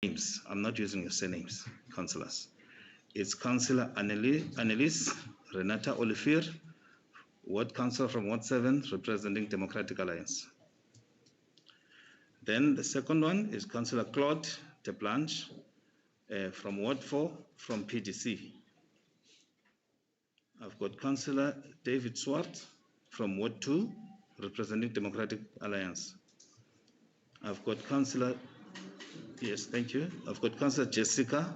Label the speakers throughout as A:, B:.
A: names. I'm not using your surnames, councillors. It's Councillor Annelies Renata Olivier, Ward Councillor from Ward 7, representing Democratic Alliance. Then the second one is Councillor Claude de Blanche from Ward 4 from PDC. I've got Councillor David Swart from Ward 2, representing Democratic Alliance. I've got Councillor, yes, thank you. I've got Councillor Jessica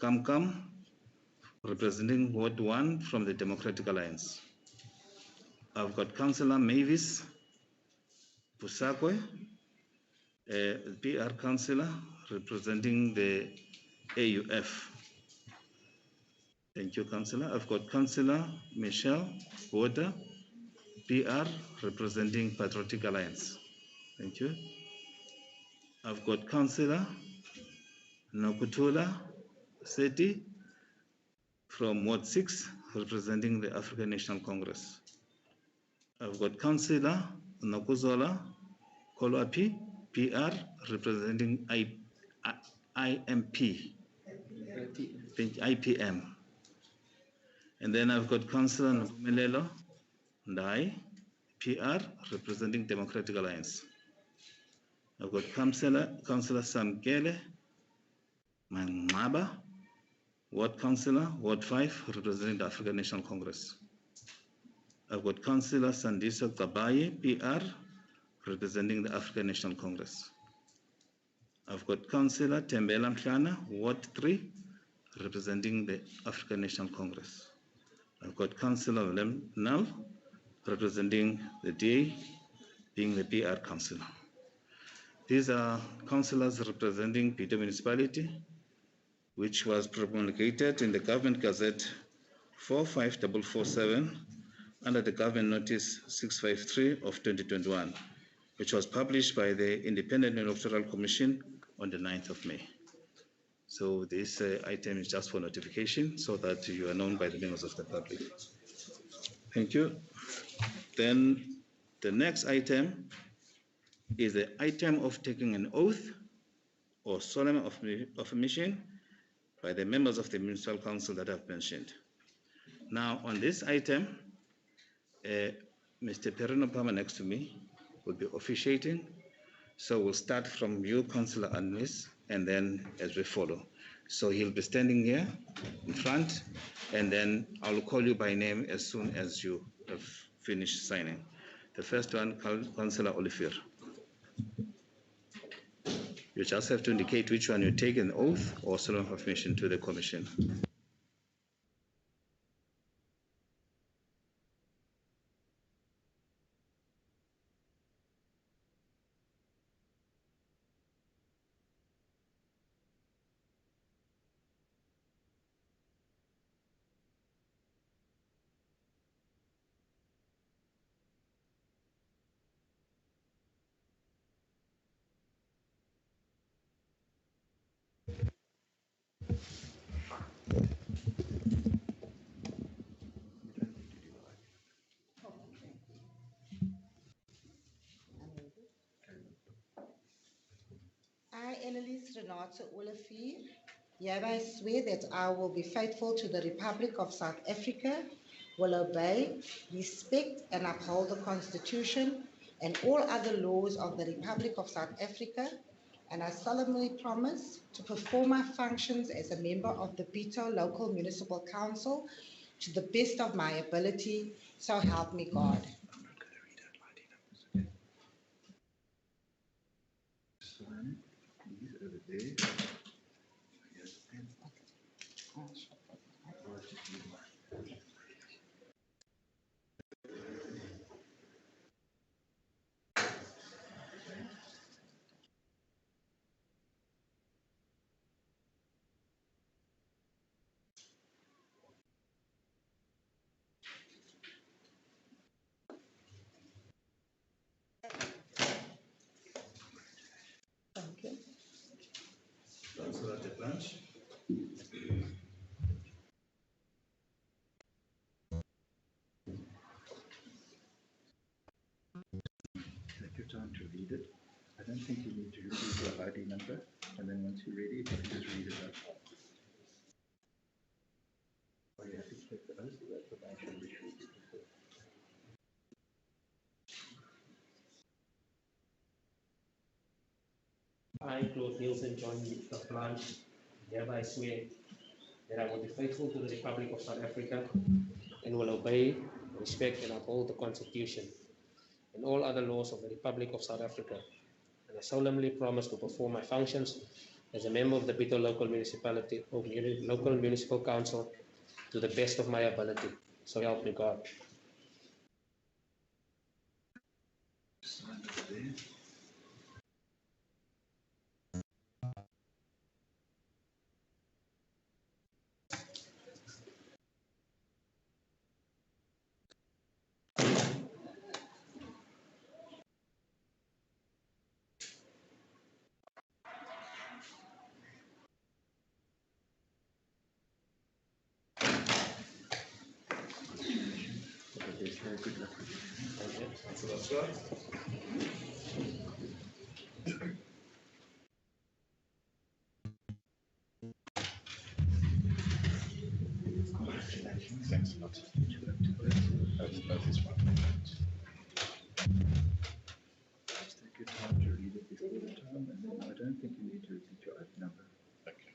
A: Kamkam, representing Ward 1 from the Democratic Alliance. I've got Councillor Mavis Pusakwe, PR Councillor, representing the AUF. Thank you, Councillor. I've got Councillor Michelle Water, PR, representing Patriotic Alliance. Thank you. I've got Councillor Nokutula Seti from Ward 6, representing the African National Congress. I've got Councillor Nokuzola Kolwapi, PR, representing IPM. And then I've got Councillor Nkumelelo Ndai, PR, representing Democratic Alliance. I've got Councillor Samkele Mangaba, Ward Councillor, Ward 5, representing the African National Congress. I've got Councillor Sandisa Gabaye, PR, representing the African National Congress. I've got Councillor Tembela Mhlana, Ward 3, representing the African National Congress. I've got Councillor Willem Nal, representing the DA, being the PR Councillor. These are councillors representing Bitou Municipality, which was promulgated in the Government Gazette 45447 under the Government Notice 653 of 2021, which was published by the Independent Electoral Commission on the 9th of May. So this item is just for notification so that you are known by the members of the public. Thank you. Then the next item is the item of taking an oath or solemn affirmation by the members of the Municipal Council that I've mentioned. Now on this item, Mr. Perino Palmer next to me will be officiating. So we'll start from you, Councillor Annis, and then as we follow. So he'll be standing here in front, and then I'll call you by name as soon as you have finished signing. The first one, Councillor Olivier. You just have to indicate which one you take an oath or solemn affirmation to the Commission.
B: I, Annelies Renata Olivier, hereby swear that I will be faithful to the Republic of South Africa, will obey, respect, and uphold the Constitution and all other laws of the Republic of South Africa, and I solemnly promise to perform my functions as a member of the Bitou Local Municipal Council to the best of my ability, so help me God. Thank you.
A: Councillor de Blanche.
C: Take your time to read it. I don't think you need to repeat your ID number. I And then once you're ready, if you can just read it out. Oh, you have to click the oath, so that's the motion which we did before.
D: I, Claude Nielsen, John Blanche, hereby swear that I will be faithful to the Republic of South Africa and will obey, respect, and uphold the Constitution and all other laws of the Republic of South Africa. And I solemnly promise to perform my functions as a member of the Bitou Local Municipality or Local Municipal Council to the best of my ability. So help me God.
C: Sign over there. Okay, good luck with you.
D: Thank you. Councillor.
C: Thanks a lot. Would you like to vote? Both is fine. Just take your time to read it before the time, and then I don't think you need to repeat your oath number. Okay.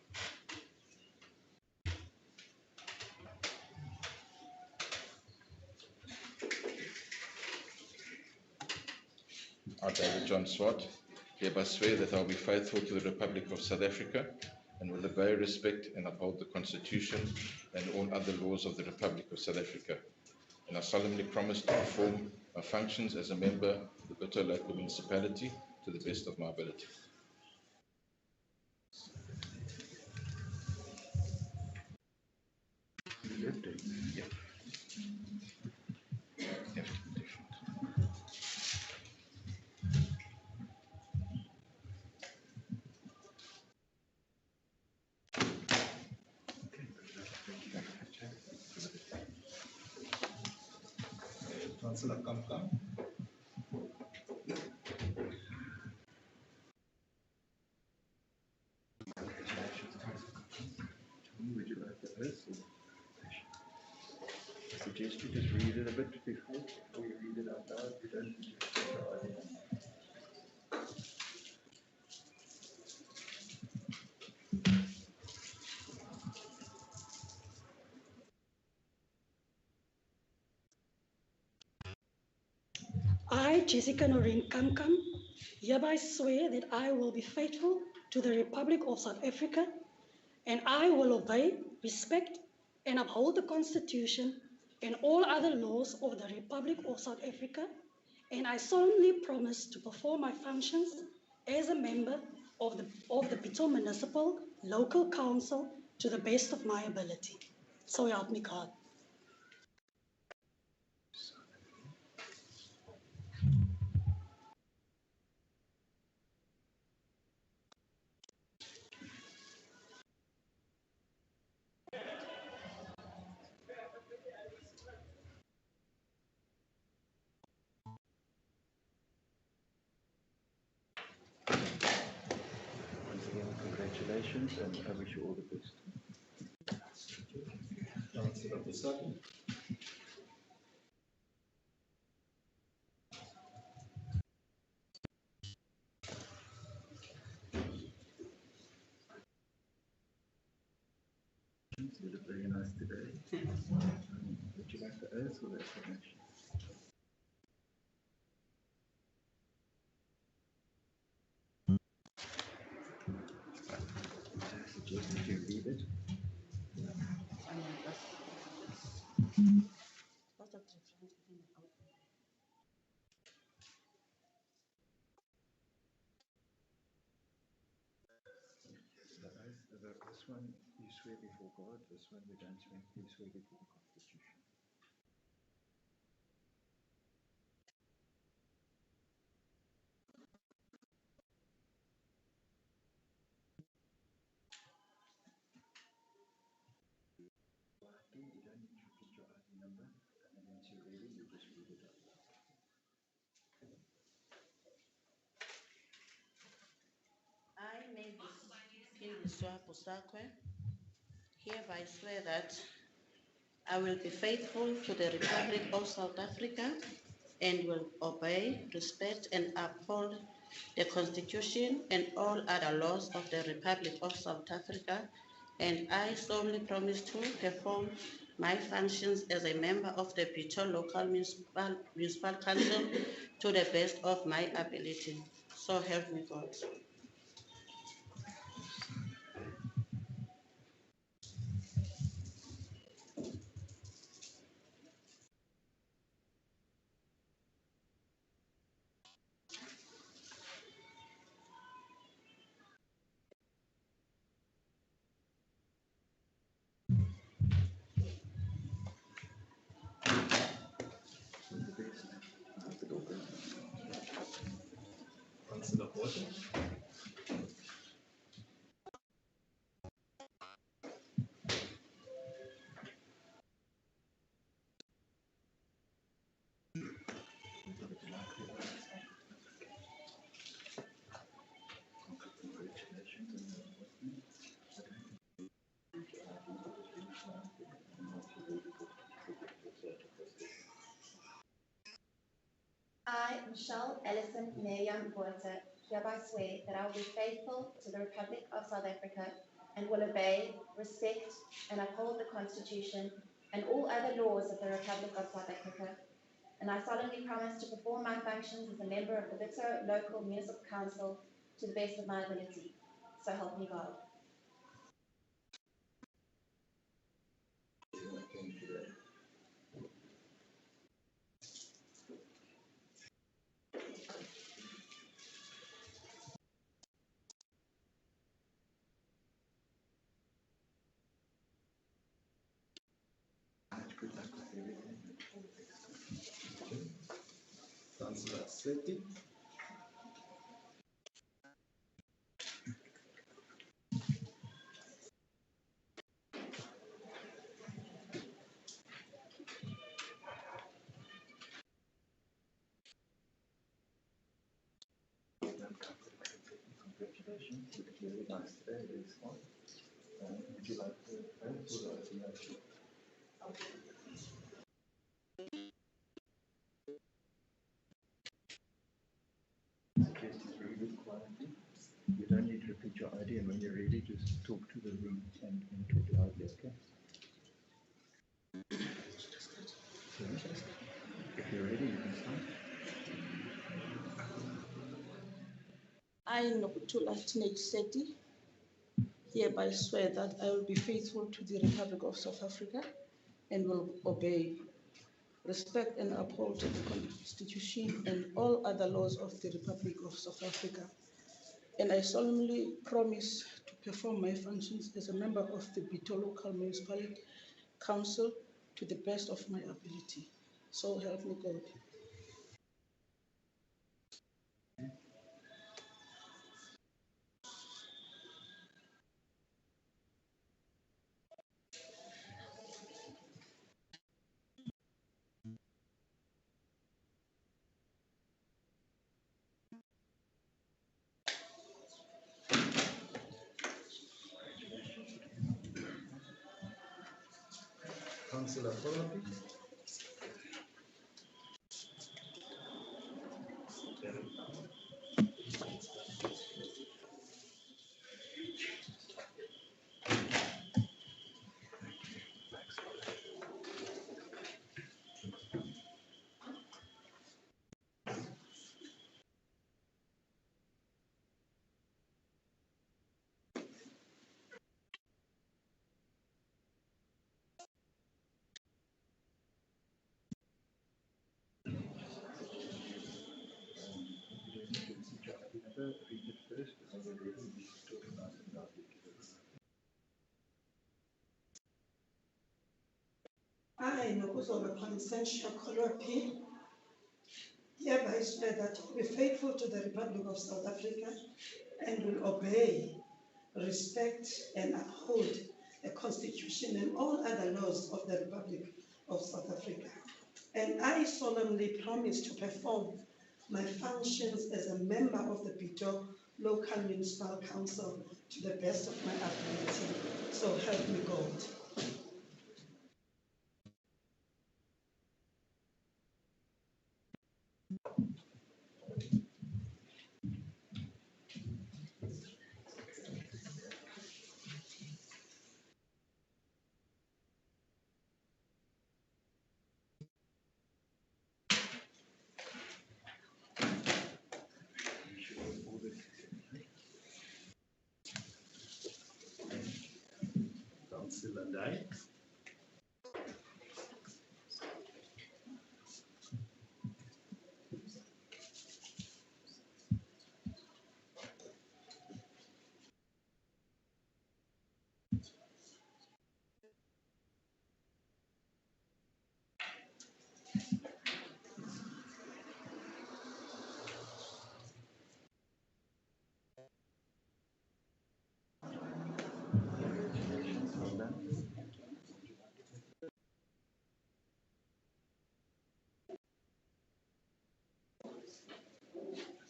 E: I, David John Swart, hereby swear that I will be faithful to the Republic of South Africa and will obey, respect, and uphold the Constitution and all other laws of the Republic of South Africa. And I solemnly promise to perform my functions as a member of the Bitou Local Municipality to the best of my ability.
C: Left it.
E: Yeah. Yeah.
A: Councillor, come.
C: Would you like the oath? I suggest you just read it a bit before you read it out loud. You don't need to put your oath in.
F: I, Jessica Noreen Kamkam, hereby swear that I will be faithful to the Republic of South Africa and I will obey, respect, and uphold the Constitution and all other laws of the Republic of South Africa, and I solemnly promise to perform my functions as a member of the Bitou Municipal Local Council to the best of my ability. So help me God.
C: Once again, congratulations, and I wish you all the best.
A: Councillor Busaki.
C: You look very nice today. Would you like the oath or the affirmation? I suggest that you read it. This one you swear before God, this one we don't swear, we swear before the Constitution. You don't need to repeat your oath number, and then once you're ready, you just read it out loud.
B: I, May Busakwe, hereby swear that I will be faithful to the Republic of South Africa and will obey, respect, and uphold the Constitution and all other laws of the Republic of South Africa, and I solemnly promise to perform my functions as a member of the Bitou Local Municipal Council to the best of my ability. So help me God.
A: Councillor Porter.
G: I, Michelle Ellison Miriam Water, hereby swear that I will be faithful to the Republic of South Africa and will obey, respect, and uphold the Constitution and all other laws of the Republic of South Africa. And I solemnly promise to perform my functions as a member of the Bitou Local Municipal Council to the best of my ability. So help me God.
C: Good luck with everything.
A: Councillor Seti.
C: Congratulations. You look very nice today. Very smart. Would you like to vote for the oath? Suggest you read it quietly. You don't need to repeat your ID, and when you're ready, just talk to the room and talk loudly, okay? If you're ready, you can start.
H: I, Nokutula Teenage Seti, hereby swear that I will be faithful to the Republic of South Africa and will obey, respect, and uphold the Constitution and all other laws of the Republic of South Africa. And I solemnly promise to perform my functions as a member of the Bitou Local Municipal Council to the best of my ability. So help me God.
A: Councillor Porter.
C: Read it first, and when you're ready, you talk nice and loudly to the room.
H: I, Nokuzola Consentia Kolopi, hereby swear that I will be faithful to the Republic of South Africa and will obey, respect, and uphold the Constitution and all other laws of the Republic of South Africa. And I solemnly promise to perform my functions as a member of the Bitou Local Municipal Council
F: to the best of my ability. So help me God.
A: Councillor Dai.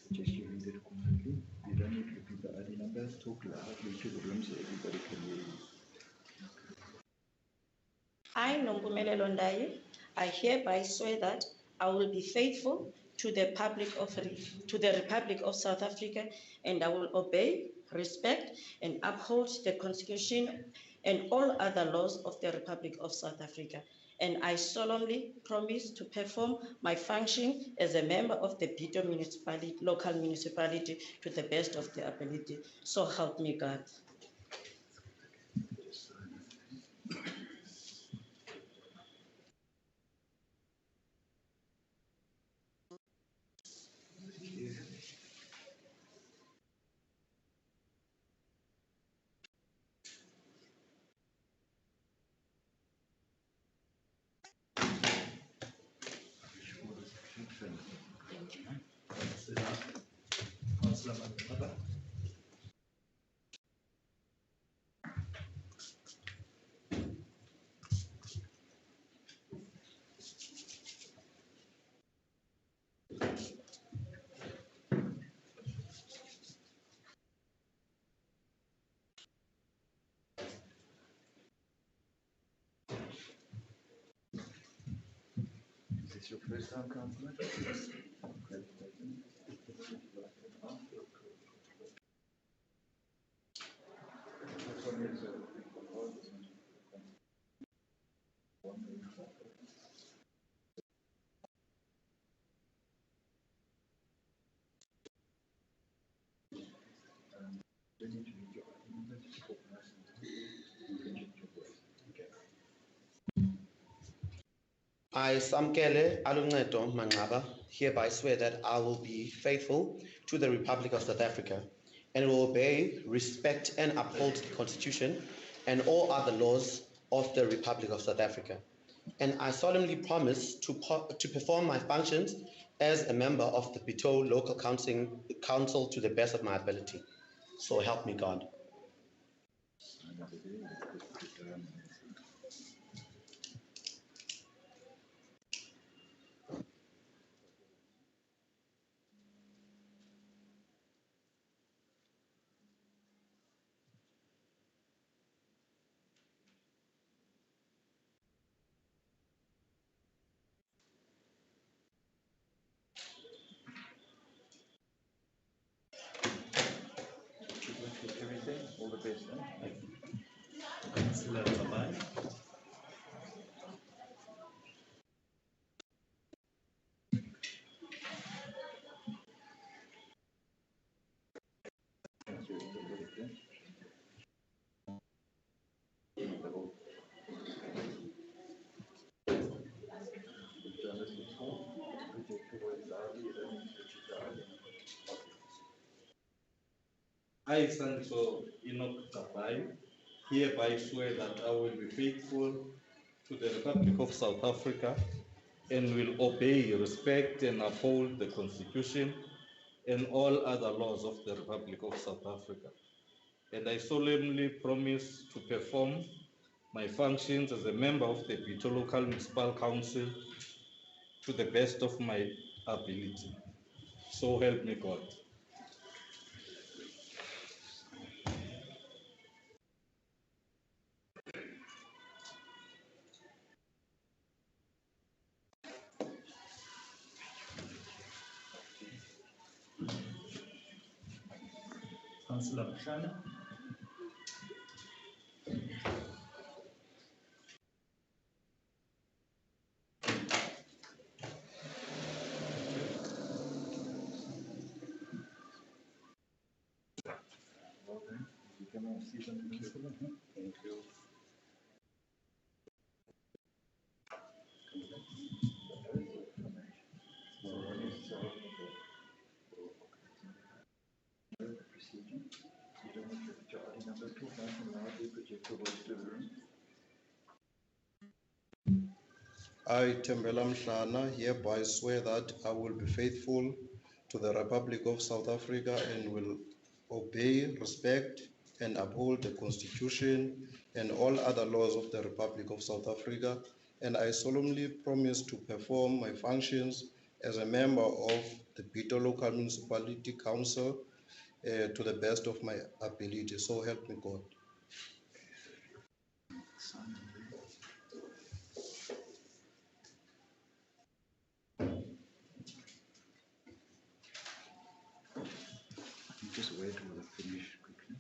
C: Suggest you read it quietly. You don't need to repeat the ID number. Talk loudly to the room so everybody can hear you.
I: I, Nombumelelo Ndaye, I hereby swear that I will be faithful to the Republic of South Africa, and I will obey, respect, and uphold the Constitution and all other laws of the Republic of South Africa. And I solemnly promise to perform my function as a member of the Bitou local municipality to the best of their ability. So help me God.
A: Councillor Mayoral.
C: Is this your first time, Councillor? Don't need to read your ID number, just talk nice and clear. Your voice. Okay.
J: I, Samkele Aluncedo Manqaba, hereby swear that I will be faithful to the Republic of South Africa and will obey, respect, and uphold the Constitution and all other laws of the Republic of South Africa. And I solemnly promise to perform my functions as a member of the Bitou Local Council to the best of my ability. So help me God.
C: Another day, let's put it everything. All the best. Eh?
A: Councillor Babai.
C: Thank you.
A: I, Sancho Inaugural, hereby swear that I will be faithful to the Republic of South Africa and will obey, respect, and uphold the Constitution and all other laws of the Republic of South Africa. And I solemnly promise to perform my functions as a member of the Bitou Local Municipal Council to the best of my ability. So help me God.
K: Councillor Mhlana.
C: Well done. You can all see them, Councillor. Thank you. Procedure. You don't need to put your ID number too nice and loudly, project your voice to the room.
L: I, Tembela Mhlana, hereby swear that I will be faithful to the Republic of South Africa and will obey, respect, and uphold the Constitution and all other laws of the Republic of South Africa. And I solemnly promise to perform my functions as a member of the Bitou Local Municipality Council to the best of my ability. So help me God.
C: Just wait till they finish quickly.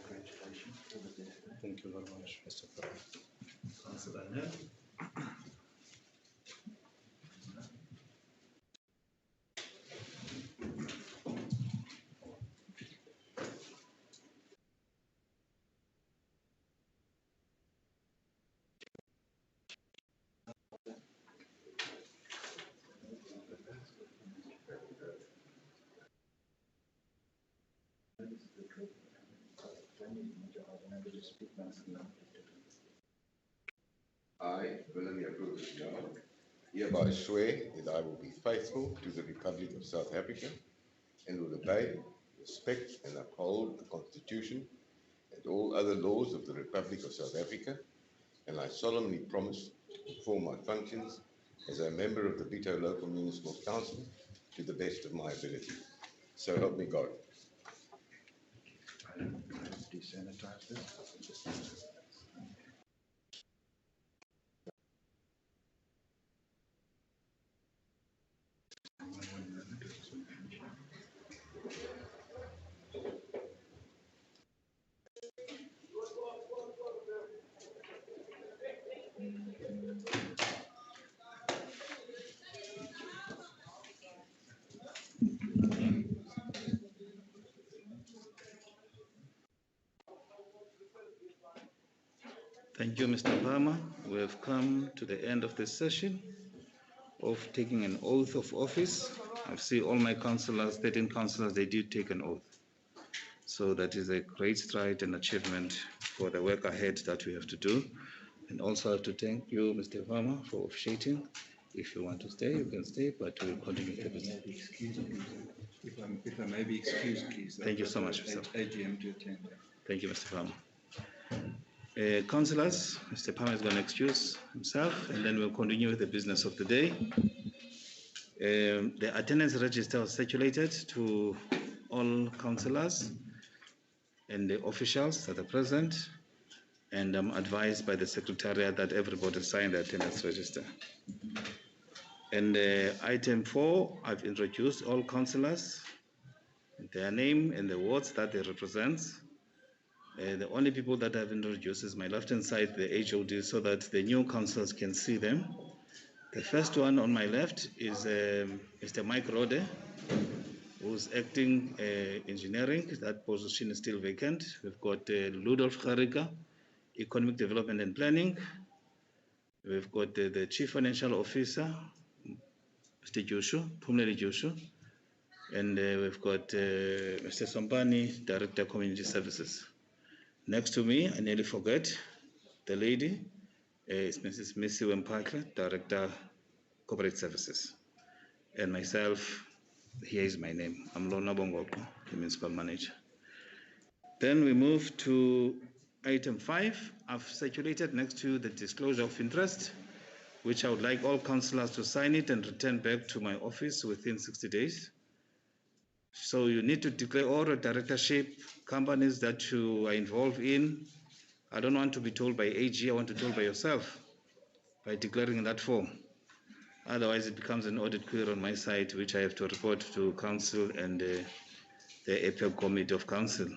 C: Congratulations. All the best.
L: Thank you very much, Mr. President.
K: Councillor Nel.
M: I, William hereby swear that I will be faithful to the Republic of South Africa and will obey, respect, and uphold the Constitution and all other laws of the Republic of South Africa, and I solemnly promise to perform my functions as a member of the Bitou Local Municipal Council to the best of my ability. So help me God.
C: Desanitize this.
A: Thank you, Mr. Palmer. We have come to the end of this session of taking an oath of office. I see all my councillors, 13 councillors, they did take an oath. So that is a great stride and achievement for the work ahead that we have to do. And also I have to thank you, Mr. Palmer, for officiating. If you want to stay, you can stay, but we'll continue the business.
C: If I may be excused, please.
A: Thank you so much, Mr.
C: AGM to attend.
A: Thank you, Mr. Palmer. Councillors, Mr. Palmer is going to excuse himself, and then we'll continue with the business of the day. The attendance register was circulated to all councillors and the officials that are present, and I'm advised by the Secretariat that everybody signed the attendance register. And item 4, I've introduced all councillors, their name and the wards that they represent. The only people that I've introduced is my left-hand side, the HOD, so that the new councillors can see them. The first one on my left is Mr. Mike Rode, who's acting engineering. That position is still vacant. We've got Ludolf Harika, economic development and planning. We've got the chief financial officer, Mr. Joshua, Pumleli Joshua. And we've got Mr. Sompani, director of community services. Next to me, I nearly forget, the lady is Mrs. Missy Wempakla, Director, Corporate Services. And myself, here is my name. I'm Lona Bongoko, the Municipal Manager. Then we move to item 5. I've circulated next to the disclosure of interest, which I would like all councillors to sign it and return back to my office within 60 days. So you need to declare all the directorship companies that you are involved in, I don't want to be told by AG, I want to be told by yourself, by declaring in that form. Otherwise, it becomes an audit query on my side, which I have to report to Council and the APEC Committee of Council.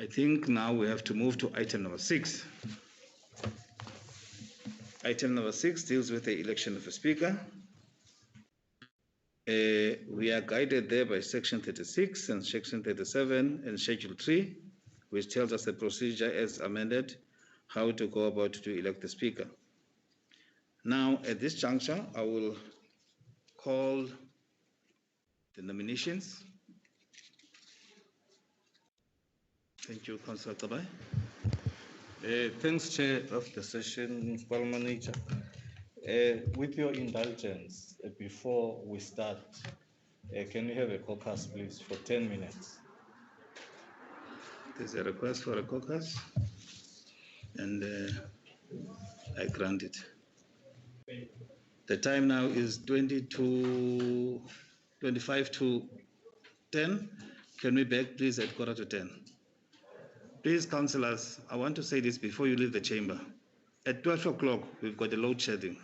A: I think now we have to move to item number 6. Item number 6 deals with the election of a speaker. We are guided there by section 36 and section 37 and schedule 3, which tells us the procedure as amended, how to go about to elect the speaker. Now, at this juncture, I will call the nominations. Thank you, Councillor Kabai.
N: Thanks, Chair of the session, Municipal Manager. With your indulgence, before we start, can we have a caucus, please, for 10 minutes?
A: There's a request for a caucus, and I grant it. The time now is 25 to 10. Can we back, please, at 9:45? Please, councillors, I want to say this before you leave the chamber. At 12 o'clock, we've got a load shedding.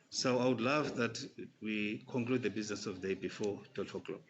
A: So I would love that we conclude the business of the day before 12 o'clock.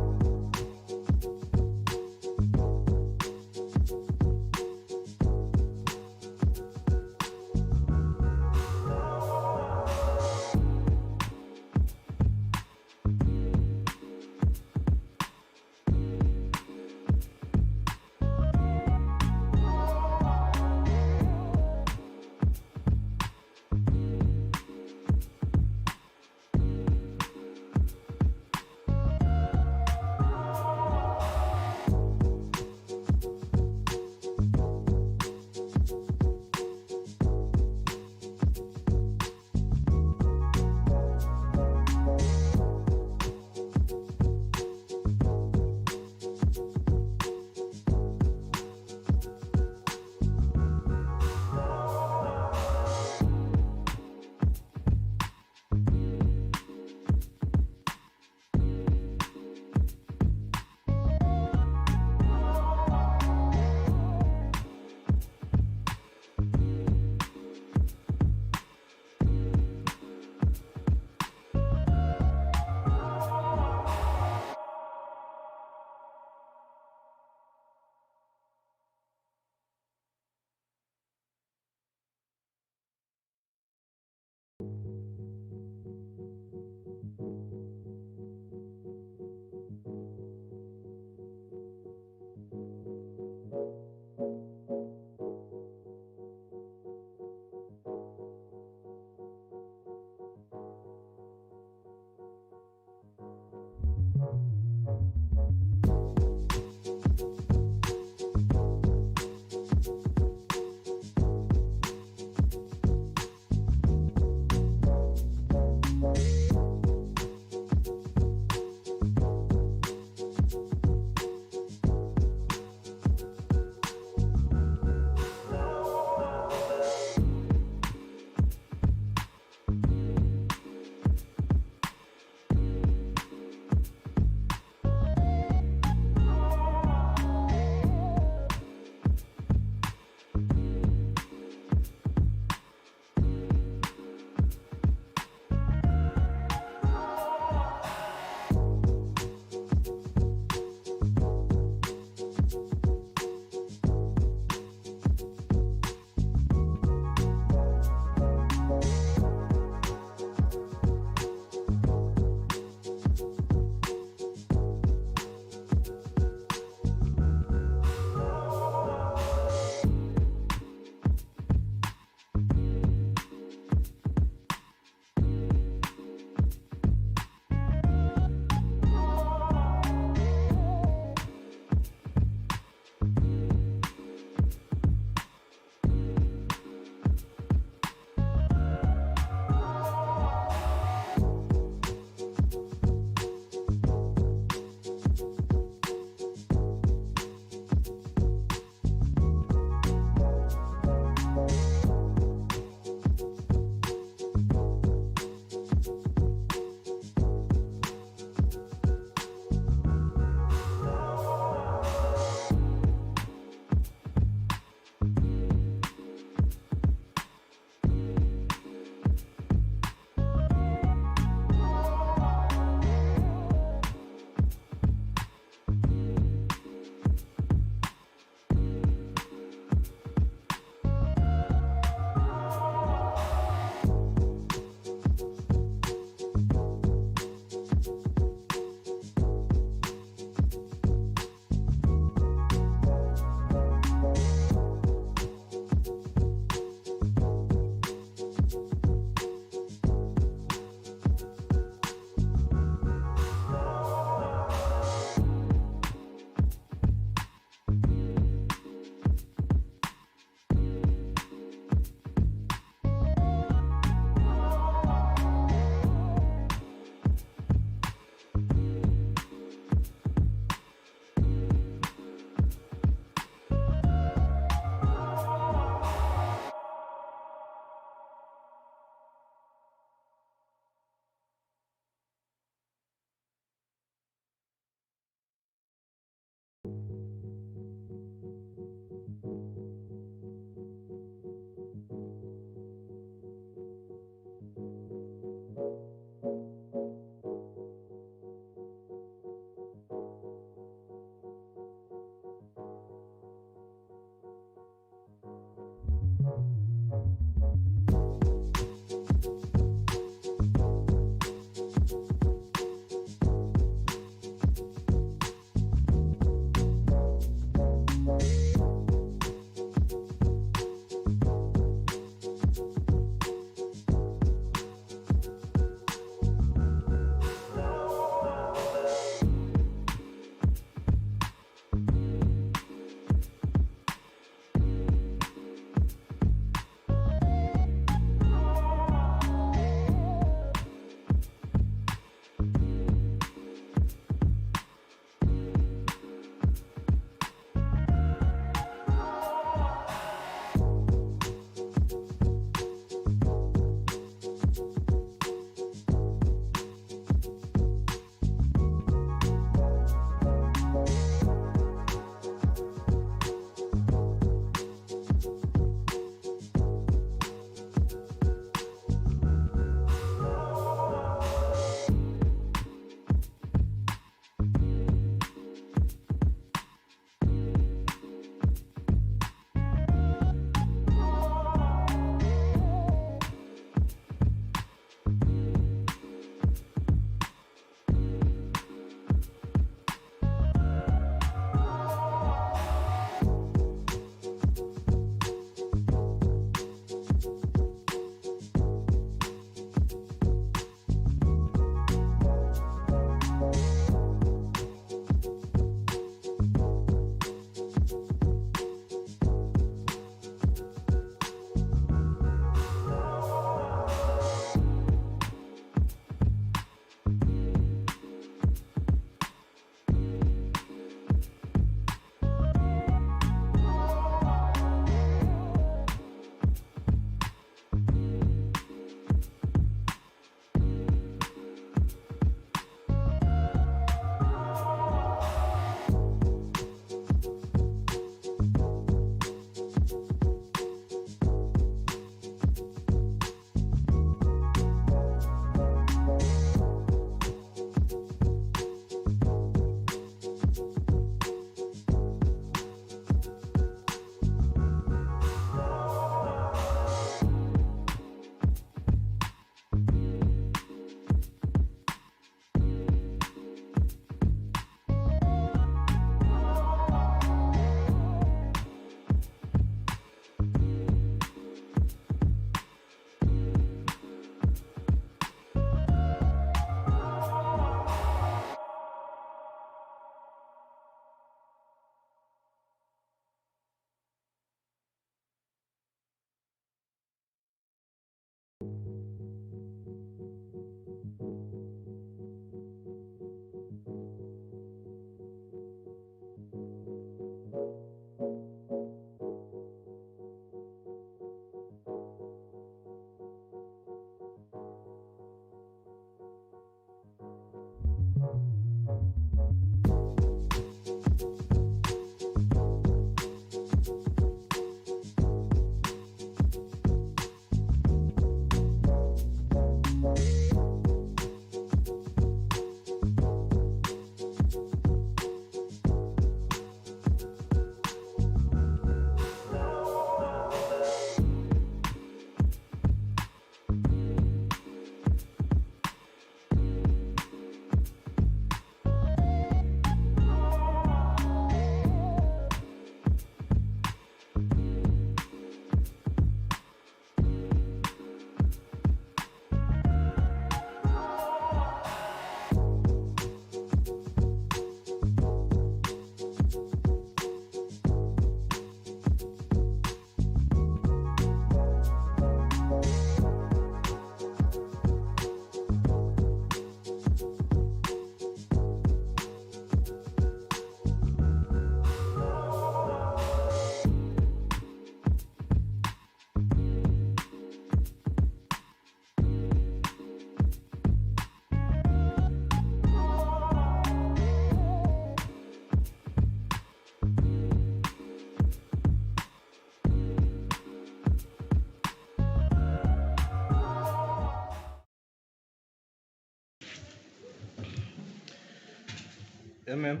N: MM.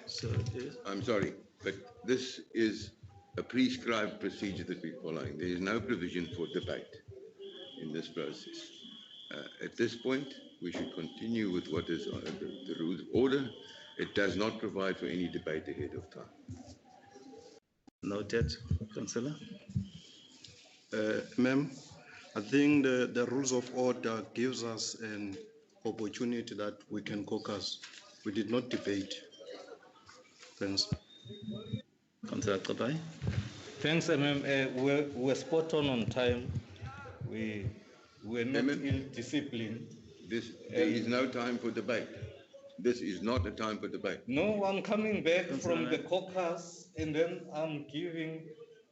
A: So, yes.
M: I'm sorry, but this is a prescribed procedure that we're following. There is no provision for debate in this process. At this point, we should continue with what is the rules of order. It does not provide for any debate ahead of time.
A: Noted, Councillor.
L: Ma'am, I think the rules of order gives us an opportunity that we can caucus. We did not debate. Thanks.
A: Councillor Kabai.
N: Thanks, MM. We're spot on time. We're not ill-disciplined.
M: There is no time for debate. This is not a time for debate.
N: No, I'm coming back from the caucus and then I'm giving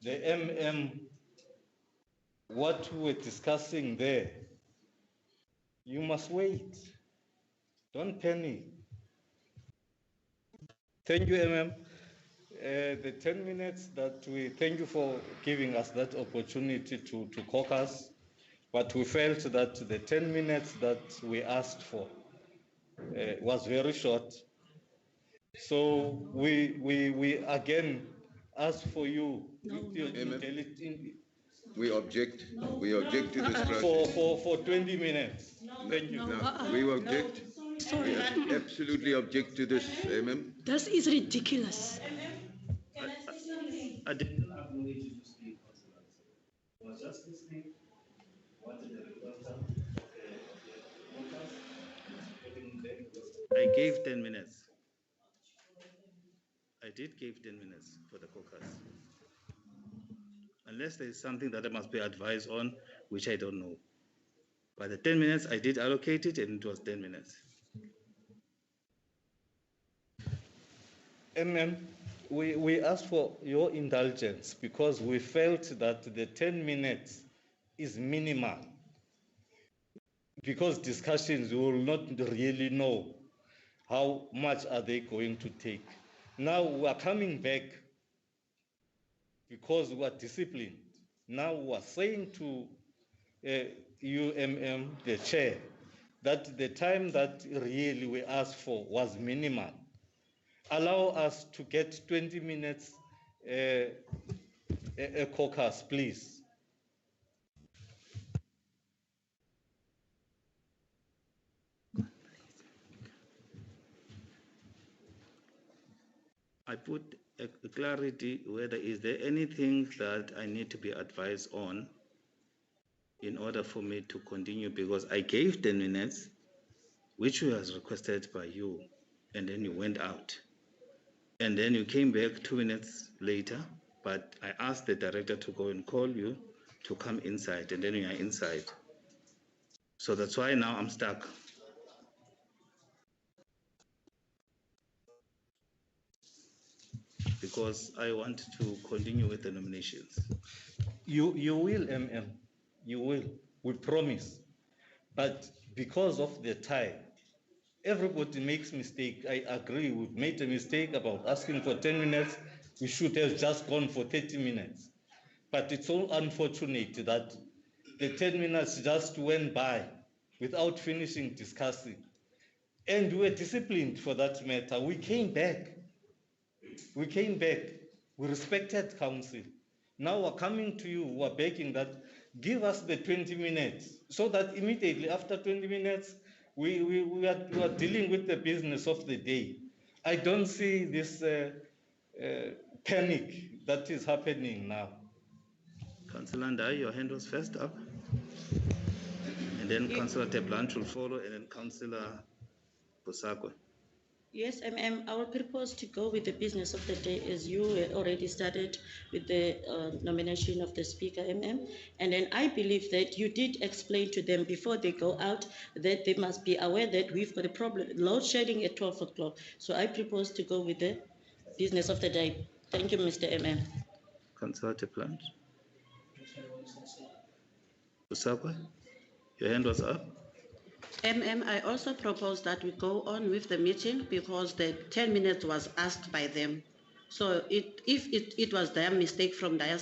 N: the MM what we were discussing there. You must wait. Don't panic. Thank you, MM. The 10 minutes that thank you for giving us that opportunity to caucus, but we felt that the 10 minutes that we asked for was very short. So we again ask for you.
M: We object to this process.
N: For 20 minutes. Thank you.
M: We object.
F: Sorry.
M: We absolutely object to this, MM.
F: This is ridiculous.
A: I did.
K: Was just listening what the reporter
A: I gave 10 minutes. I did give 10 minutes for the caucus. Unless there is something that I must be advised on, which I don't know. But the 10 minutes, I did allocate it and it was 10 minutes.
N: MM, we asked for your indulgence because we felt that the 10 minutes is minimal. Because discussions, we will not really know how much are they going to take. Now we are coming back because we are disciplined. Now we are saying to UMM, the chair, that the time that really we asked for was minimal. Allow us to get 20 minutes a caucus, please.
A: I put a clarity whether is there anything that I need to be advised on in order for me to continue, because I gave 10 minutes, which was requested by you, and then you went out. And then you came back 2 minutes later, but I asked the director to go and call you to come inside, and then you are inside. So that's why now I'm stuck. Because I want to continue with the nominations.
N: You will, MM, you will, we promise. But because of the time, everybody makes mistake. I agree, we've made a mistake about asking for 10 minutes. We should have just gone for 30 minutes. But it's so unfortunate that the 10 minutes just went by without finishing discussing. And we were disciplined for that matter. We came back. We came back. We respected council. Now we're coming to you, we're begging that give us the 20 minutes so that immediately after 20 minutes, we are dealing with the business of the day. I don't see this panic that is happening now.
A: Councillor Ndai, your hand was first up. And then Councillor Teblanch will follow, and then Councillor Busakwe.
I: Yes, I will propose to go with the business of the day as you already started with the nomination of the speaker, And then I believe that you did explain to them before they go out that they must be aware that we've got a problem, load shedding at 12 o'clock. So I propose to go with the business of the day. Thank you, Mr.
A: Councillor Teblanch. Busakwe, your hand was up.
O: I also propose that we go on with the meeting because the 10 minutes was asked by them. So if it was their mistake from their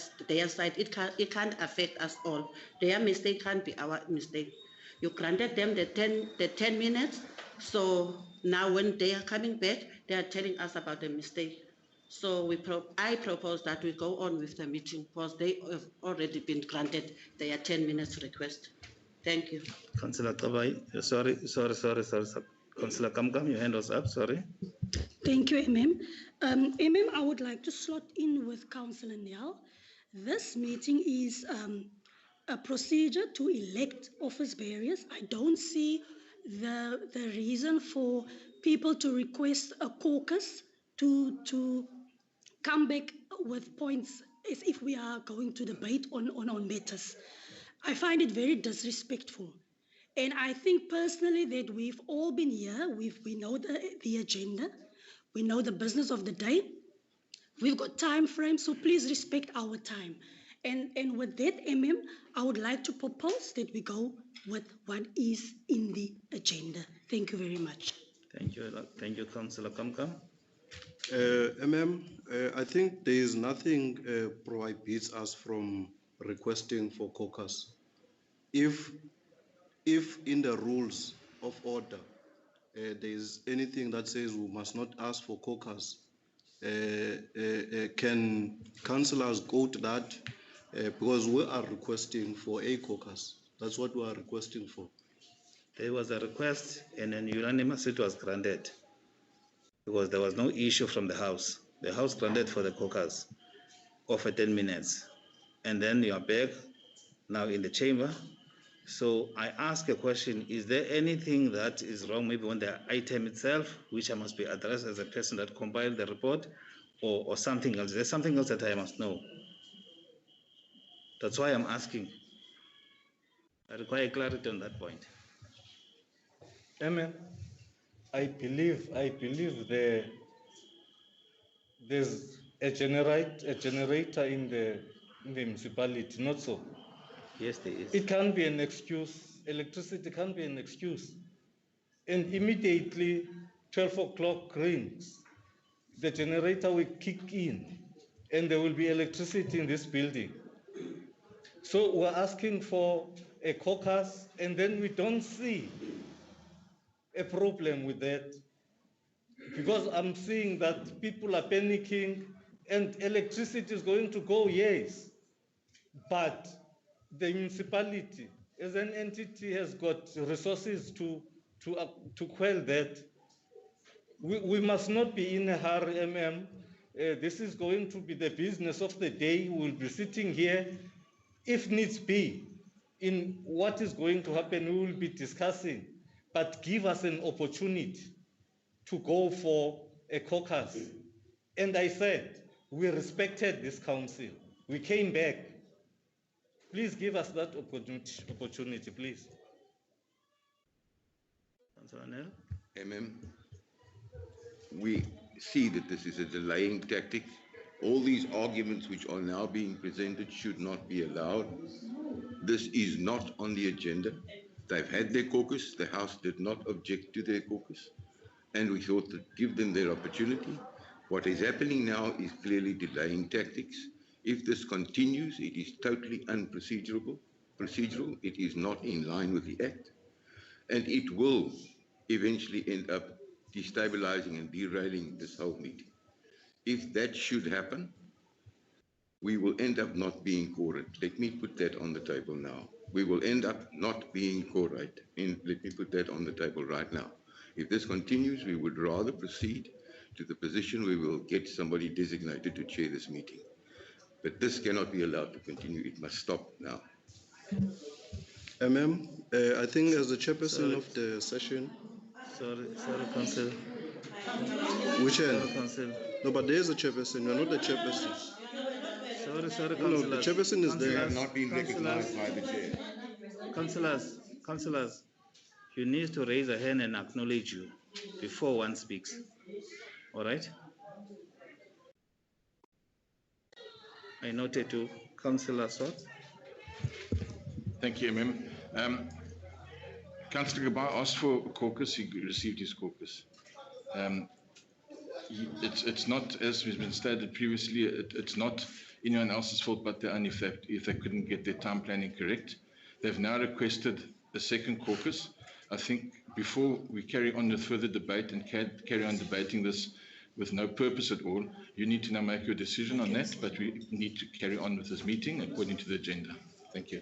O: side, it can't affect us all. Their mistake can't be our mistake. You granted them the 10 minutes. So now when they are coming back, they are telling us about the mistake. So I propose that we go on with the meeting because they have already been granted their 10 minutes request. Thank you.
A: Councillor Kabai, sorry. Councillor Kamkam, your hand was up, sorry.
F: Thank you, MM, I would like to slot in with Councillor Nell. This meeting is a procedure to elect office bearers. I don't see the reason for people to request a caucus to come back with points as if we are going to debate on matters. I find it very disrespectful. And I think personally that we've all been here, we know the agenda, we know the business of the day, we've got time frames, so please respect our time. And with that, I would like to propose that we go with what is in the agenda. Thank you very much.
A: Thank you, Councillor Kamkam.
L: I think there is nothing prohibits us from requesting for caucus. If in the rules of order there is anything that says we must not ask for caucus, can councillors go to that? Because we are requesting for a caucus. That's what we are requesting for.
A: There was a request and then unanimous it was granted because there was no issue from the House. The House granted for the caucus of 10 minutes. And then you are back now in the chamber. So I ask a question, is there anything that is wrong maybe on the item itself, which I must be addressed as a person that compiled the report or something else? There's something else that I must know. That's why I'm asking. I require clarity on that point.
N: Amen. I believe there's a generator in the municipality, not so?
A: Yes, there is.
N: It can't be an excuse. Electricity can't be an excuse. And immediately 12 o'clock rings, the generator will kick in and there will be electricity in this building. So we're asking for a caucus and then we don't see a problem with that. Because I'm seeing that people are panicking and electricity is going to go, yes. But the municipality as an entity has got resources to quell that. We must not be in a hurry, this is going to be the business of the day. We'll be sitting here, if needs be, in what is going to happen, we will be discussing, but give us an opportunity to go for a caucus. And I said, we respected this council. We came back. Please give us that opportunity, please.
M: We see that this is a delaying tactic. All these arguments which are now being presented should not be allowed. This is not on the agenda. They've had their caucus. The House did not object to their caucus. And we thought to give them their opportunity. What is happening now is clearly delaying tactics. If this continues, it is totally unprocedural. It is not in line with the Act. And it will eventually end up destabilizing and derailing this whole meeting. If that should happen, we will end up not being quorate. Let me put that on the table now. We will end up not being quorate. Let me put that on the table right now. If this continues, we would rather proceed to the position where we will get somebody designated to chair this meeting. But this cannot be allowed to continue. It must stop now.
L: I think as the chairperson of the session.
A: Sorry, Council.
L: Which end?
A: Sorry, Council.
L: No, but there is a chairperson. You're not the chairperson.
A: Sorry,
L: no, the chairperson is there.
M: They have not been recognized by the chair.
A: Councillors, you need to raise a hand and acknowledge you before one speaks. All right? I noted to Councillor Swart.
E: Thank you, Councillor Gabai asked for a caucus. He received his caucus. It's not, as has been stated previously, it's not anyone else's fault but their own if they couldn't get their time planning correct. They've now requested a second caucus. I think before we carry on with further debate and carry on debating this with no purpose at all, you need to now make your decision on that, but we need to carry on with this meeting according to the agenda. Thank you.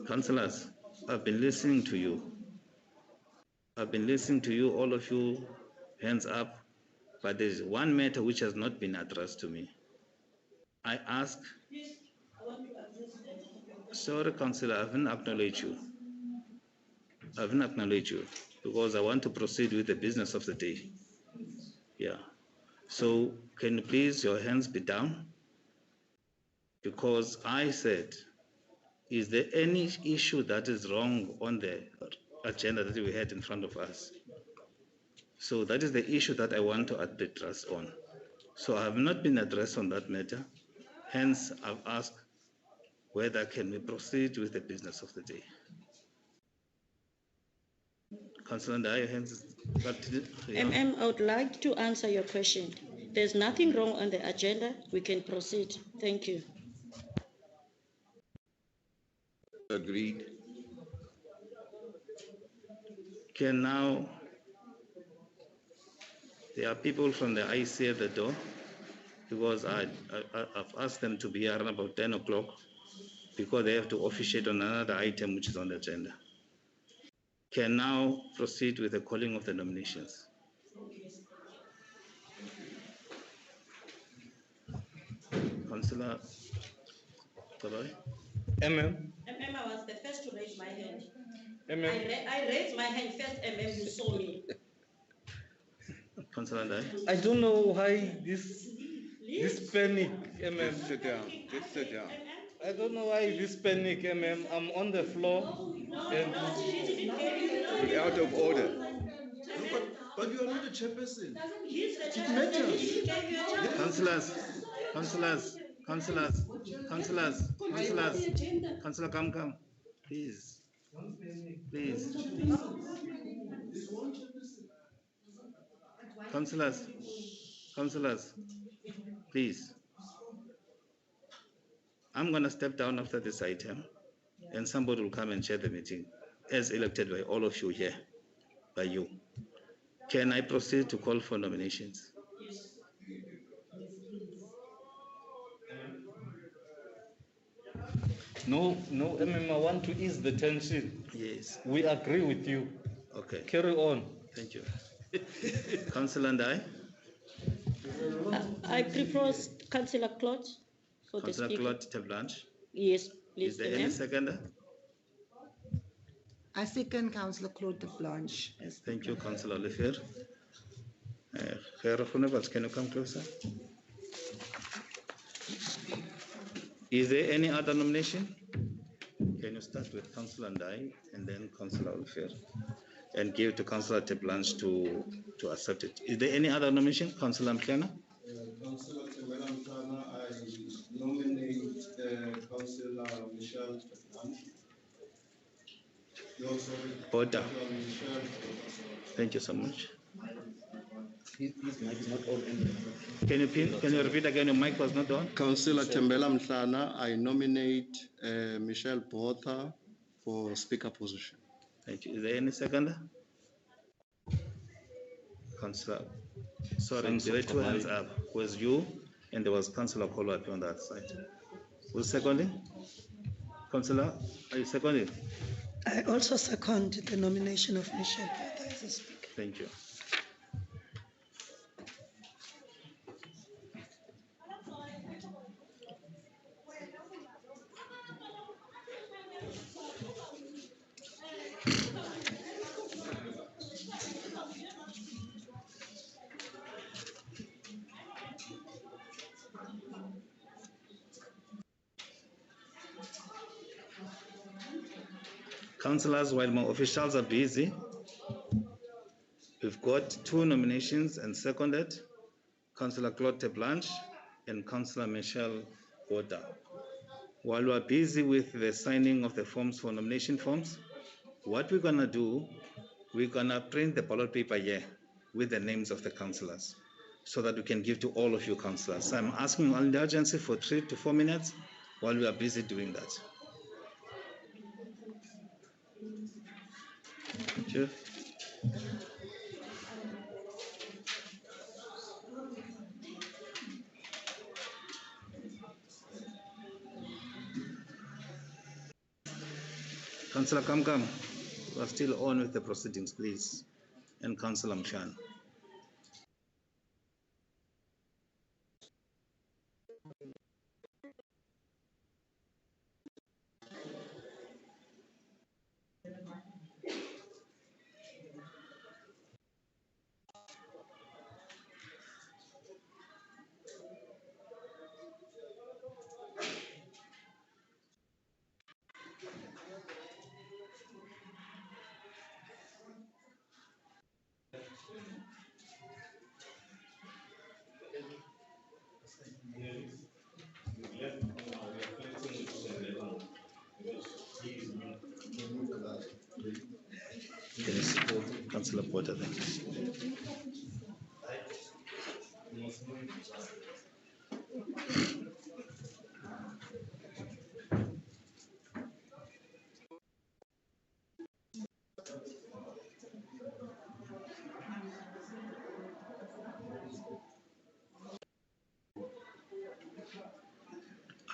A: Councillors, I've been listening to you. I've been listening to you, all of you, hands up, but there's one matter which has not been addressed to me. I ask, sorry, Councillor, I haven't acknowledged you. I haven't acknowledged you because I want to proceed with the business of the day. Yeah. So can you please your hands be down? Because I said, is there any issue that is wrong on the agenda that we had in front of us? So that is the issue that I want to address on. So I have not been addressed on that matter. Hence, I've asked whether can we proceed with the business of the day. Councillor Ndai, your hands. Yeah.
I: I would like to answer your question. There's nothing wrong on the agenda. We can proceed. Thank you.
M: Agreed.
A: Can now, there are people from the IC at the door because I've asked them to be around about 10 o'clock because they have to officiate on another item which is on the agenda. Can now proceed with the calling of the nominations. Councillor Tabai.
F: I was the first to raise my hand. I raised my hand first, you saw me.
A: Councillor Ndai.
N: I don't know why this panic,
M: Just sit down. Just sit down.
N: I don't know why this panic, I'm on the floor and
M: You're out of order.
L: But you are not a chairperson.
F: It
L: matters.
A: Councillor, come. Please. Councillors, please. I'm going to step down after this item and somebody will come and chair the meeting as elected by all of you here, by you. Can I proceed to call for nominations?
N: No, I want to ease the tension.
A: Yes.
N: We agree with you.
A: Okay.
N: Carry on.
A: Thank you. Councillor Ndai.
I: I propose Councillor Claude for the speaker.
A: Councillor Claude Teblanche.
I: Yes, please.
A: Is there any seconder?
B: I second Councillor Claude de Blanche.
A: Thank you, Councillor Olivier. Can you come closer? Is there any other nomination? Can you start with Councillor Ndai and then Councillor Olivier and give to Councillor Teblanche to accept it? Is there any other nomination? Councillor Mkana?
L: Councillor Temela Mkana, I nominate Councillor Michelle Teblanche.
A: Order. Thank you so much.
J: His mic is not on.
A: Can you repeat again? Your mic was not on.
L: Councillor Tembela Mhlana, I nominate Michelle Botha for speaker position.
A: Thank you. Is there any seconder? Councillor, sorry, there were two hands up. Was you and there was Councillor Kolwapi on that side. Who's seconding? Councillor, are you seconding?
F: I also second the nomination of Michelle Botha as a speaker.
A: Thank you. Councillors, while my officials are busy, we've got two nominations and seconded, Councillor Claude Teblanche and Councillor Michelle Botha. While we're busy with the signing of the forms for nomination forms, what we're gonna do, we're gonna print the ballot paper here with the names of the councillors so that we can give to all of you councillors. So I'm asking all indulgency for 3 to 4 minutes while we are busy doing that. Thank you. Councillor Kamkam, we are still on with the proceedings, please. And Councillor Mshan. Yes, Councillor Porter then.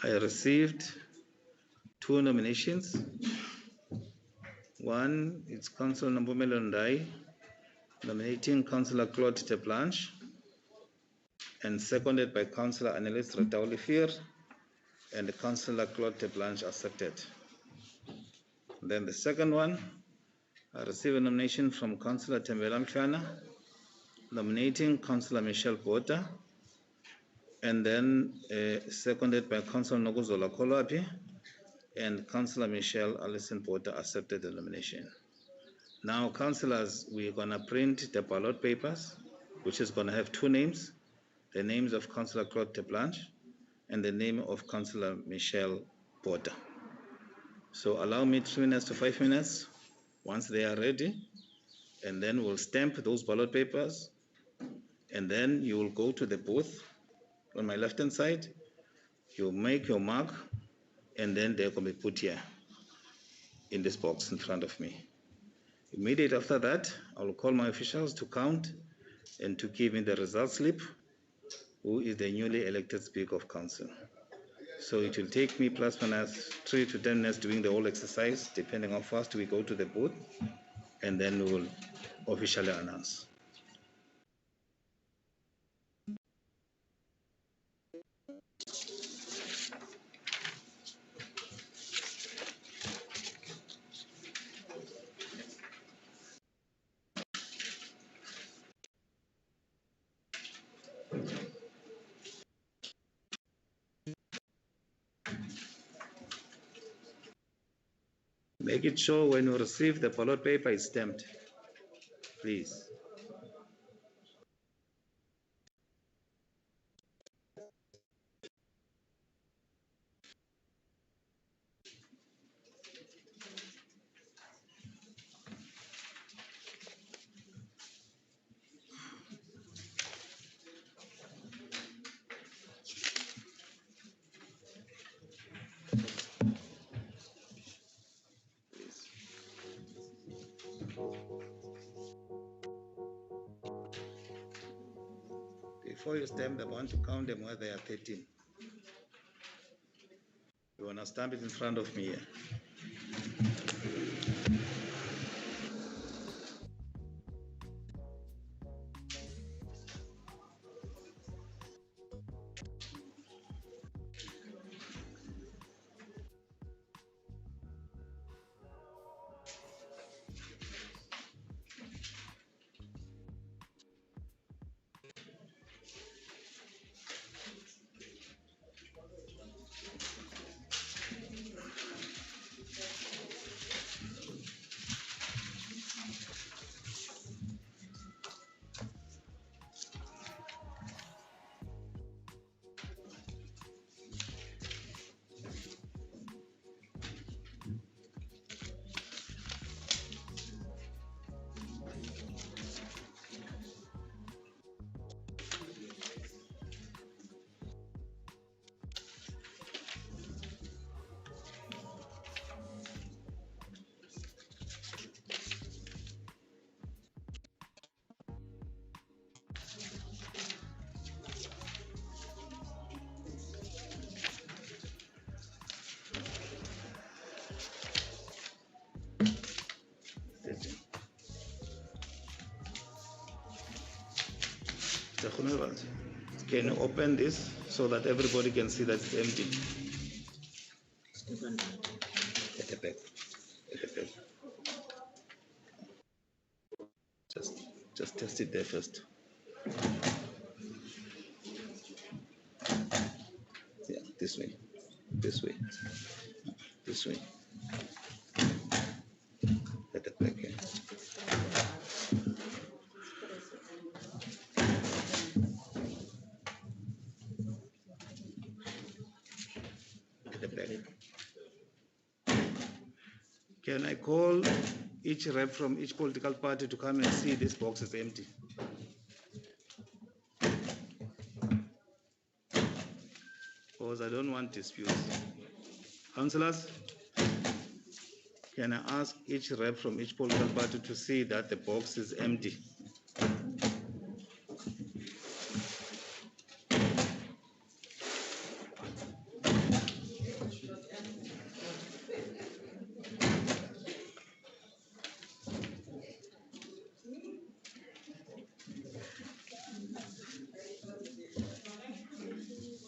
A: I received 2 nominations. One is Councillor Nambumelo Ndai nominating Councillor Claude Teblanche, and seconded by Councillor Annelies Retaulifir, and Councillor Claude Teblanche accepted. Then the second one, I received a nomination from Councillor Tembela Mshana nominating Councillor Michelle Bota, and then seconded by Councillor Nokuzola Kolapi, and Councillor Michelle Alison Porter accepted the nomination. Now, councillors, we're going to print the ballot papers, which is going to have 2 names, the names of Councillor Claude Teblanche and the name of Councillor Michelle Porter. So allow me 3 minutes to 5 minutes once they are ready, and then we'll stamp those ballot papers, and then you will go to the booth on my left-hand side, you'll make your mark, and then they can be put here in this box in front of me. Immediately after that, I will call my officials to count and to give me the result slip, who is the newly elected Speaker of Council. So it will take me plus minus 3 to 10 minutes doing the whole exercise, depending how fast we go to the booth, and then we will officially announce. Make it sure when you receive the ballot paper is stamped, please. Before you stamp them, I want to count them where they are 13. You want to stamp it in front of me here. Can you open this so that everybody can see that it's empty? At the back. At the back. Just test it there first. Yeah, this way. This way. This way. At the back. Yeah. At the back. Can I call each rep from each political party to come and see this box is empty? Because I don't want disputes. Councillors, can I ask each rep from each political party to see that the box is empty?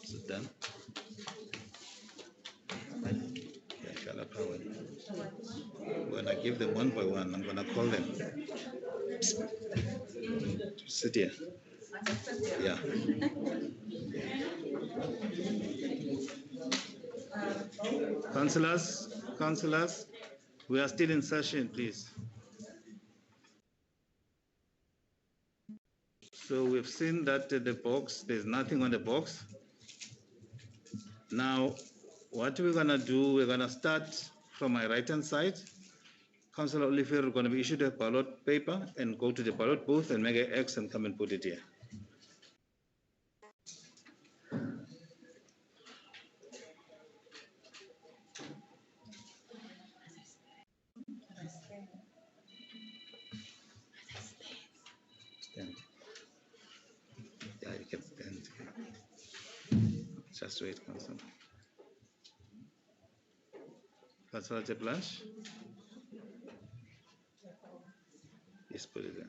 A: Sit down. Yeah, shut up, Howard. When I give them one by one, I'm going to call them. Sit here. Yeah. Councillors, we are still in session, please. So we've seen that the box, there's nothing on the box. Now, what we're going to do, we're going to start from my right-hand side. Councillor Olivier is going to be issued a ballot paper and go to the ballot booth and make an X and come and put it here. Stand. Yeah, you can stand. Just wait, Councillor. Councillor Blanche? Yes, put it there.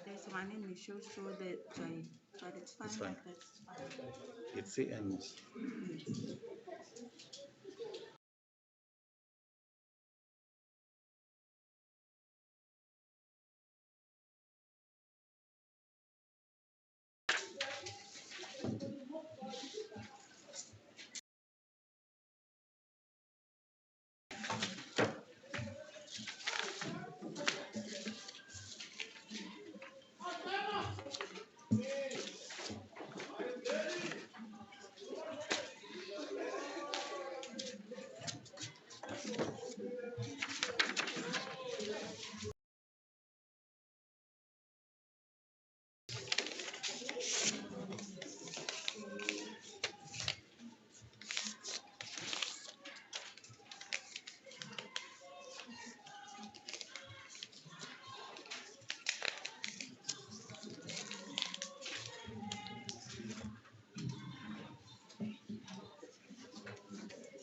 O: There's one in the show that Joy, but it's fine.
A: It's fine.
O: That's fine.
A: It's the end.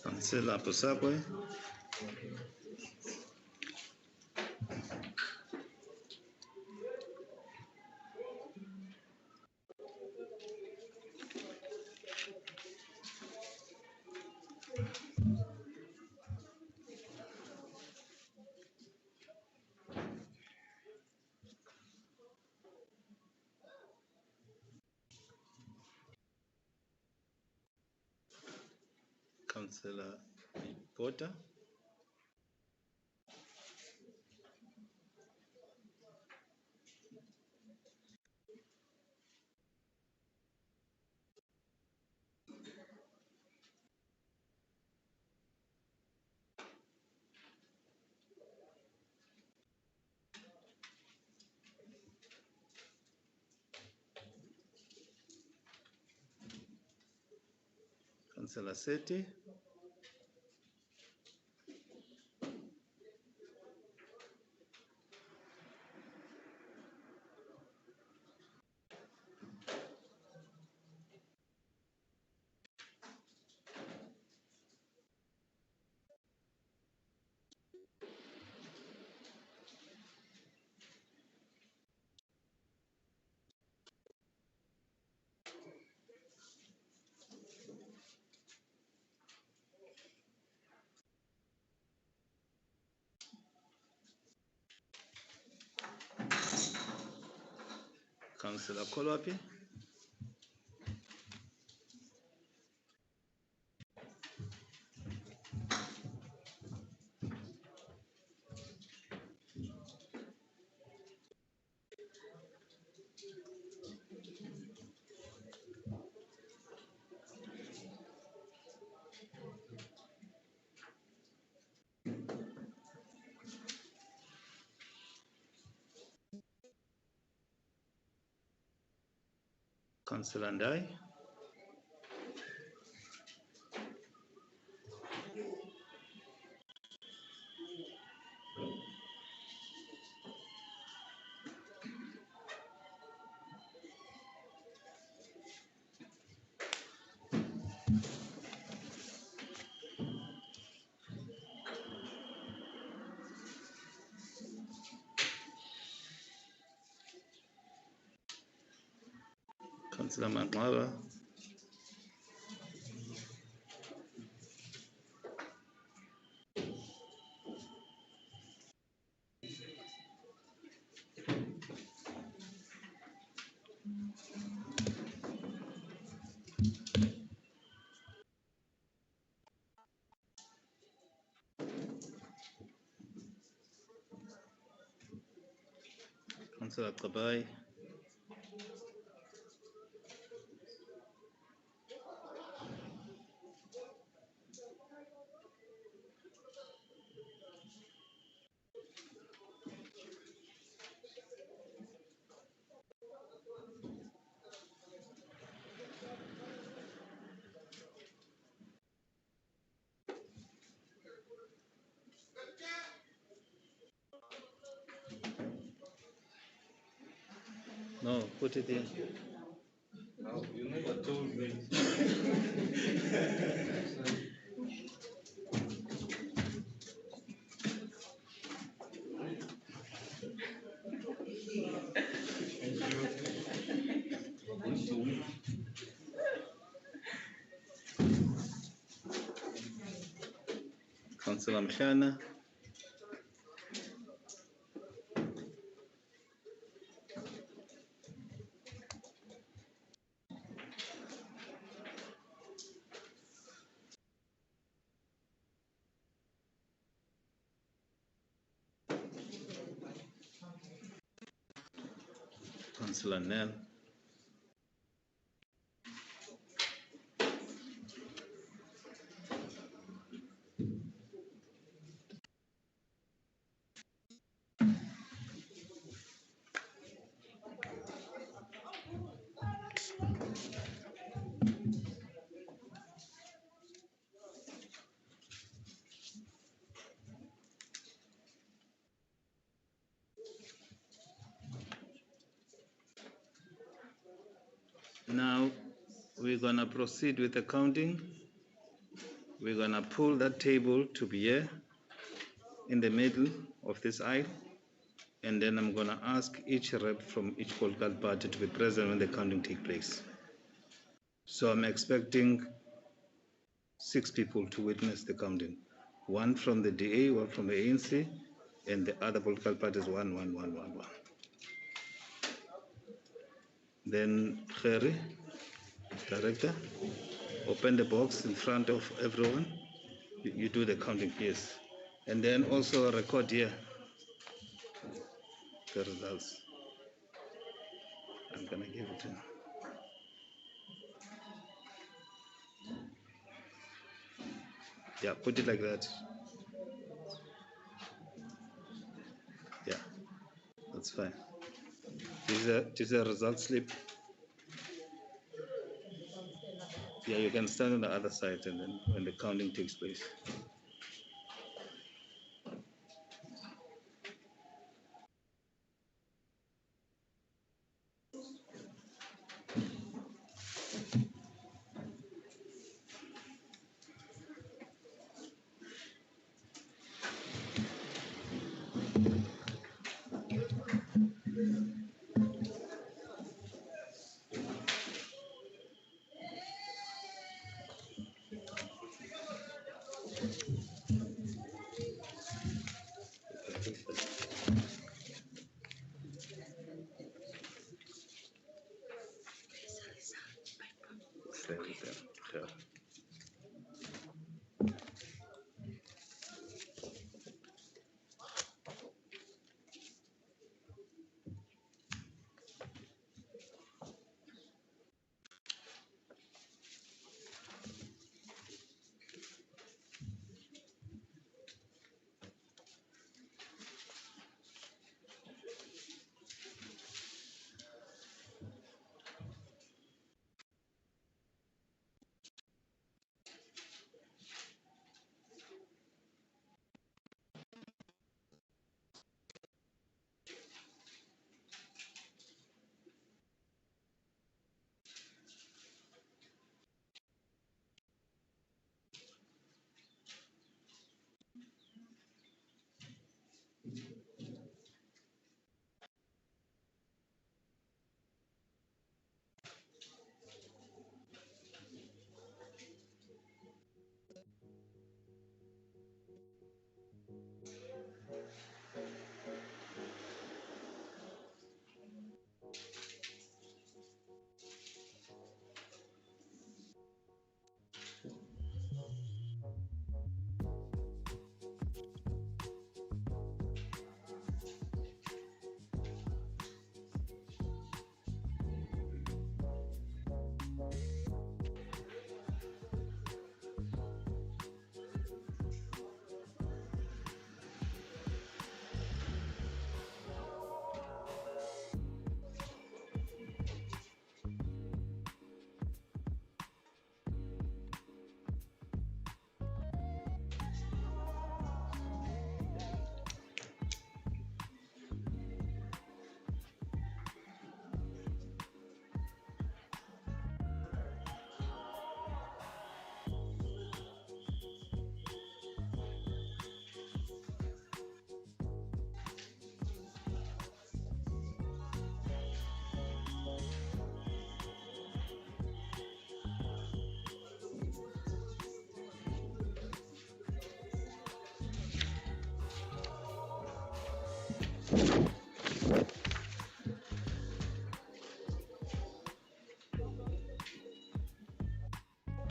A: Councillor Posakwe. Councillor Porter. Councillor Seti. Councillor Kolwapi. Councillor Ndai. Councillor Manqaba. Councillor Kabai. No, put it in.
N: No, you never told me.
A: Councillor Mshana. Councillor Nell. Now we're gonna proceed with the counting. We're gonna pull that table to be here in the middle of this aisle. And then I'm gonna ask each rep from each political party to be present when the counting takes place. So I'm expecting 6 people to witness the counting. 1 from the DA, 1 from the ANC, and the other political parties, 1, 1, 1, 1, 1. Then Khere, Director, open the box in front of everyone. You do the counting, yes. And then also record here the results. I'm gonna give it to you. Yeah, put it like that. Yeah, that's fine. This is a result slip. Yeah, you can stand on the other side and then when the counting takes place.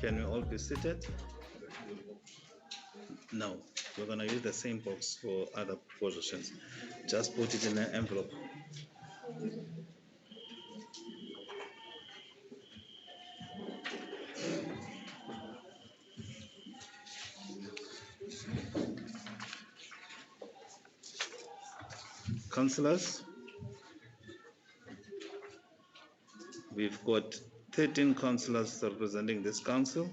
A: Can we all be seated? No, we're going to use the same box for other positions. Just put it in an envelope. Councillors, we've got 13 councillors representing this council,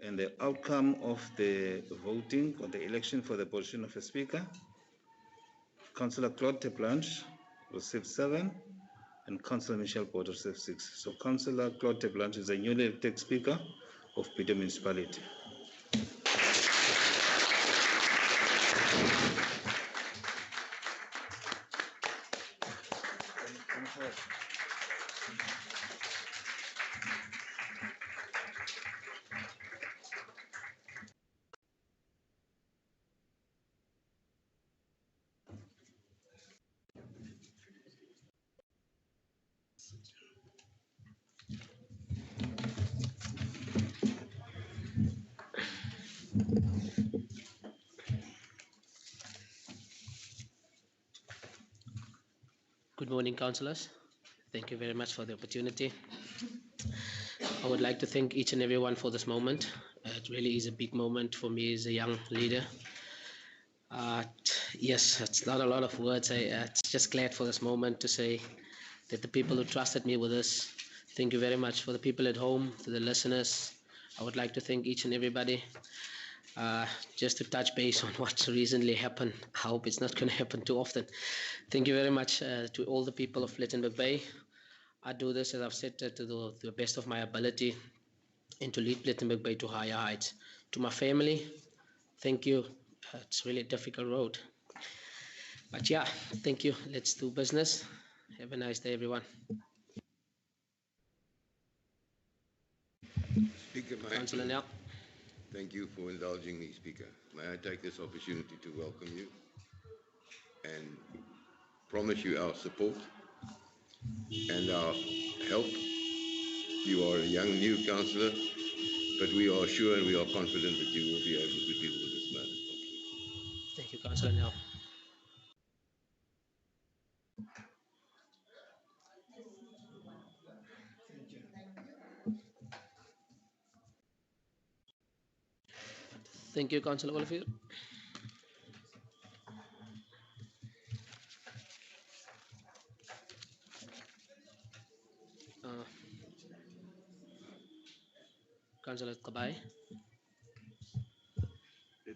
A: and the outcome of the voting or the election for the position of a speaker, Councillor Claude Teblanche received 7, and Councillor Michelle Porter received 6. So Councillor Claude Teblanche is a newly elected speaker of Bitou Municipality.
D: Good morning, councillors. Thank you very much for the opportunity. I would like to thank each and everyone for this moment. It really is a big moment for me as a young leader. Yes, it's not a lot of words. I'm just glad for this moment to say that the people who trusted me with this, thank you very much. For the people at home, to the listeners, I would like to thank each and everybody. Just to touch base on what's recently happened. I hope it's not going to happen too often. Thank you very much to all the people of Plettenberg Bay. I do this, as I've said, to the best of my ability and to lead Plettenberg Bay to higher heights. To my family, thank you. It's really a difficult road. But yeah, thank you. Let's do business. Have a nice day, everyone.
M: Speaker,
D: Councillor Nel.
M: Thank you for indulging me, Speaker. May I take this opportunity to welcome you and promise you our support and our help. You are a young new councillor, but we are sure and we are confident that you will be able to deal with this matter.
D: Thank you, Councillor Nel. Thank you, Councillor Oliver. Councillor Kabai.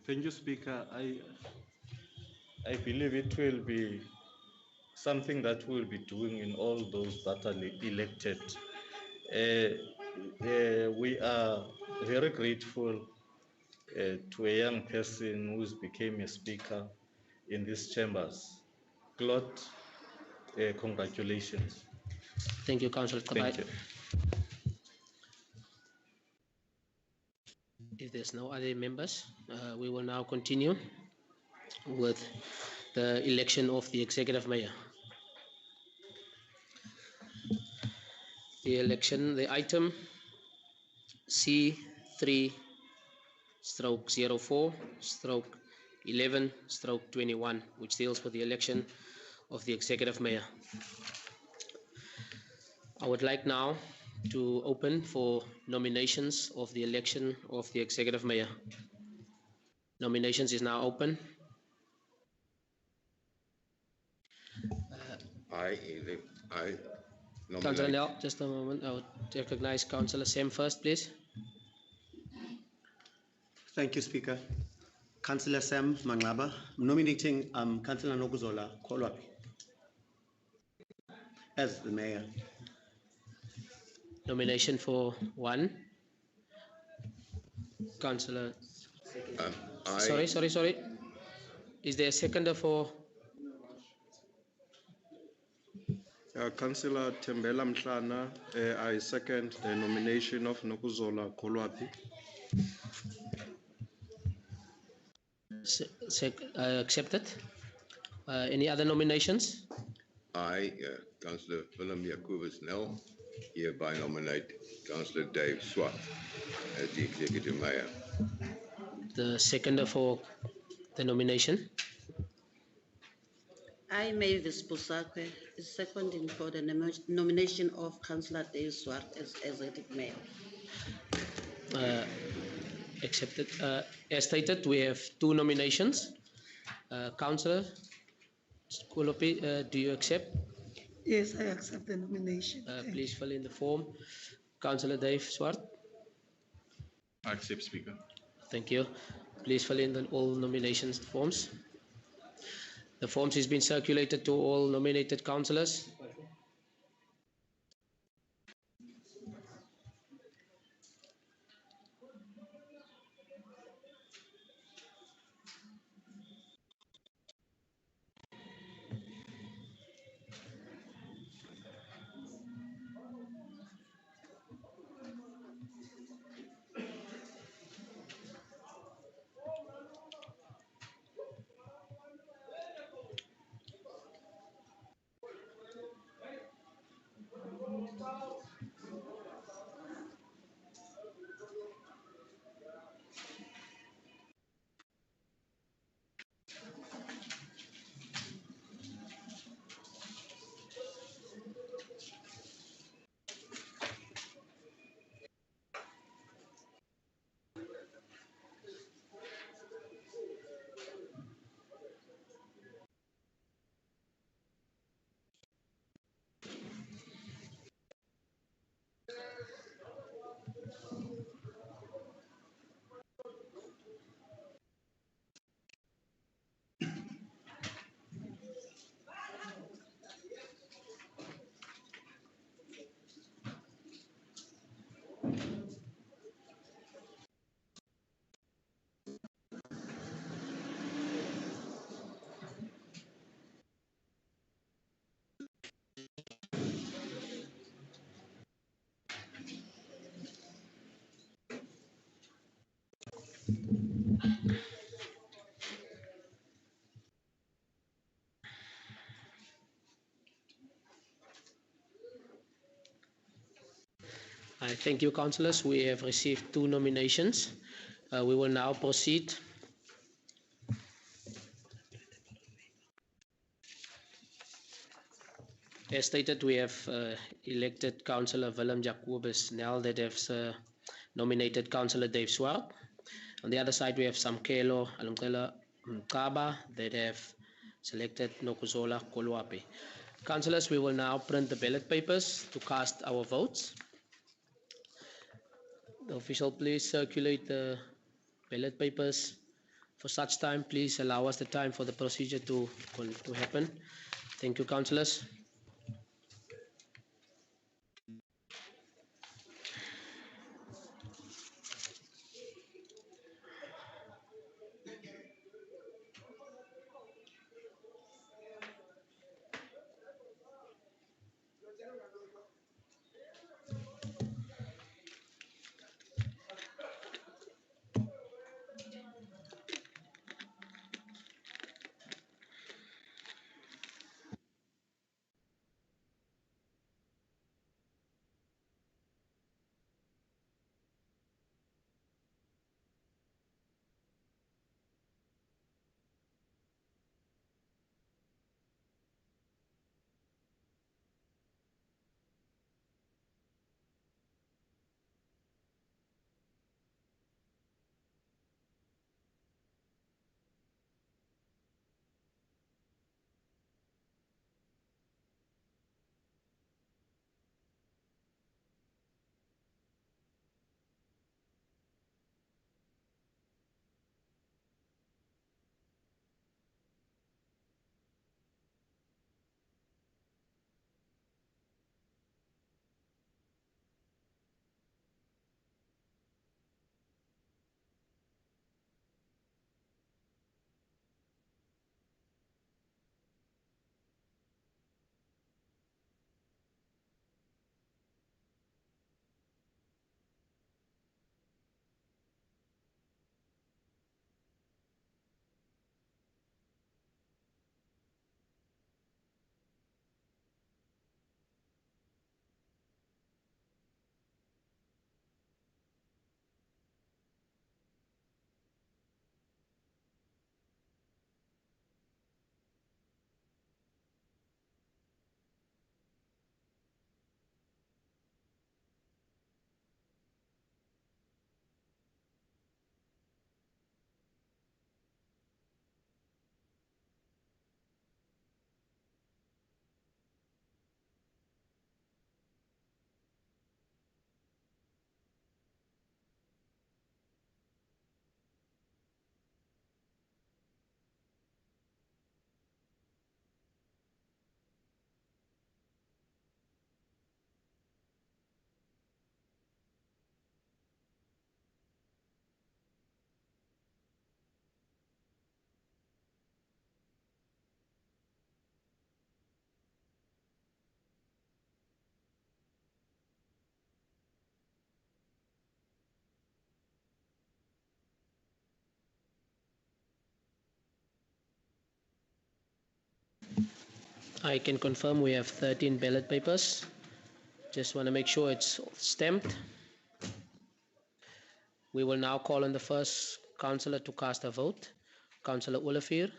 N: Thank you, Speaker. I believe it will be something that we'll be doing in all those that are elected. We are very grateful to a young person who's became a speaker in these chambers. Claude, congratulations.
D: Thank you, Councillor Kabai.
N: Thank you.
D: If there's no other members, we will now continue. with the election of the executive mayor. The election, the item C3/04/11/21, which deals with the election of the executive mayor. I would like now to open for nominations of the election of the executive mayor. Nominations is now open.
M: I
D: Councillor
M: nominate.
D: Nel, just a moment. I would recognize Councillor Sem first, please.
J: Thank you, Speaker. Councillor Sam Manglaba, nominating Councillor Nokuzola Kolwapi as the mayor.
D: Nomination for one. Councillor. Sorry. Is there a seconder for?
L: Councillor Tembela Mhlana, I second the nomination of Nokuzola Kolwapi.
D: Accepted. Any other nominations?
M: I, Councillor Willem Jacobus Nel, hereby nominate Councillor Dave Swart as the executive mayor.
D: The seconder for the nomination.
O: I, Mavis Busakwe, is seconding for the nomination of Councillor Dave Swart as executive mayor.
D: Accepted. As stated, we have two nominations. Councillor Kolopi, do you accept?
H: Yes, I accept the nomination.
D: Please fill in the form. Councillor Dave Swart.
E: I accept, Speaker.
D: Thank you. Please fill in all nominations forms. The forms has been circulated to all nominated councillors. I thank you, councillors. We have received two nominations. We will now proceed. As stated, we have elected Councillor Willem Jacobus Nel that has nominated Councillor Dave Swart. On the other side, we have Samkelo Alumkela Mkaba that have selected Nokuzola Kolwapi. Councillors, we will now print the ballot papers to cast our votes. The official, please circulate the ballot papers. For such time, please allow us the time for the procedure to happen. Thank you, councillors. I can confirm we have 13 ballot papers. Just want to make sure it's stamped. We will now call on the first councillor to cast a vote. Councillor Olivier.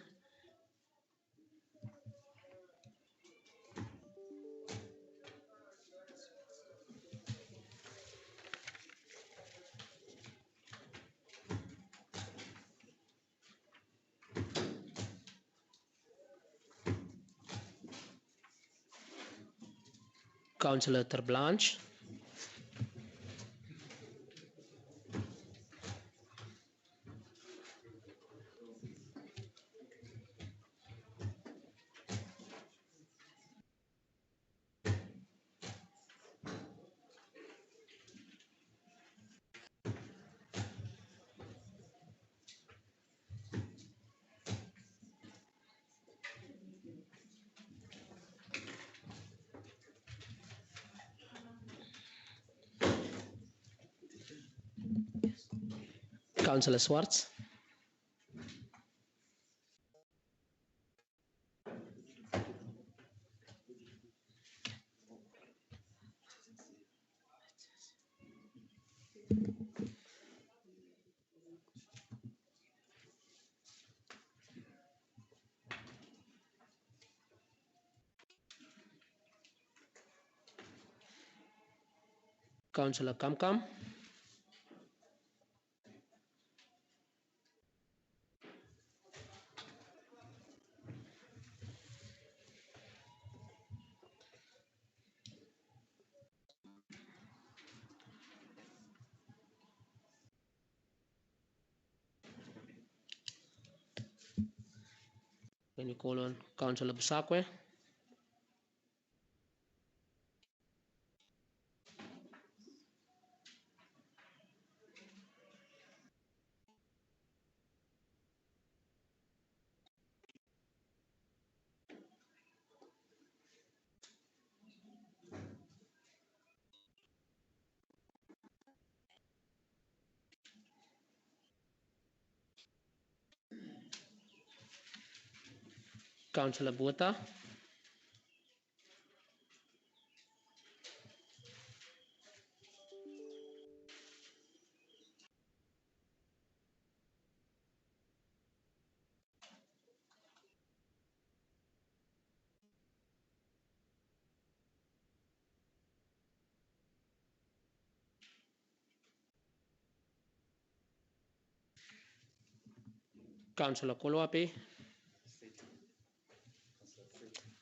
D: Councillor Terblanche. Councillor Swartz. Councillor Kamkam. Can you call on Councillor Busakwe? Councillor Botha. Councillor Kolwape.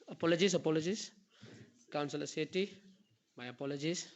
D: Apologies. Councillor Sethi, my apologies.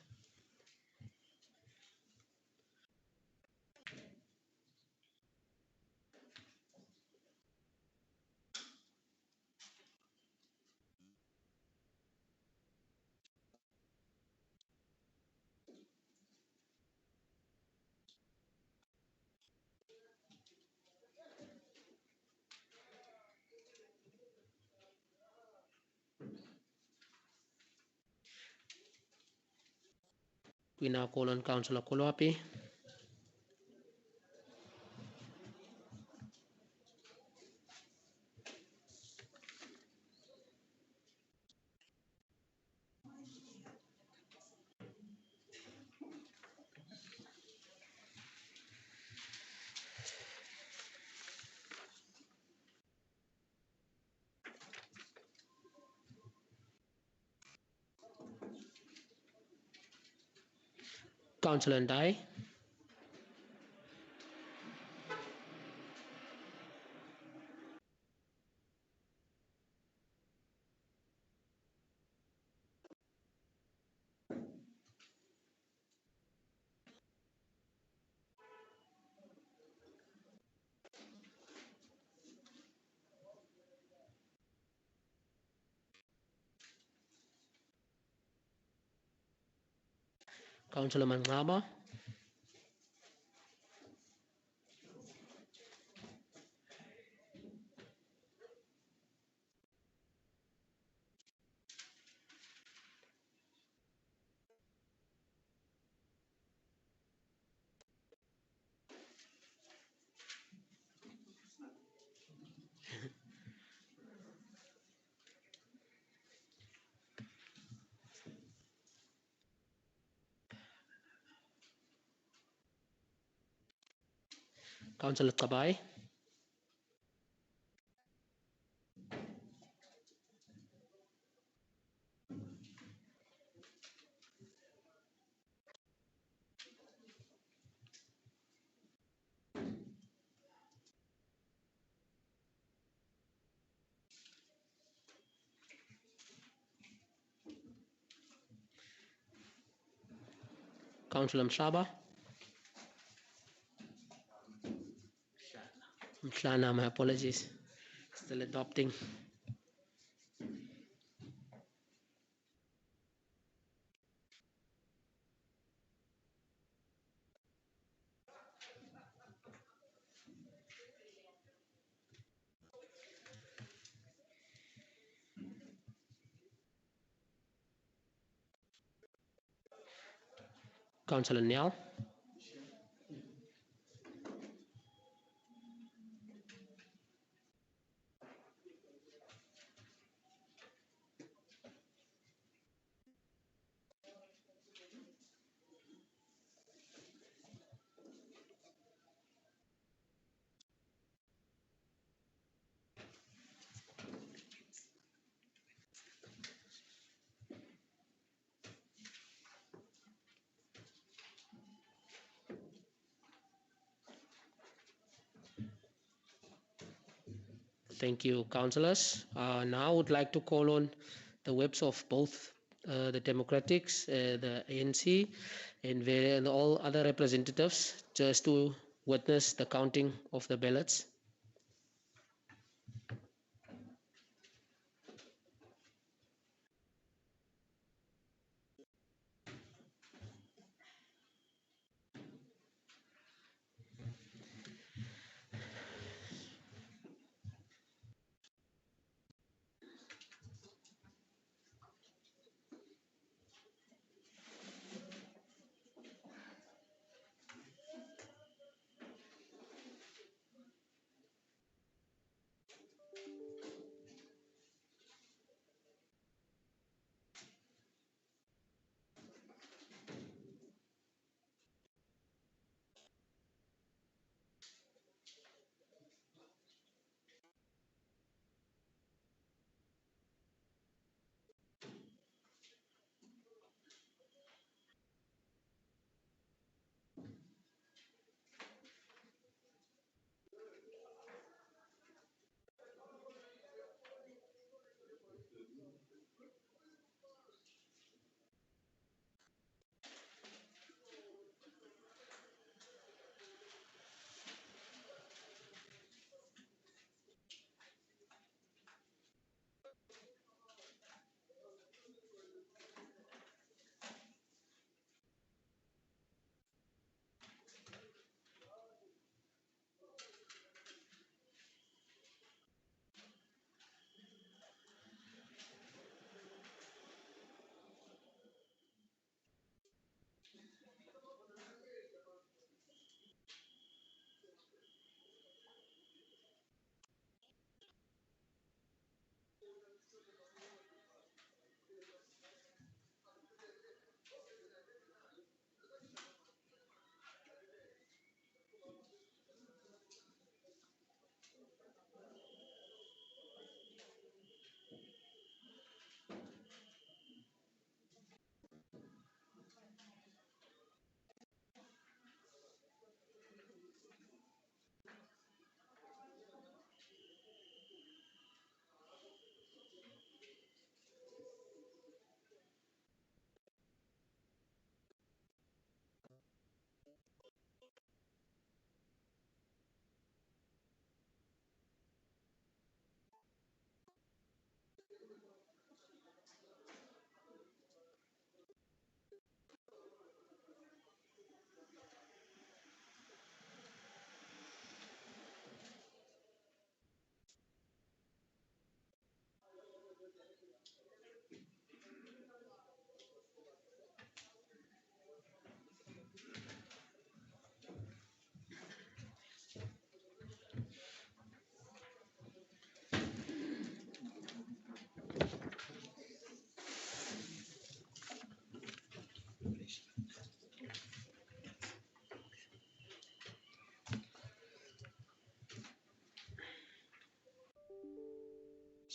D: We now call on Councillor Kolwape. Councillor Ndai. Councillor Mangaba. Councillor Kabai. Councillor Mshaba. Mshlana, my apologies. Still adopting. Councillor Nyal. Thank you, councillors. Now I would like to call on the whips of both the Democrats, the ANC, and all other representatives just to witness the counting of the ballots.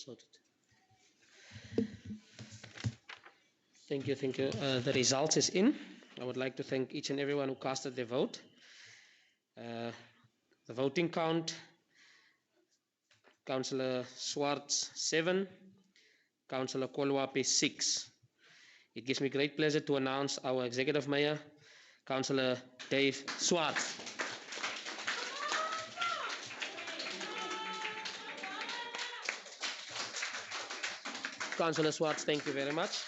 D: Sorted. Thank you, thank you. The results is in. I would like to thank each and everyone who casted their vote. The voting count: Councillor Swartz 7, Councillor Kolwape 6. It gives me great pleasure to announce our Executive Mayor, Councillor Dave Swartz. Councillor Swartz, thank you very much.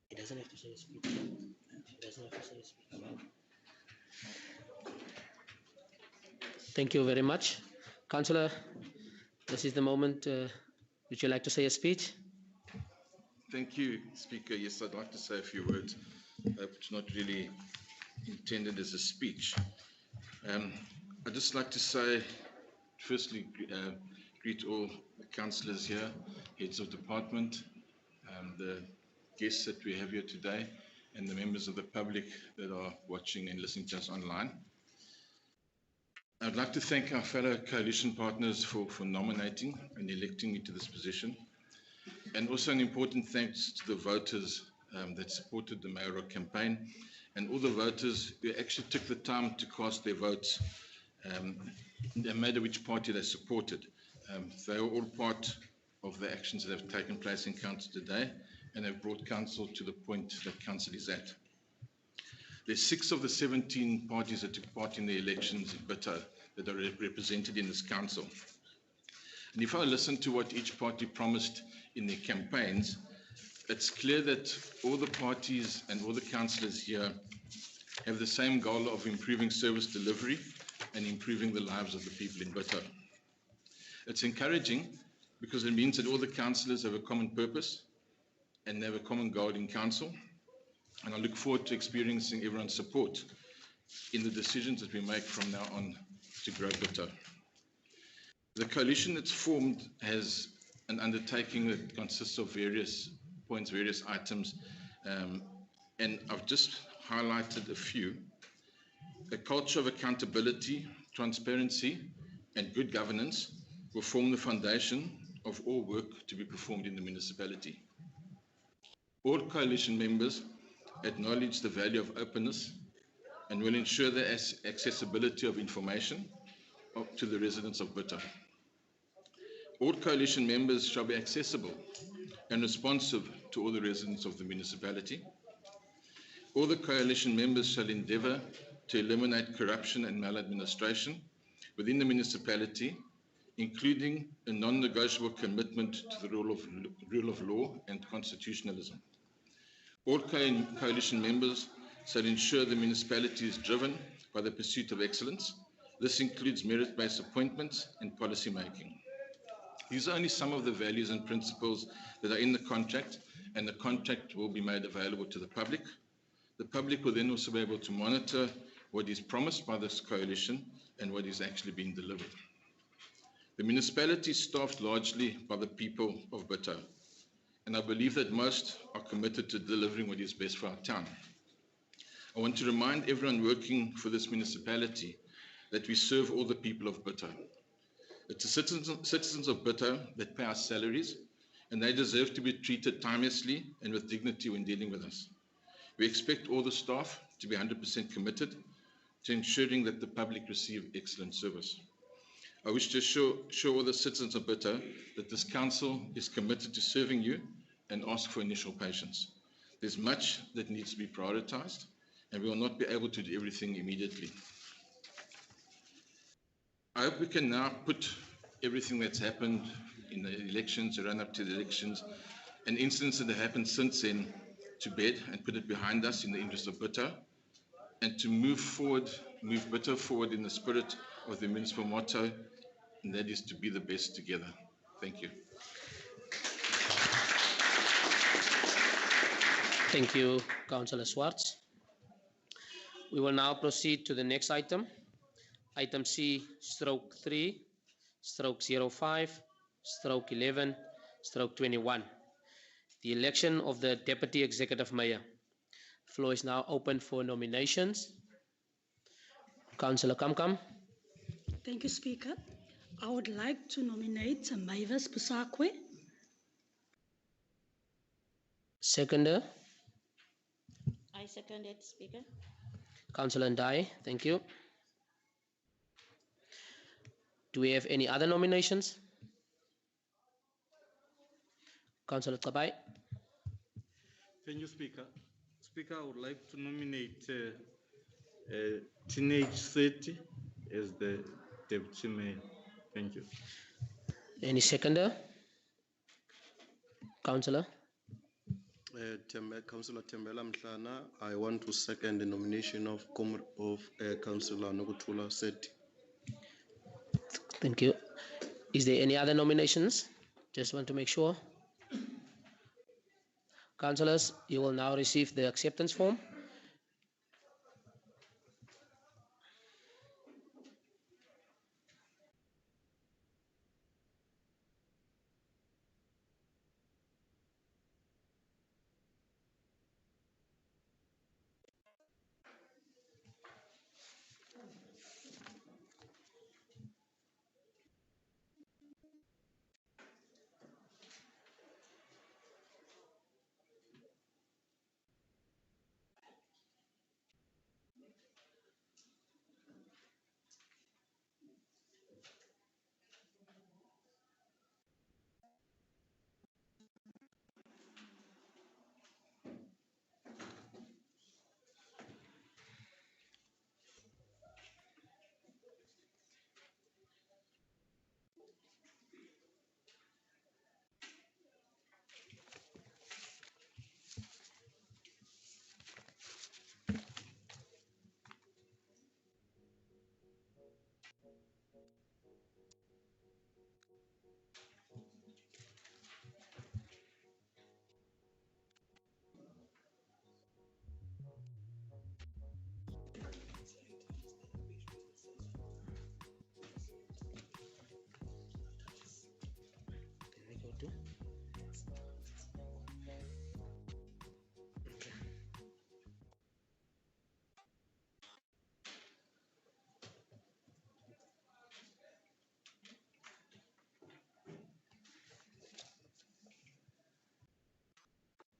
D: He doesn't have to say a speech. He doesn't have to say a speech. Thank you very much. Councillor, this is the moment. Would you like to say a speech?
E: Thank you, Speaker. Yes, I'd like to say a few words, which are not really intended as a speech. I'd just like to say, firstly, greet all the councillors here, heads of department, the guests that we have here today, and the members of the public that are watching and listening to us online. I'd like to thank our fellow coalition partners for nominating and electing me to this position. And also an important thanks to the voters that supported the mayoral campaign, and all the voters who actually took the time to cast their votes, no matter which party they supported. They are all part of the actions that have taken place in council today, and have brought council to the point that council is at. There's 6 of the 17 parties that took part in the elections in Bitou that are represented in this council. And if I listen to what each party promised in their campaigns, it's clear that all the parties and all the councillors here have the same goal of improving service delivery and improving the lives of the people in Bitou. It's encouraging because it means that all the councillors have a common purpose and they have a common goal in council. And I look forward to experiencing everyone's support in the decisions that we make from now on to grow Bitou. The coalition that's formed has an undertaking that consists of various points, various items, and I've just highlighted a few. A culture of accountability, transparency, and good governance will form the foundation of all work to be performed in the municipality. All coalition members acknowledge the value of openness and will ensure the accessibility of information to the residents of Bitou. All coalition members shall be accessible and responsive to all the residents of the municipality. All the coalition members shall endeavour to eliminate corruption and maladministration within the municipality, including a non-negotiable commitment to the rule of law and constitutionalism. All coalition members shall ensure the municipality is driven by the pursuit of excellence. This includes merit-based appointments and policy making. These are only some of the values and principles that are in the contract, and the contract will be made available to the public. The public will then also be able to monitor what is promised by this coalition and what is actually being delivered. The municipality is staffed largely by the people of Bitou, and I believe that most are committed to delivering what is best for our town. I want to remind everyone working for this municipality that we serve all the people of Bitou. It's the citizens of Bitou that pay our salaries, and they deserve to be treated timelessly and with dignity when dealing with us. We expect all the staff to be 100% committed to ensuring that the public receive excellent service. I wish to assure all the citizens of Bitou that this council is committed to serving you and ask for initial patience. There's much that needs to be prioritized, and we will not be able to do everything immediately. I hope we can now put everything that's happened in the elections, the run-up to the elections, and incidents that have happened since then to bed and put it behind us in the interest of Bitou, and to move Bitou forward in the spirit of the municipal motto, and that is to be the best together. Thank you.
D: Thank you, Councillor Swartz. We will now proceed to the next item. Item C/3/05/11/21. The election of the Deputy Executive Mayor. The floor is now open for nominations. Councillor Kamkam.
F: Thank you, Speaker. I would like to nominate Mavis Busakwe.
D: Seconder.
I: I second it, Speaker.
D: Councillor Ndai, thank you. Do we have any other nominations? Councillor Tabai.
N: Thank you, Speaker. Speaker, I would like to nominate Teenage City as the Deputy Mayor. Thank you.
D: Any seconder? Councillor?
L: Councillor Tembela Mhlana, I want to second the nomination of Councillor Nokutula Seti.
D: Thank you. Is there any other nominations? Just want to make sure. Councillors, you will now receive the acceptance form.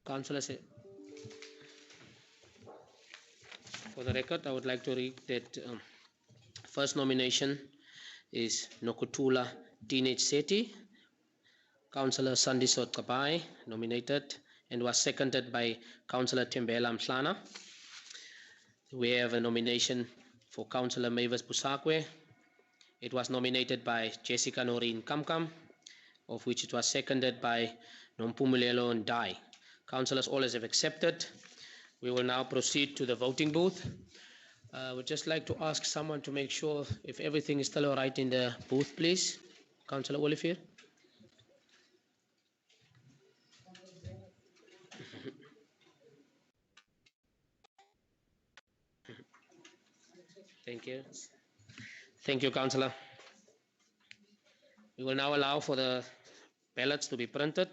D: Councillor, for the record, I would like to read that first nomination is Nokutula Teenage Seti. Councillor Sandisot Kabai nominated and was seconded by Councillor Tembela Mhlana. We have a nomination for Councillor Mavis Busakwe. It was nominated by Jessica Noreen Kamkam, of which it was seconded by Nompumulelo Ndai. Councillors, all have accepted. We will now proceed to the voting booth. I would just like to ask someone to make sure if everything is still all right in the booth, please. Councillor Olivier. Thank you. Thank you, Councillor. We will now allow for the ballots to be printed.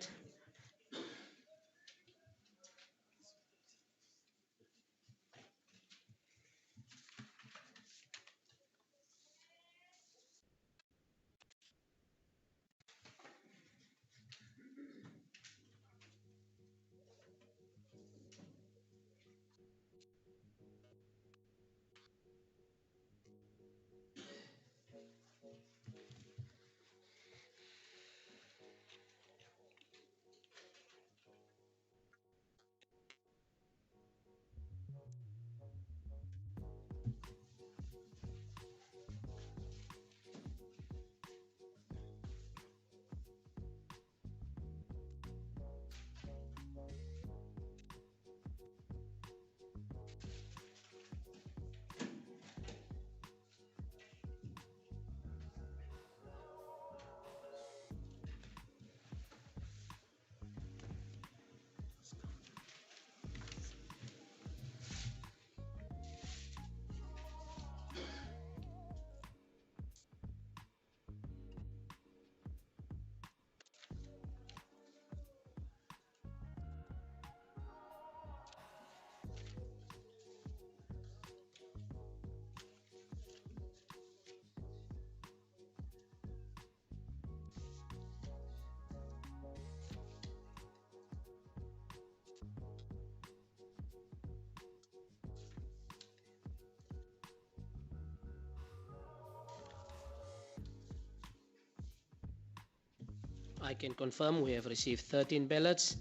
D: I can confirm we have received 13 ballots.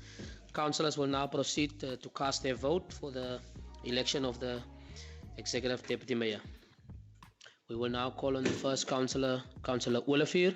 D: Councillors will now proceed to cast their vote for the election of the Executive Deputy Mayor. We will now call on the first councillor, Councillor Olivier.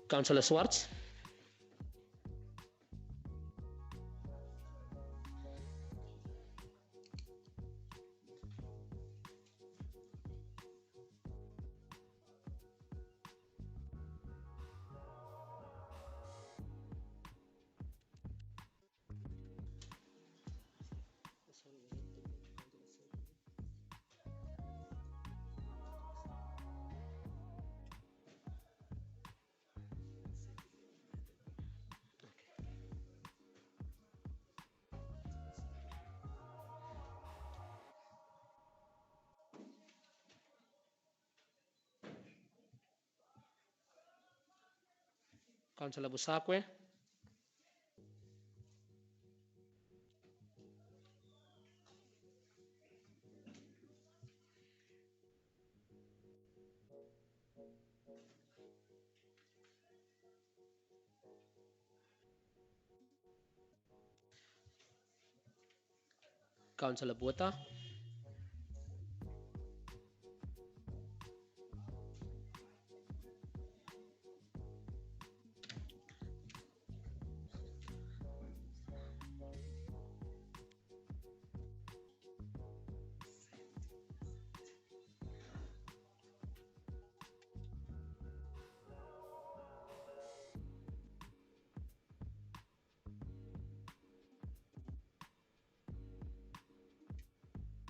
D: Councillor Swartz. Councillor Busakwe. Councillor Botha.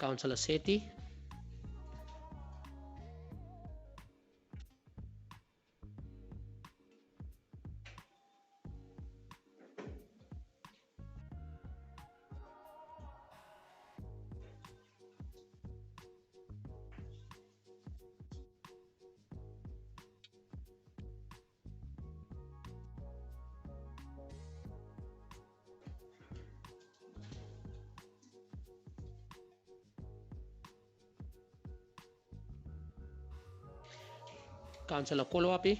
D: Councillor Sethi. Councillor Kolwapi.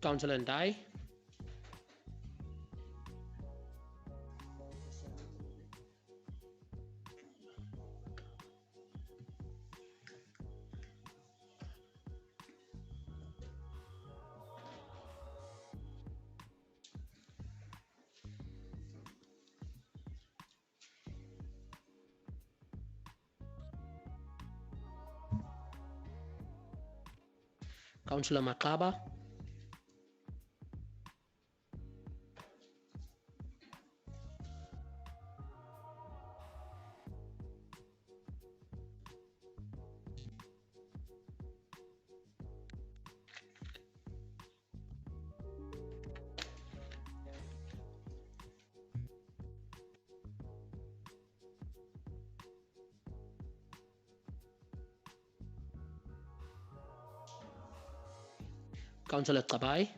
D: Councillor Ndai. Councillor Makaba. Councillor Kabai.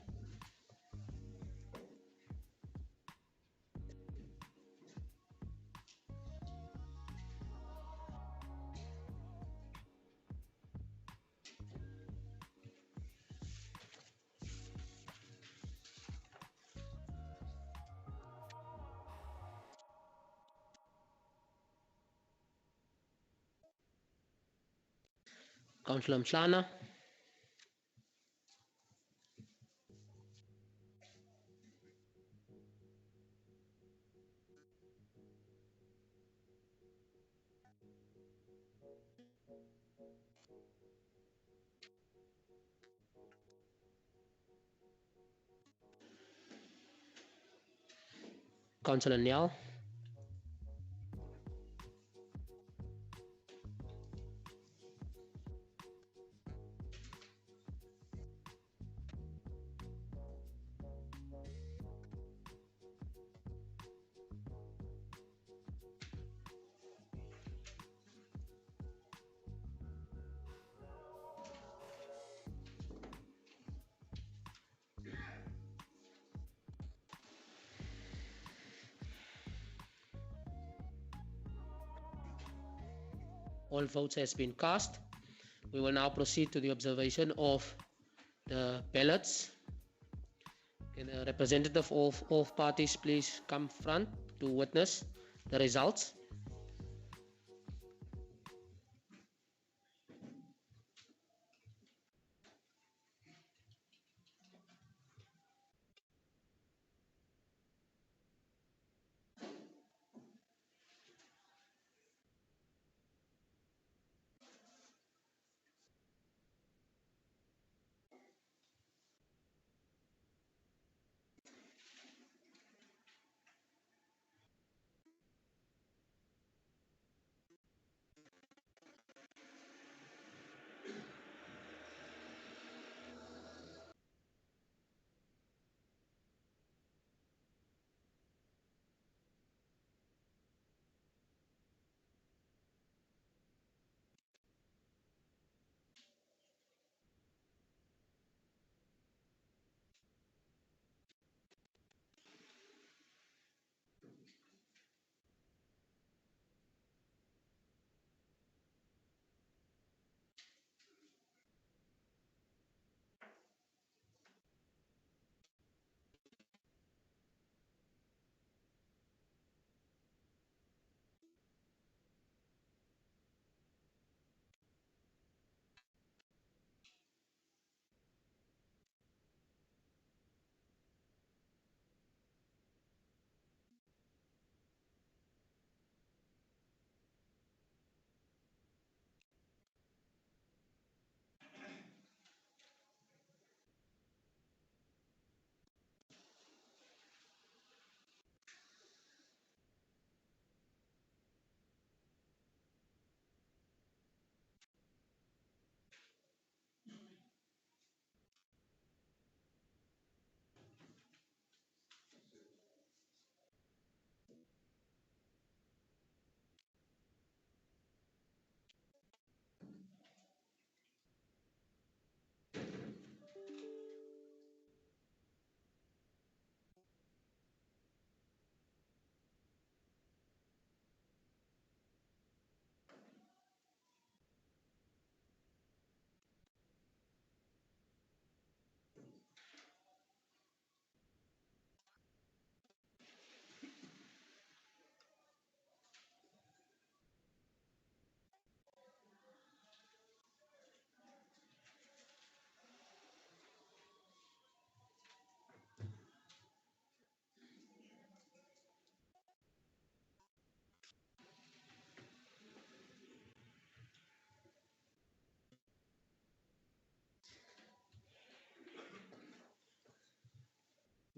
D: Councillor Mhlana. Councillor Nyal. All votes has been cast. We will now proceed to the observation of the ballots. Can a representative of all parties please come front to witness the results?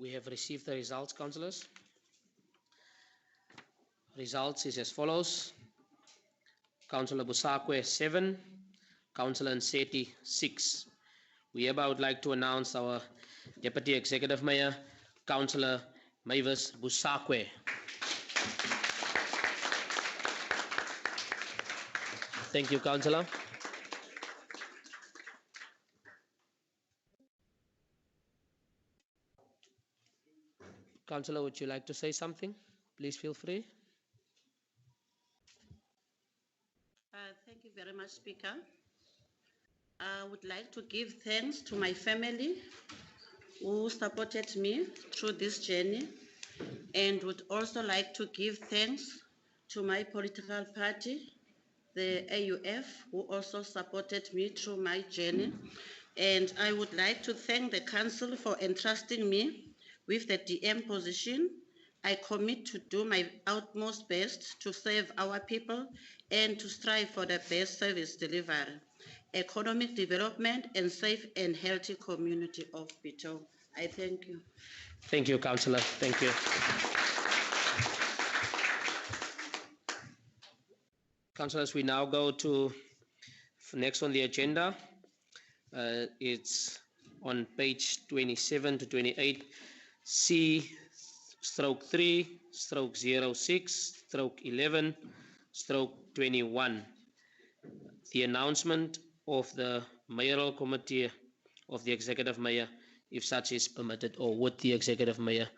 D: We have received the results, councillors. Results is as follows. Councillor Busakwe 7, Councillor Nseti 6. We hereby would like to announce our Deputy Executive Mayor, Councillor Mavis Busakwe. Thank you, Councillor. Councillor, would you like to say something? Please feel free.
O: Thank you very much, Speaker. I would like to give thanks to my family who supported me through this journey, and would also like to give thanks to my political party, the AUF, who also supported me through my journey. And I would like to thank the council for entrusting me with the DM position. I commit to do my utmost best to serve our people and to strive for the best service delivery, economic development, and safe and healthy community of Bitou. I thank you.
D: Thank you, Councillor. Thank you. Councillors, we now go to next on the agenda. It's on page 27 to 28, C/3/06/11/21. The announcement of the Mayoral Committee of the Executive Mayor, if such is permitted, or would the Executive Mayor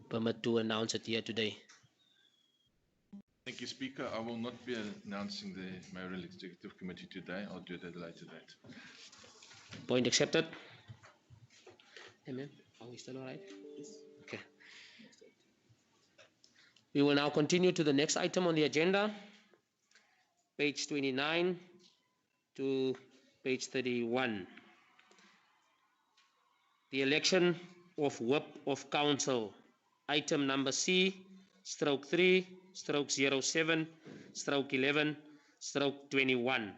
D: permit to announce it here today?
E: Thank you, Speaker. I will not be announcing the Mayoral Executive Committee today. I'll do it at a later date.
D: Point accepted. Amen. Are we still all right? Okay. We will now continue to the next item on the agenda, page 29 to page 31. The election of Whip of Council, item number C/3/07/11/21.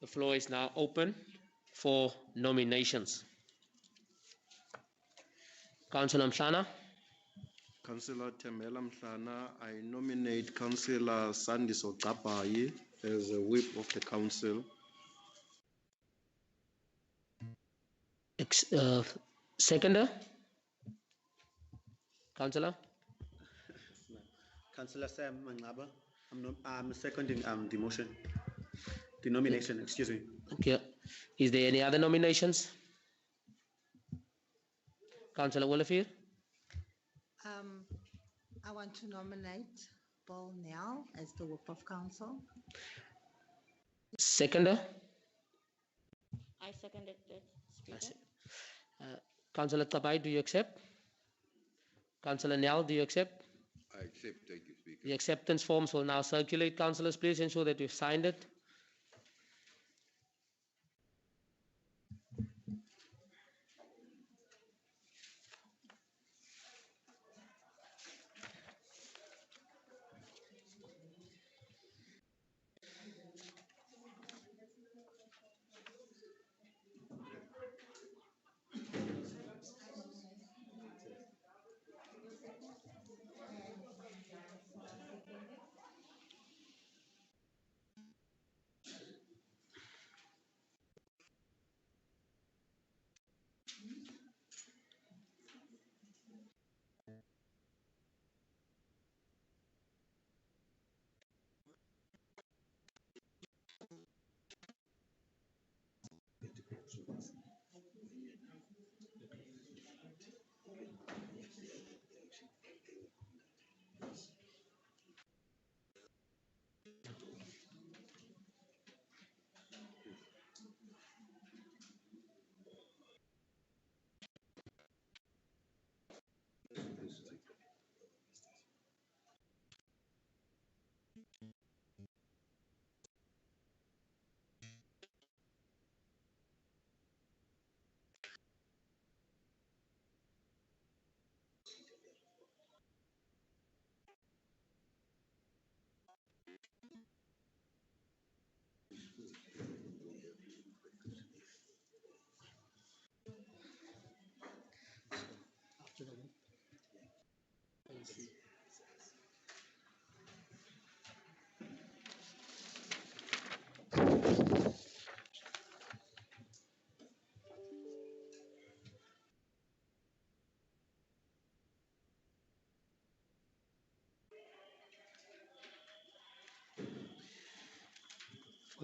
D: The floor is now open for nominations. Councillor Mhlana.
L: Councillor Thembela Mhlana, I nominate Councillor Sandiso Gabayi as a whip of the council.
D: Seconder? Councillor?
J: Councillor Sam Manglaba, I'm seconding the motion, the nomination, excuse me.
D: Okay. Is there any other nominations? Councillor Wolofir?
B: I want to nominate Paul Nell as the whip of council.
D: Seconder?
I: I seconded that, Speaker.
D: Councillor Tabai, do you accept? Councillor Nell, do you accept?
M: I accept, thank you, Speaker.
D: The acceptance forms will now circulate. Councillors, please ensure that you've signed it. For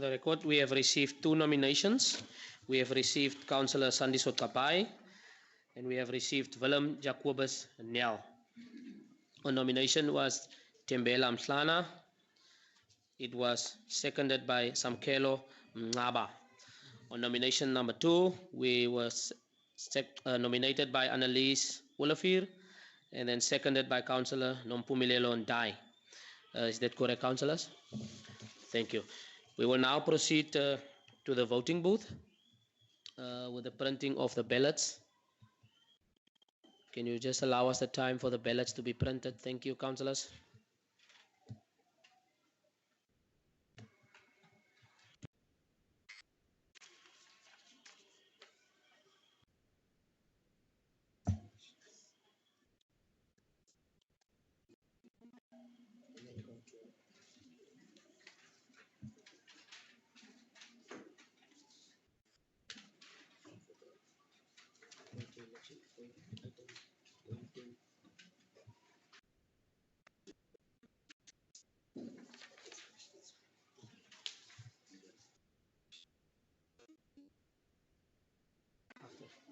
D: the record, we have received 2 nominations. We have received Councillor Sandiswa Kapai and we have received Willem Jacobus Nel. A nomination was Tembela Mhlana. It was seconded by Samkelo Mngaba. On nomination number 2, we were nominated by Annalise Wolafir and then seconded by Councillor Nompumilelo Ndai. Is that correct, councillors? Thank you. We will now proceed to the voting booth with the printing of the ballots. Can you just allow us the time for the ballots to be printed? Thank you, councillors.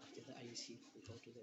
D: After the IEC, we go to the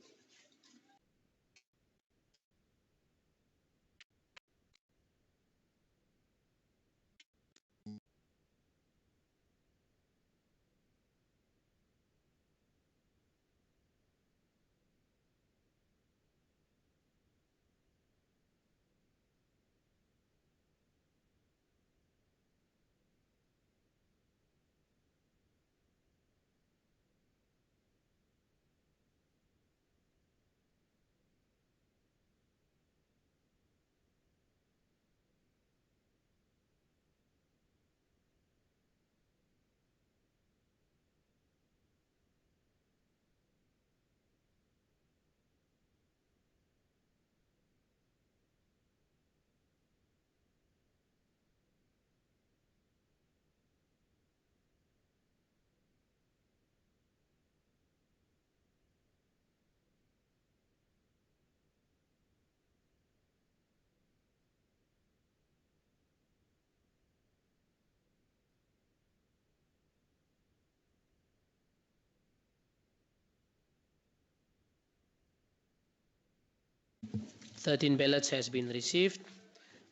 D: 13 ballots has been received.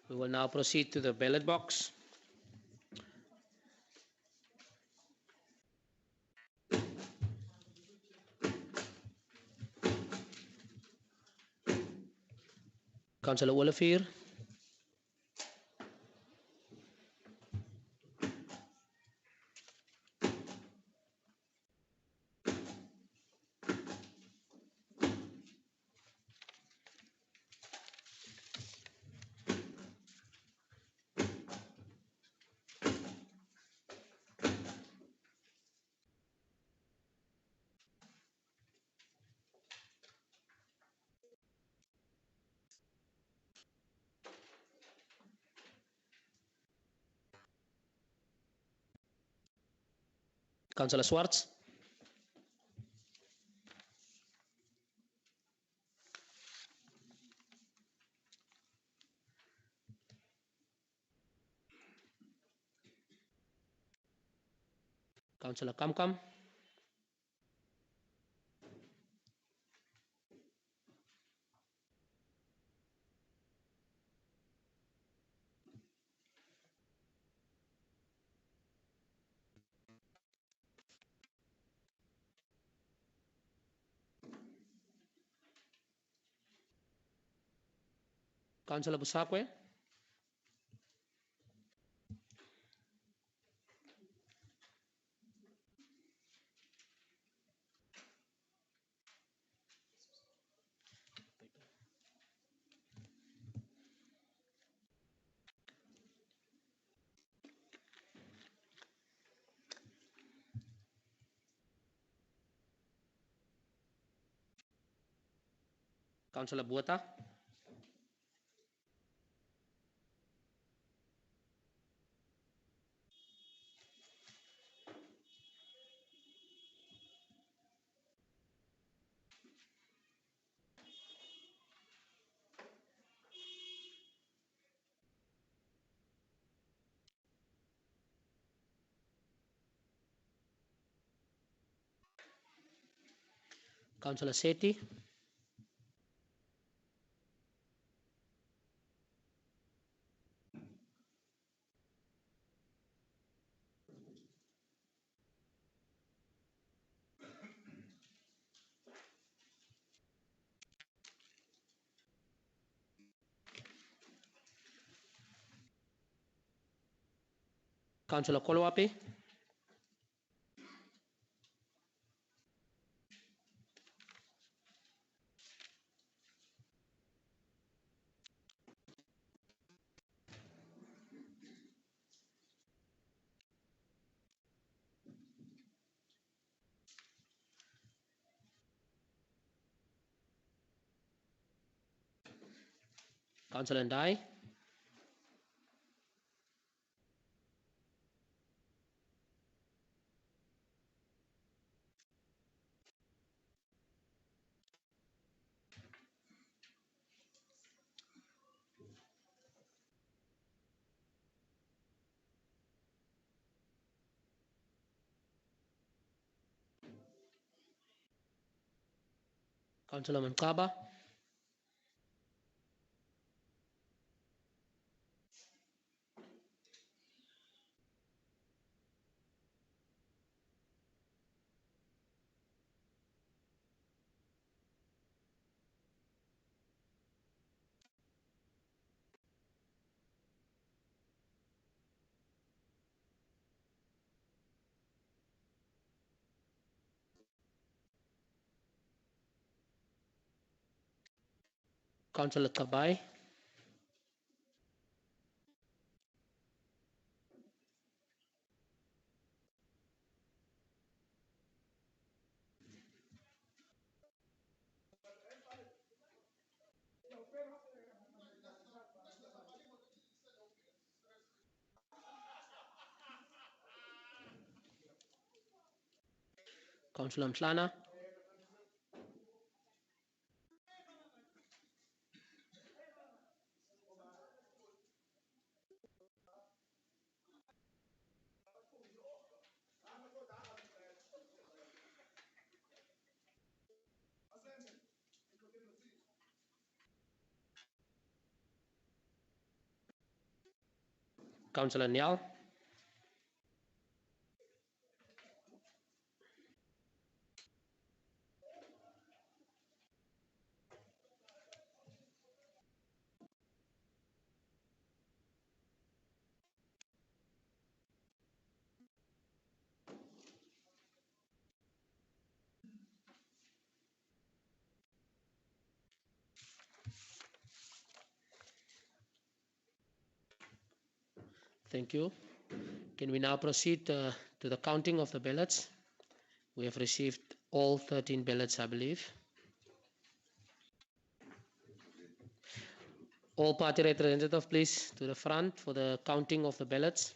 D: We will now proceed to the ballot box. Councillor Wolafir. Councillor Swartz. Councillor Kamkam. Councillor Busakwe. Councillor Buata. Councillor Sethi. Councillor Kolwapi. Councillor Ndai. Councillor Mankaba. Councillor Kabai. Councillor Mhlana. Councillor Nyal. Thank you. Can we now proceed to the counting of the ballots? We have received all 13 ballots, I believe. All party representatives, please, to the front for the counting of the ballots.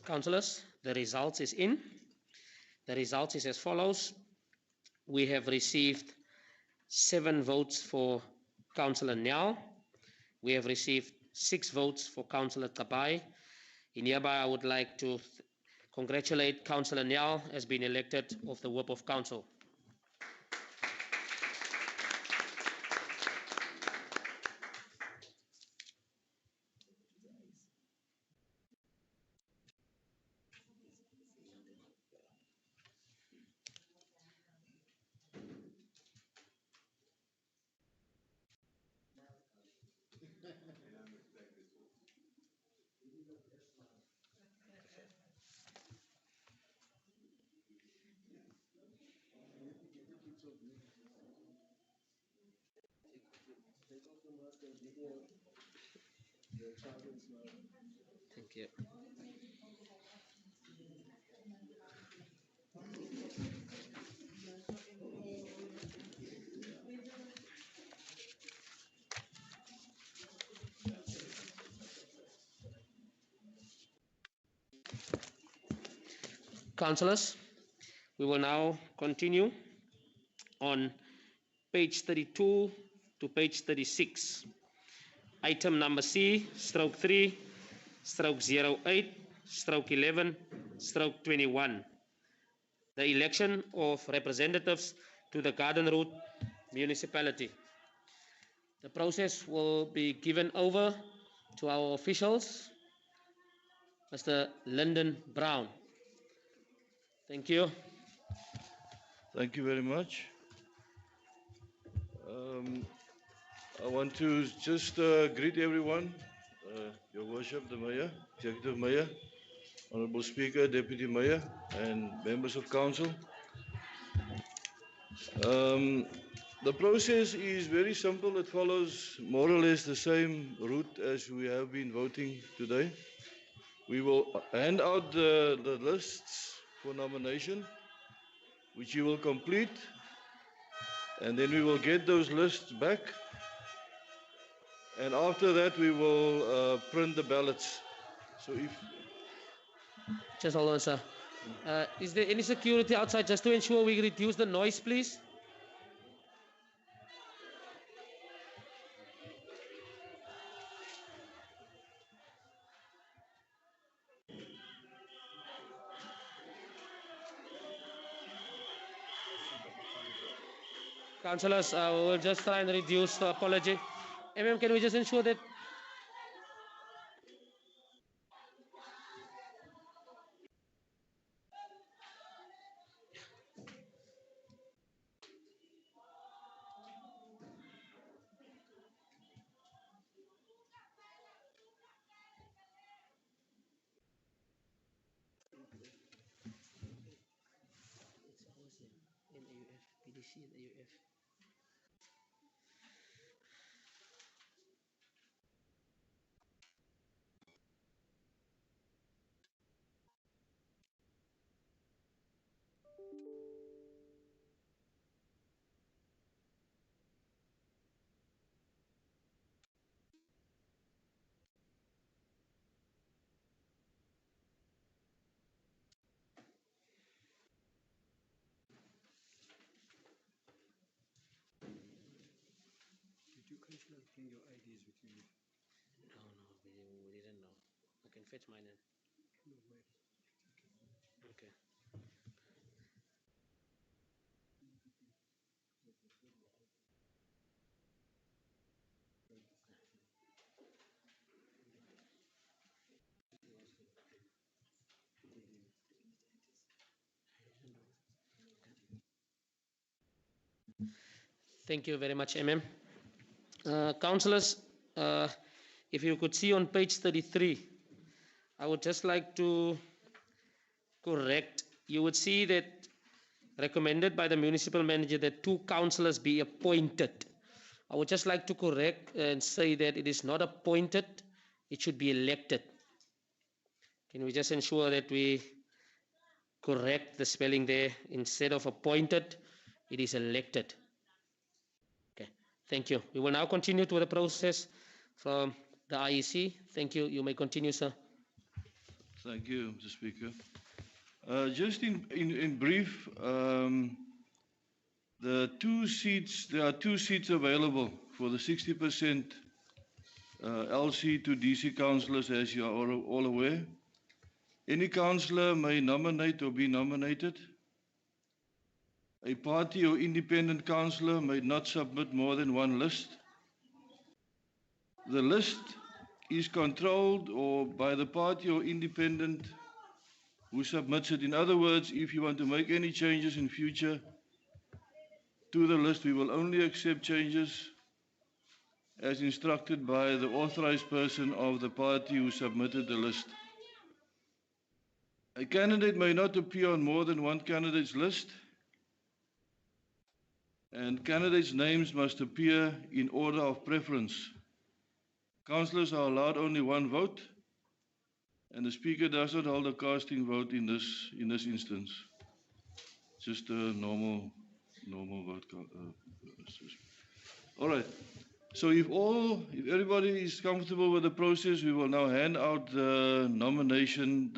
D: Councillors, the results is in. The results is as follows. We have received 7 votes for Councillor Nyal. We have received 6 votes for Councillor Kabai. In hereby, I would like to congratulate Councillor Nyal as being elected of the Whip of Council. Thank you. Councillors, we will now continue on page 32 to page 36. Item number C, stroke 3, stroke 08, stroke 11, stroke 21. The election of representatives to the Garden Route Municipality. The process will be given over to our officials, Mr. Lyndon Brown. Thank you.
P: Thank you very much. I want to just greet everyone, Your Worship, the Mayor, Executive Mayor, Honourable Speaker, Deputy Mayor, and members of Council. The process is very simple. It follows more or less the same route as we have been voting today. We will hand out the lists for nomination, which you will complete, and then we will get those lists back. And after that, we will print the ballots. So if...
D: Just hold on, sir. Is there any security outside just to ensure we reduce the noise, please? Councillors, we will just try and reduce the apology. MM, can we just ensure that?
Q: Did you Councillor bring your IDs with you?
D: No, we didn't know. I can fetch mine in.
Q: No, where?
D: Okay. Thank you very much, MM. Councillors, if you could see on page 33, I would just like to correct. You would see that recommended by the Municipal Manager that 2 councillors be appointed. I would just like to correct and say that it is not appointed, it should be elected. Can we just ensure that we correct the spelling there? Instead of appointed, it is elected. Okay, thank you. We will now continue to the process from the IEC. Thank you. You may continue, sir.
P: Thank you, Mr. Speaker. Just in brief, there are two seats available for the 60% LC to DC councillors, as you are all aware. Any councillor may nominate or be nominated. A party or independent councillor may not submit more than one list. The list is controlled by the party or independent who submits it. In other words, if you want to make any changes in future to the list, we will only accept changes as instructed by the authorized person of the party who submitted the list. A candidate may not appear on more than one candidate's list, and candidates' names must appear in order of preference. Councillors are allowed only one vote, and the Speaker does not hold a casting vote in this instance. Just a normal vote. All right. So if everybody is comfortable with the process, we will now hand out the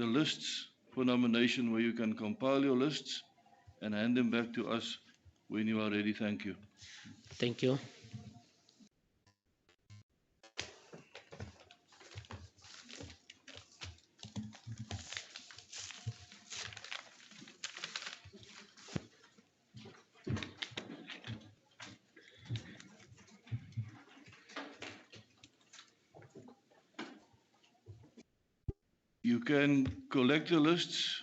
P: lists for nomination, where you can compile your lists and hand them back to us when you are ready. Thank you.
D: Thank you.
P: You can collect the lists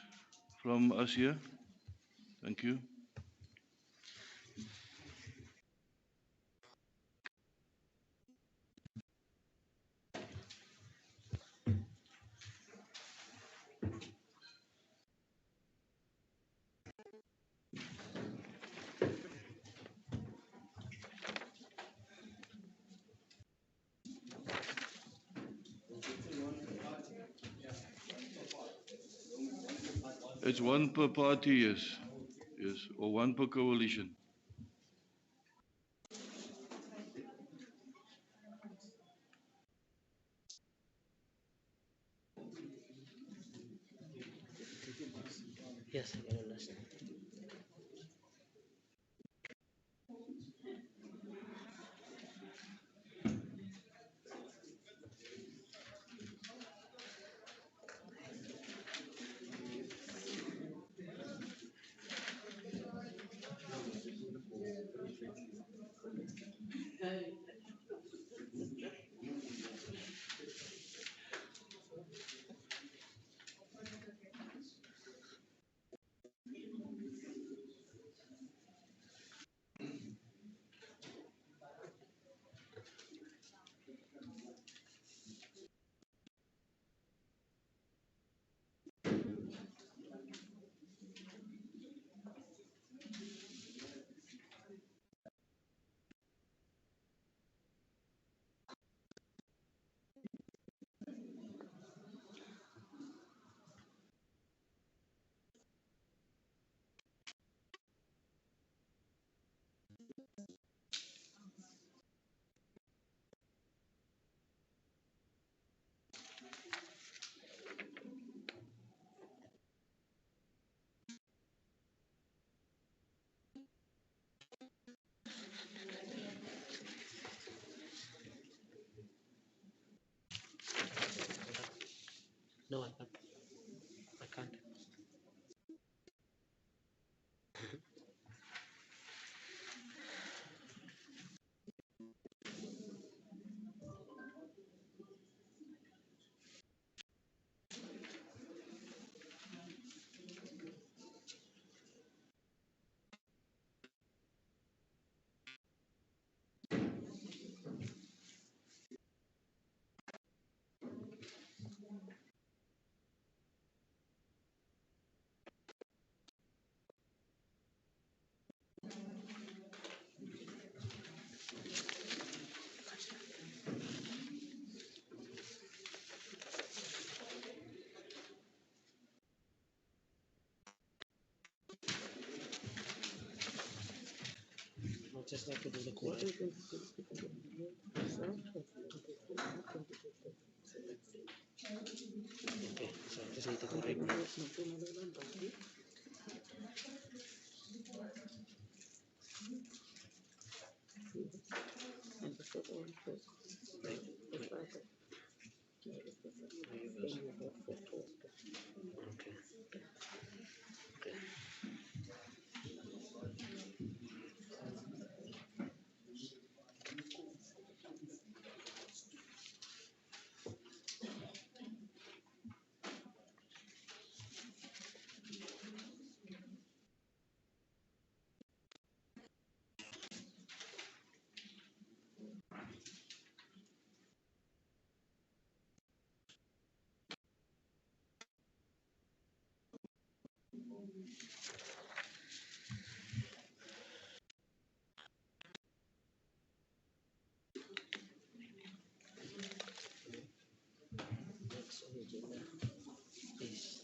P: from us here. Thank you. It's one per party, yes, or one per coalition.
D: Yes, I can understand. to do the quorum. Okay, so I just need to correct that. Next on the agenda is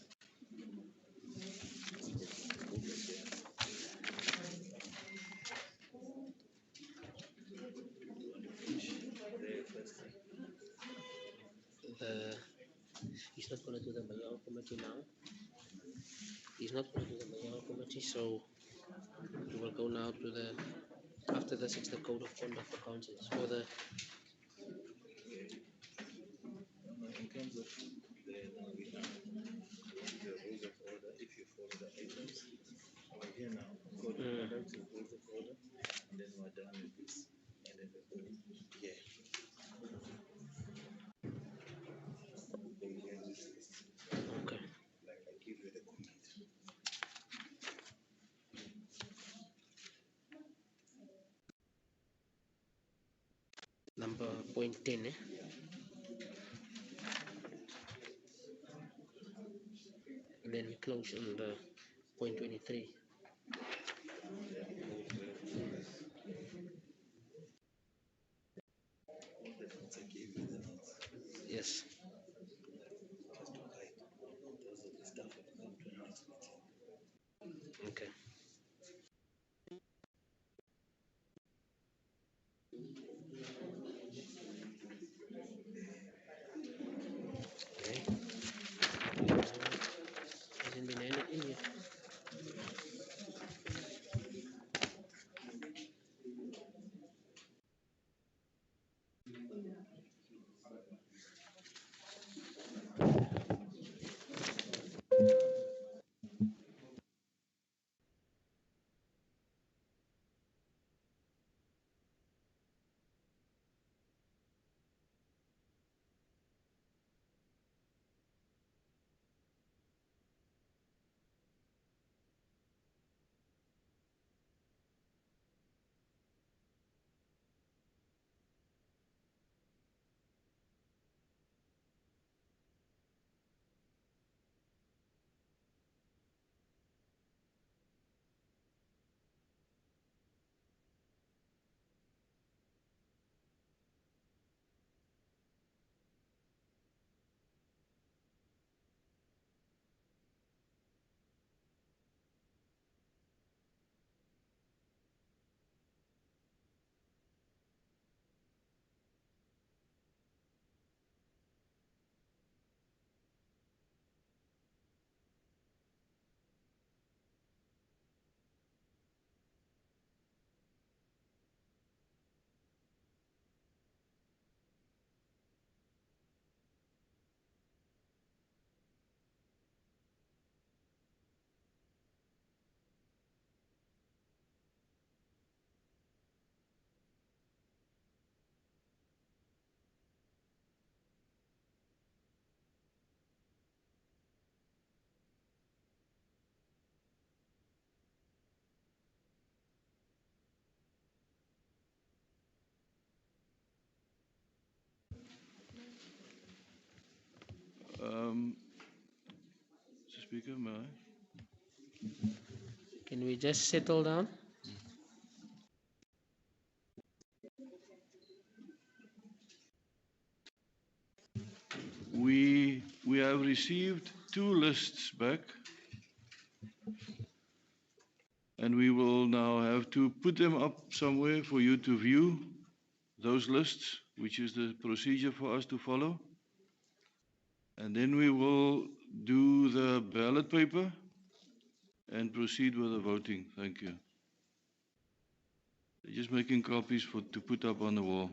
D: he's not going to do the Mayoral committee now. He's not going to do the Mayoral committee, so we will go now to the, after this it's the code of conduct for councils. For the
N: In terms of the rules of order, if you follow the items, we're here now, code of conduct, rules of order, and then we're done with this. And then the vote. Yeah.
D: okay.
N: Like I give you the comment.
D: Number point 10, eh? And then we close on the point 23. Yes. Okay. Okay. Hasn't been added in yet.
P: Mr. Speaker, may I?
D: Can we just settle down?
P: We have received two lists back, And we will now have to put them up somewhere for you to view those lists, which is the procedure for us to follow. And then we will do the ballot paper and proceed with the voting. Thank you. Just making copies to put up on the wall.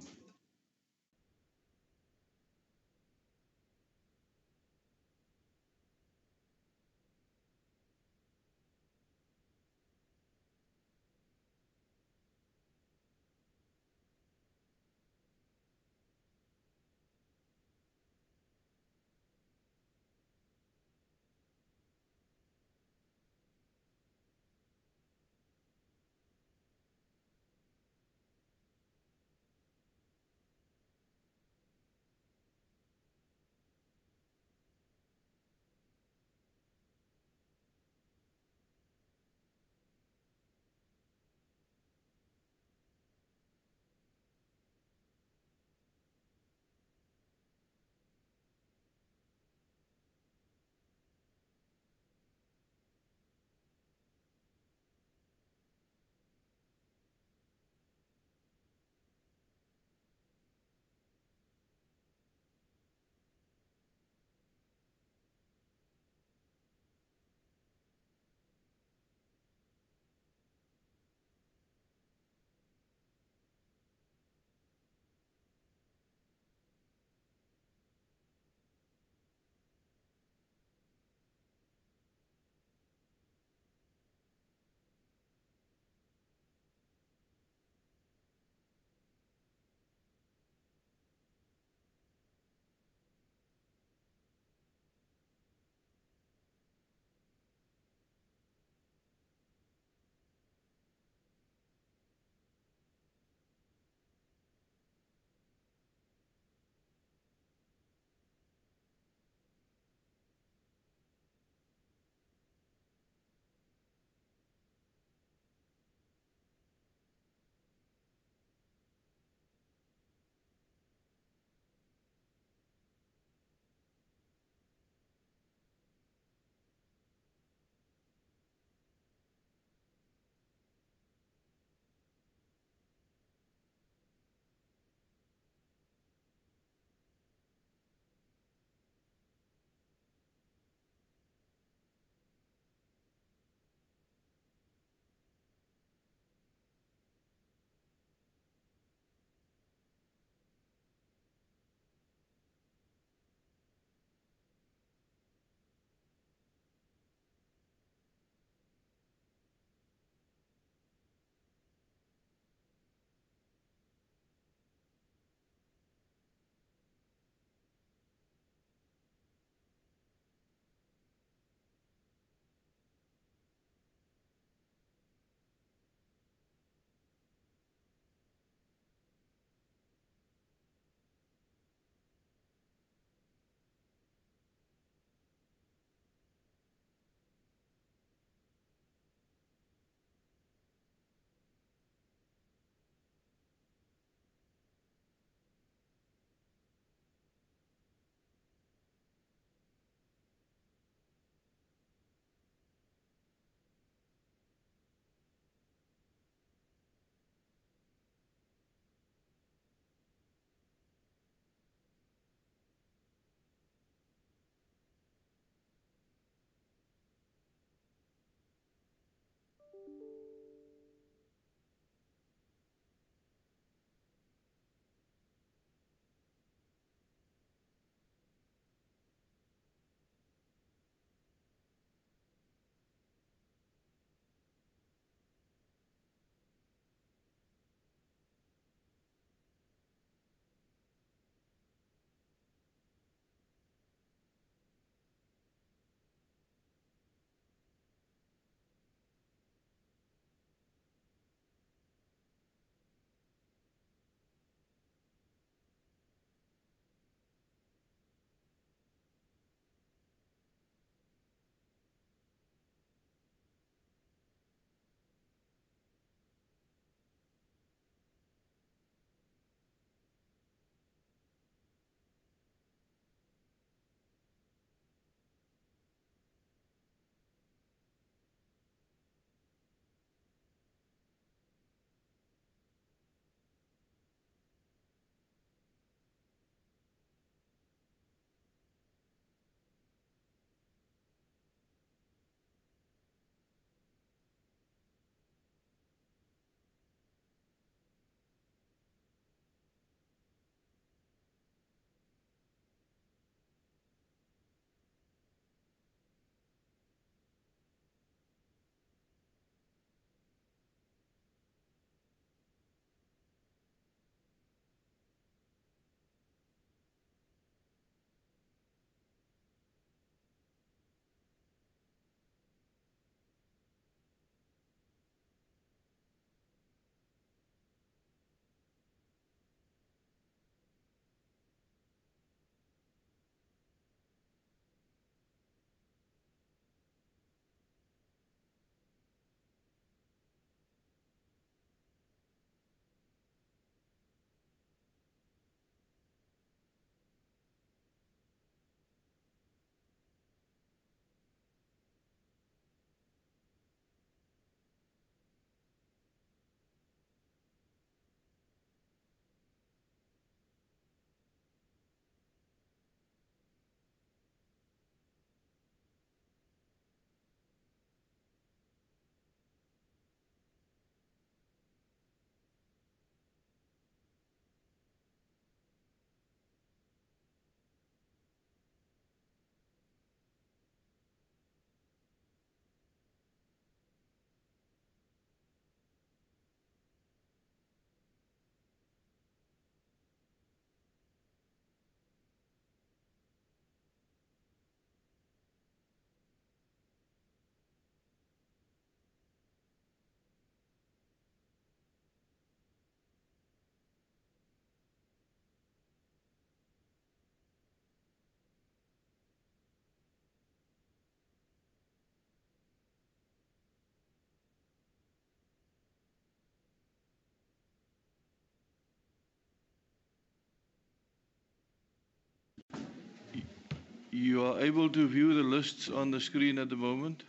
P: You are able to view the lists on the screen at the moment.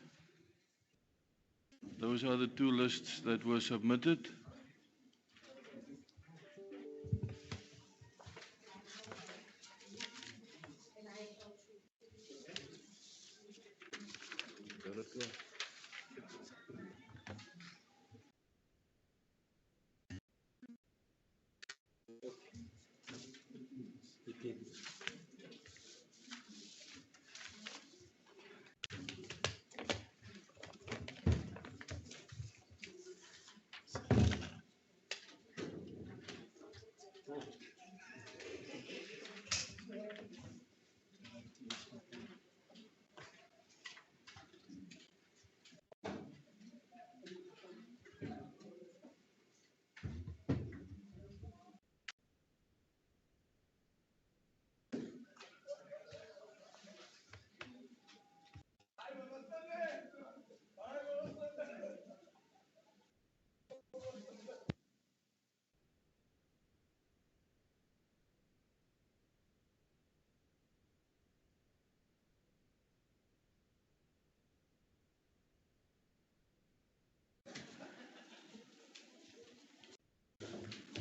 P: Those are the two lists that were submitted.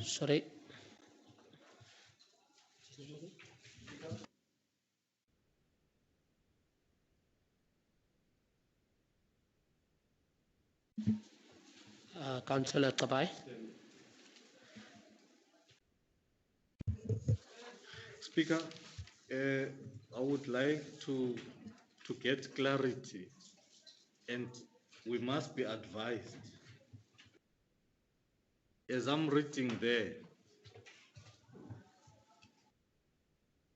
D: Sorry. Councillor Kabai.
N: Speaker, I would like to get clarity, and we must be advised. As I'm reading there,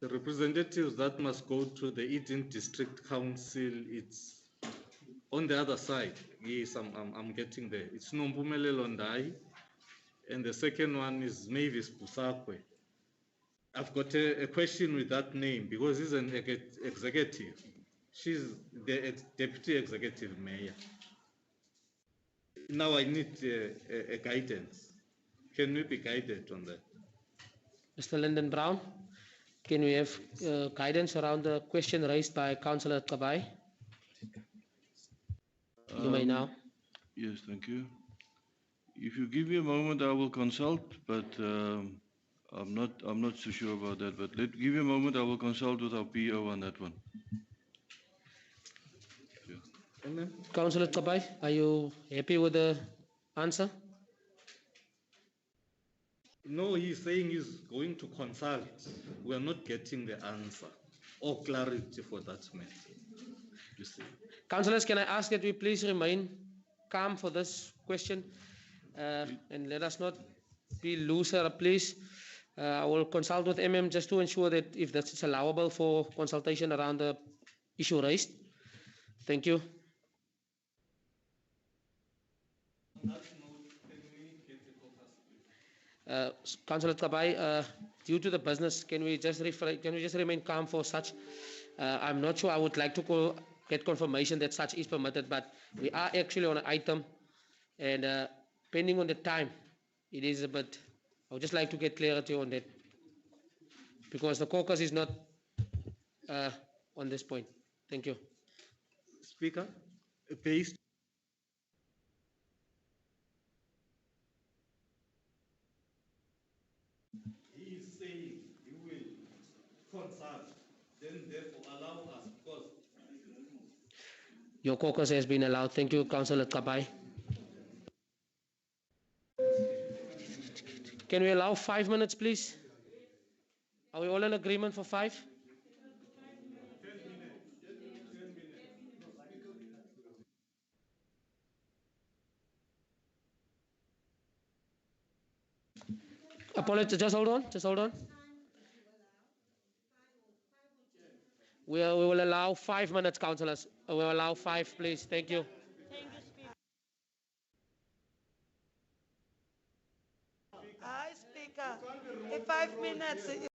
N: the representatives that must go to the Eden District Council, it's on the other side. Yes, I'm getting there. It's Nombumele Londai, and the second one is Mavis Busakwe. I've got a question with that name because he's an executive. She's the deputy executive mayor. Now I need a guidance. Can we be guided on that?
D: Mr. Lyndon Brown, can we have guidance around the question raised by Councillor Kabai? You may now.
P: Yes, thank you. If you give me a moment, I will consult, but I'm not so sure about that. But give me a moment, I will consult with our PO on that one.
D: Councillor Kabai, are you happy with the answer?
N: No, he's saying he's going to consult. We are not getting the answer or clarity for that matter. You see.
D: Councillors, can I ask that we please remain calm for this question and let us not be looser, please. I will consult with MM just to ensure that if that is allowable for consultation around the issue raised. Thank you. Councillor Kabai, due to the business, can we just remain calm for such? I'm not sure. I would like to get confirmation that such is permitted, but we are actually on an item, and depending on the time, it is a bit. I would just like to get clarity on that because the caucus is not on this point. Thank you.
N: Speaker, based. He is saying he will consult, then therefore allow us because.
D: Your caucus has been allowed. Thank you, Councillor Kabai. Can we allow 5 minutes, please? Are we all in agreement for 5? Apologies, just hold on. We will allow 5 minutes, councillors. We will allow 5, please. Thank you.
R: Hi, Speaker. In 5 minutes.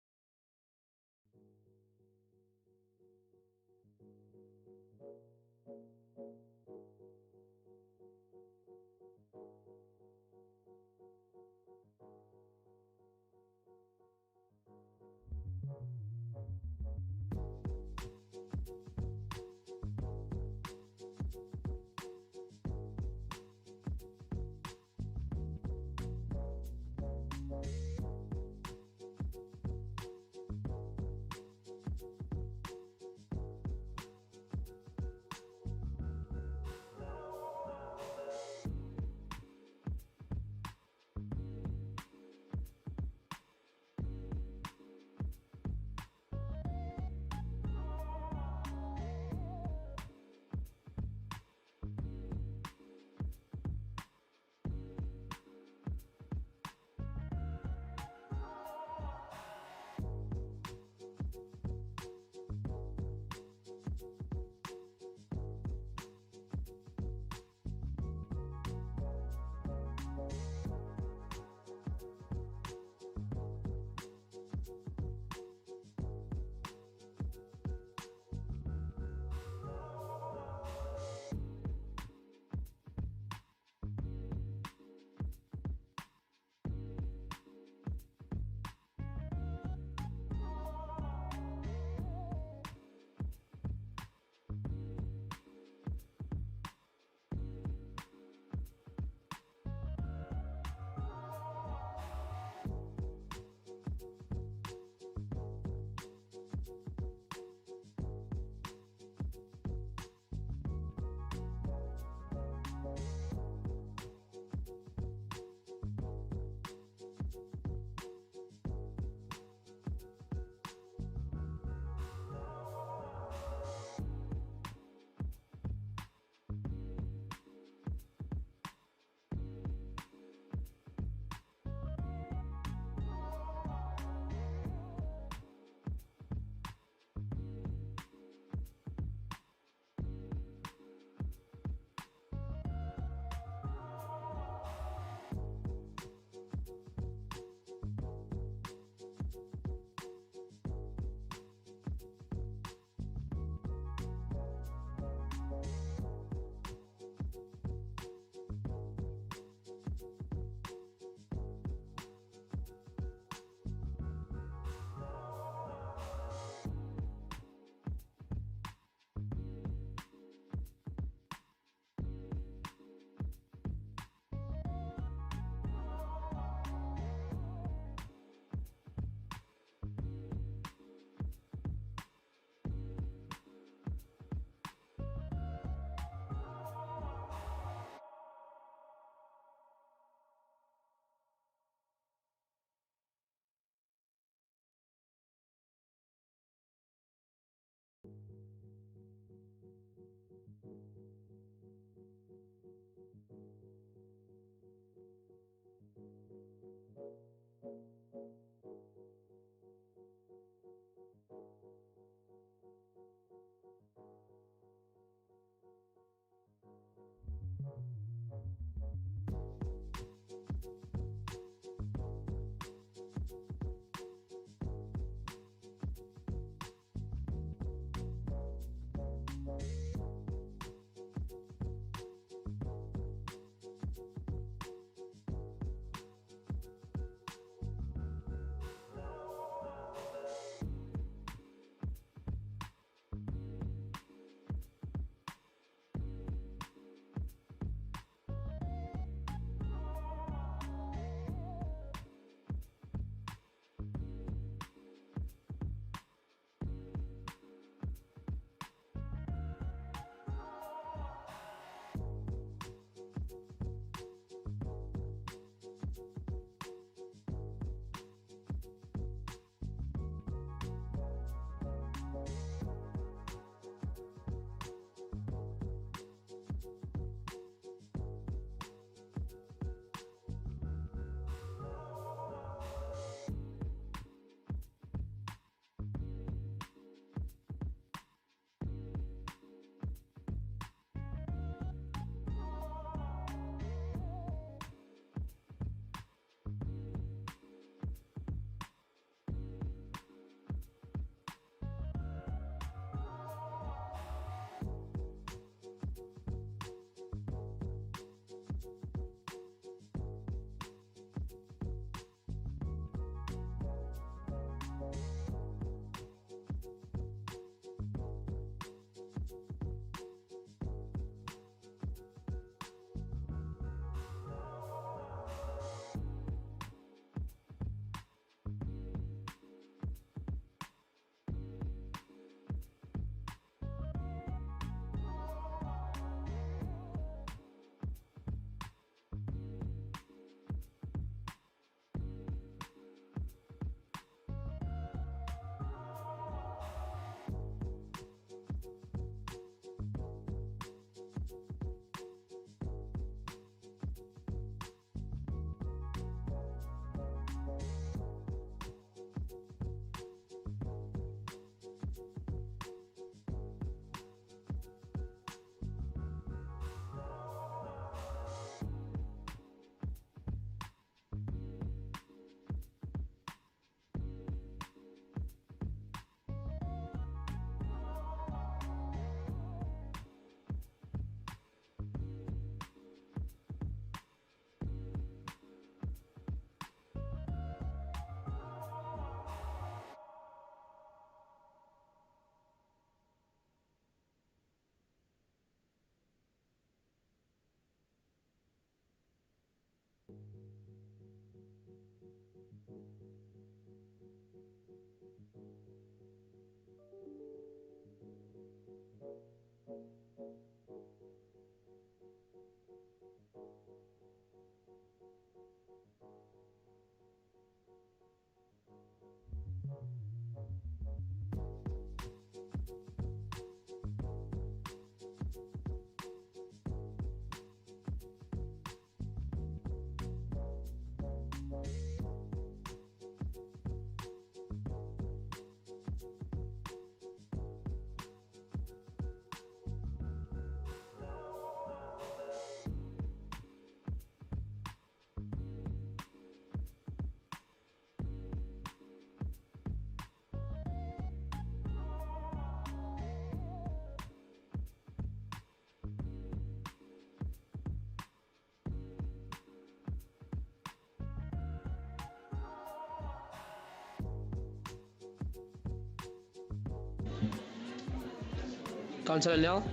D: Councillor Nell,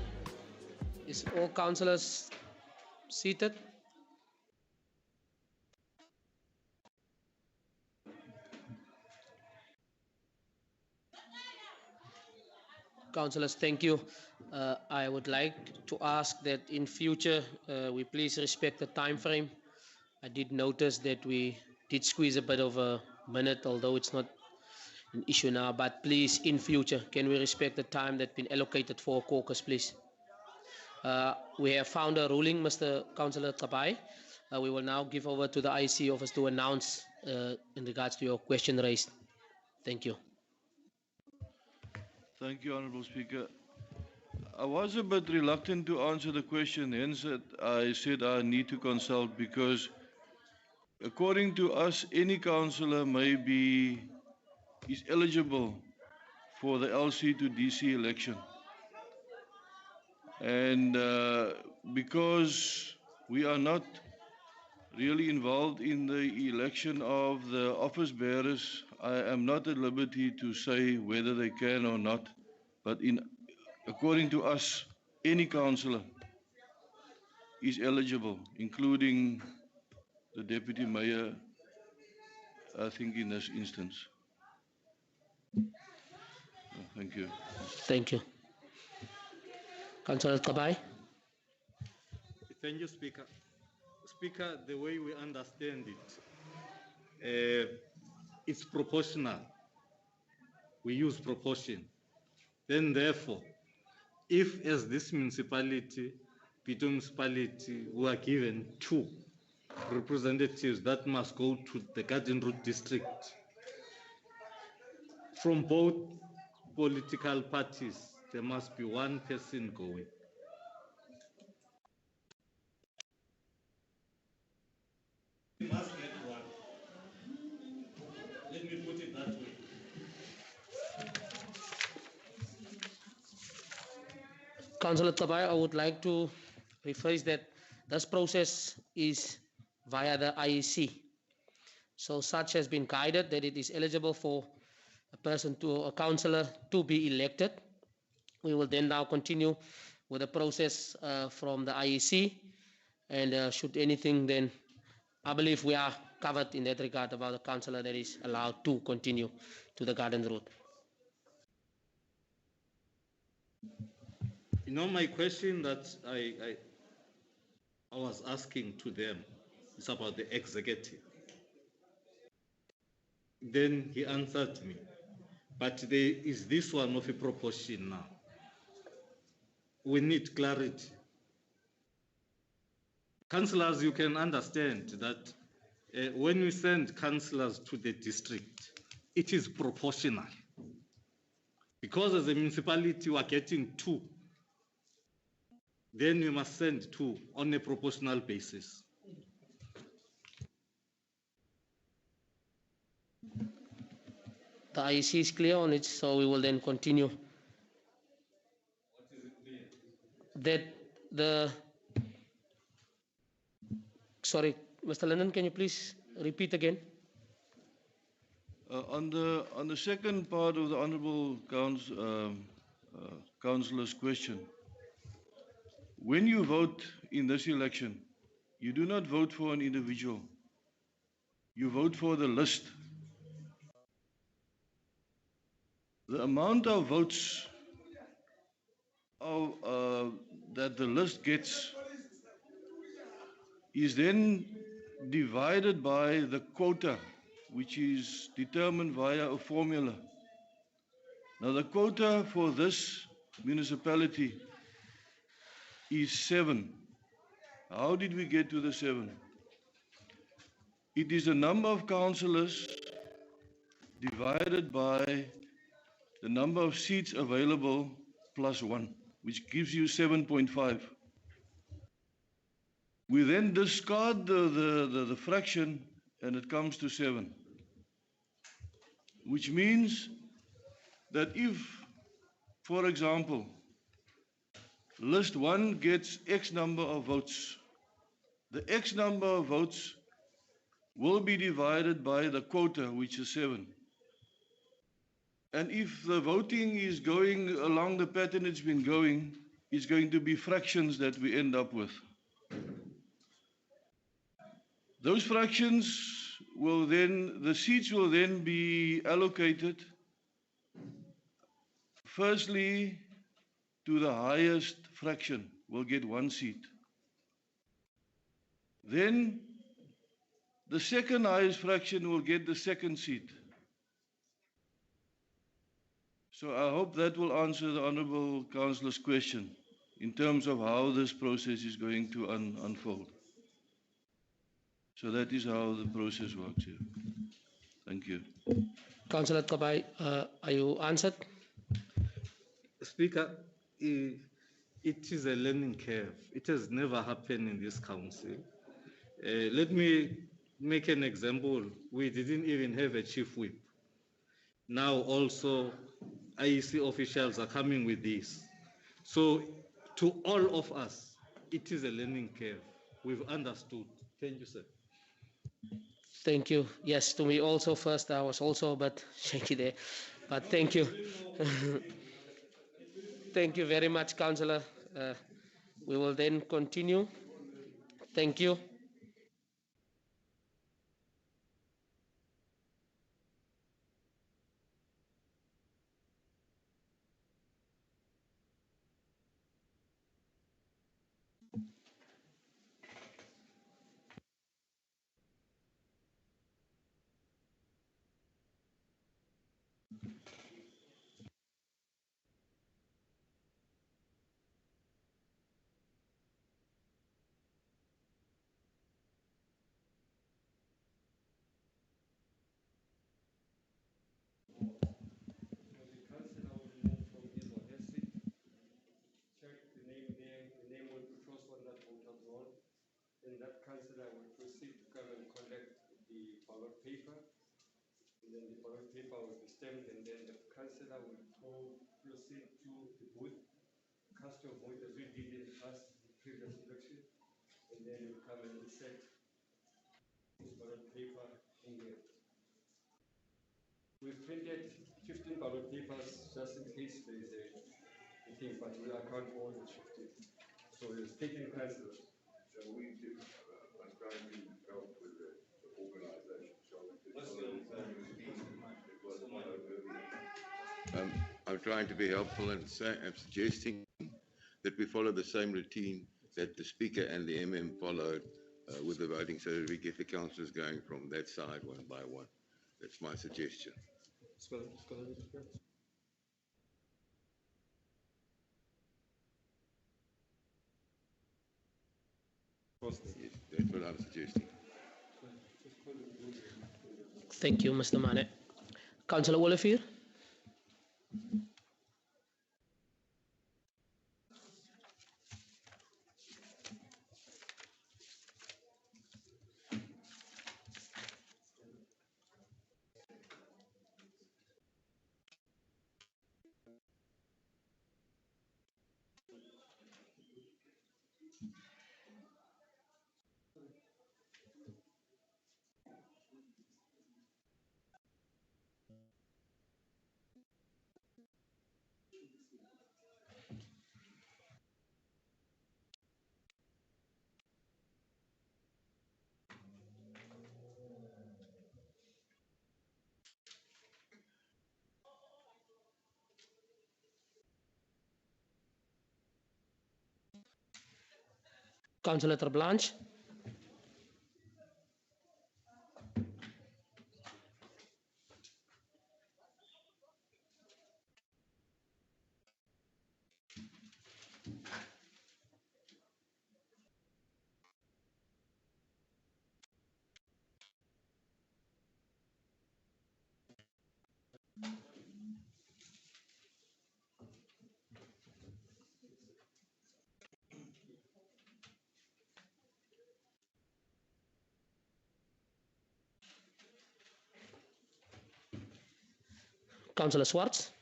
D: is all councillors seated? Councillors, thank you. I would like to ask that in future we please respect the time frame. I did notice that we did squeeze a bit of a minute, although it's not an issue now, but please in future can we respect the time that's been allocated for a caucus, please? We have found a ruling, Mr. Councillor Kabai. We will now give over to the IEC office to announce in regards to your question raised. Thank you.
P: Thank you, Honourable Speaker. I was a bit reluctant to answer the question, hence I said I need to consult, because according to us, any councillor is eligible for the LC to DC election. And because we are not really involved in the election of the office bearers, I am not at liberty to say whether they can or not. But according to us, any councillor is eligible, including the deputy mayor, I think, in this instance. Thank you.
D: Thank you. Councillor Kabai.
N: Thank you, Speaker. Speaker, the way we understand it, it's proportional. We use proportion. Then therefore, if as this municipality, Bitou Municipality, were given 2 representatives that must go to the Garden Route district from both political parties, there must be 1 person going. We must get 1. Let me put it that way.
D: Councillor Kabai, I would like to rephrase that this process is via the IEC. So such has been guided that it is eligible for a councillor to be elected. We will then now continue with the process from the IEC, and should anything, then I believe we are covered in that regard about the councillor that is allowed to continue to the Garden Route.
N: You know, my question that I was asking to them is about the executive. Then he answered me, but there is this one of a proportion now. We need clarity. Councillors, you can understand that when we send councillors to the district, it is proportional. Because as a municipality, we are getting 2. Then we must send 2 on a proportional basis.
D: The IEC is clear on it, so we will then continue. Sorry, Mr. Lennon, can you please repeat again?
P: On the second part of the Honourable Councillor's question, when you vote in this election, you do not vote for an individual. You vote for the list. The amount of votes that the list gets is then divided by the quota, which is determined via a formula. Now, the quota for this municipality is 7. How did we get to the 7? It is the number of councillors divided by the number of seats available plus 1, which gives you 7.5. We then discard the fraction and it comes to 7, which means that if, for example, list 1 gets X number of votes, the X number of votes will be divided by the quota, which is 7. And if the voting is going along the pattern it's been going, it's going to be fractions that we end up with. Those fractions will then, the seats will then be allocated firstly to the highest fraction, will get 1 seat. Then the second highest fraction will get the 2nd seat. So I hope that will answer the Honourable Councillor's question. in terms of how this process is going to unfold. So that is how the process works here. Thank you.
D: Councillor Kabai, are you answered?
N: Speaker, it is a learning curve. It has never happened in this council. Let me make an example. We didn't even have a chief whip. Now also IEC officials are coming with this. So to all of us, it is a learning curve. We've understood. Thank you, sir.
D: Thank you. Yes, to me also first, I was also a bit shaky there, but thank you. Thank you very much, Councillor. We will then continue. Thank you.
S: Then that councillor will proceed to come and collect the ballot paper. And then the ballot paper will be stamped, and then the councillor will proceed to the booth, cast your vote as we did in the previous election, and then you come and insert this ballot paper in there. We've printed 15 ballot papers just in case there is a thing, but we account for all the 15. So it's 13 councillors.
M: So we do, I'm trying to help with the organisation. So I'm trying to be helpful and I'm suggesting that we follow the same routine that the Speaker and the MM followed with the voting, so that we get the councillors going from that side one by one. That's my suggestion. Yes, that's what I'm suggesting.
D: Thank you, Mr. Mane. Councillor Wolofir. Councillor Terblanche. Councillor Swartz.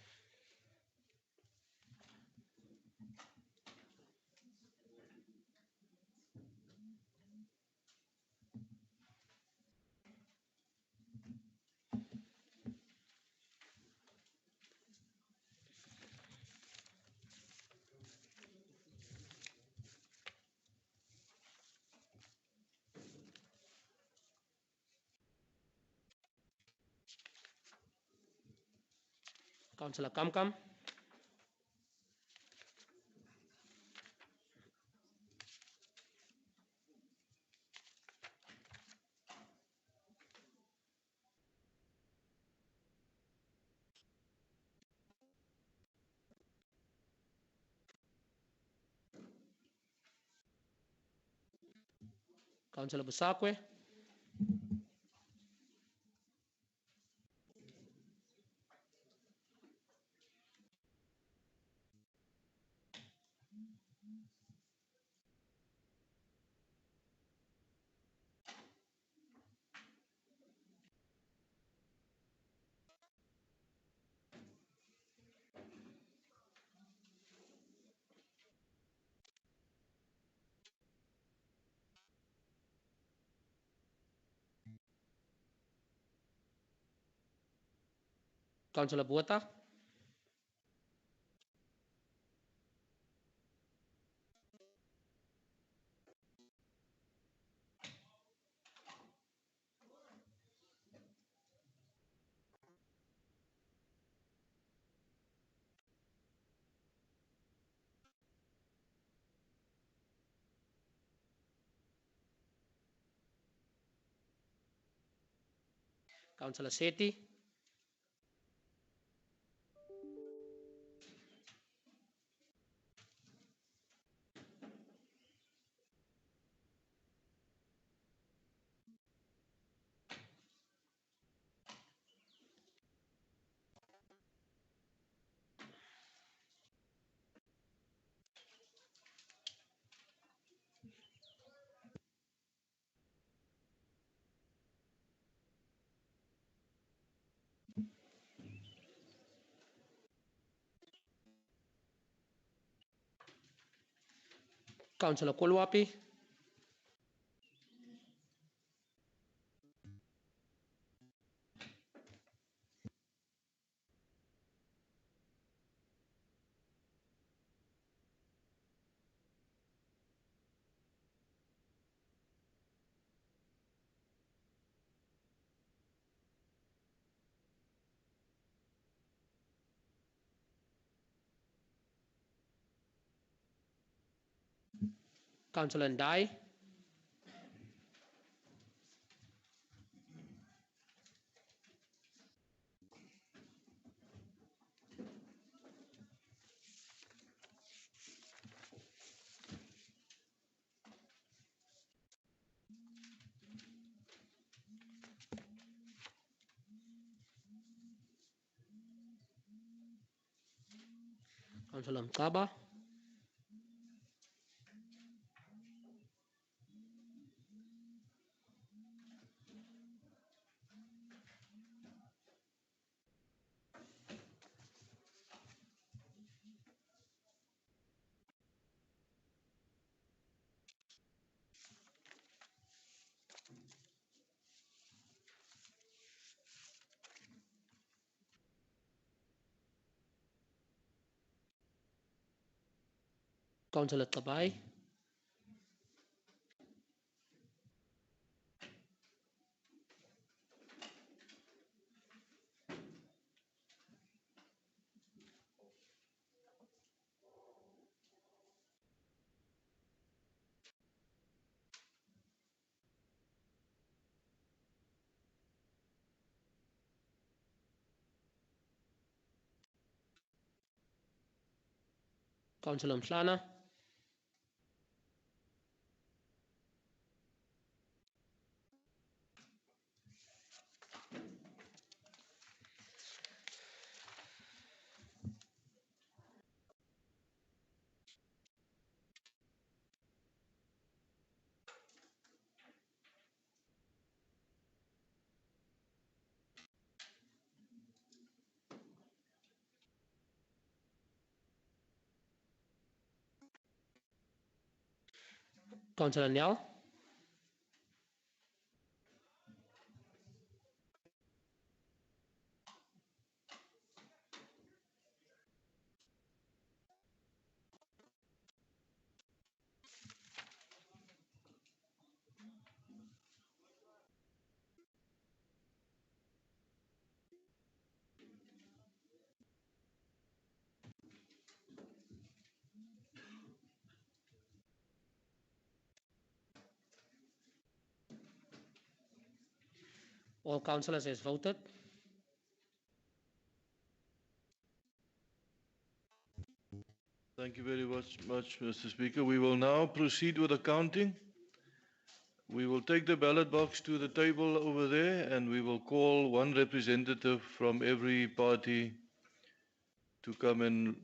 D: Councillor Kamkam. Councillor Busakwe. Councillor Botha. Councillor Sethi. Councillor Kolwapi. Councillor Ndai. Councillor Mkaba. Councillor Tabai. Councillor Mhlana. Councillor Nyal. All councillors has voted.
P: Thank you very much, Mr. Speaker. We will now proceed with the counting. We will take the ballot box to the table over there and we will call one representative from every party to come and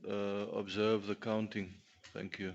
P: observe the counting. Thank you.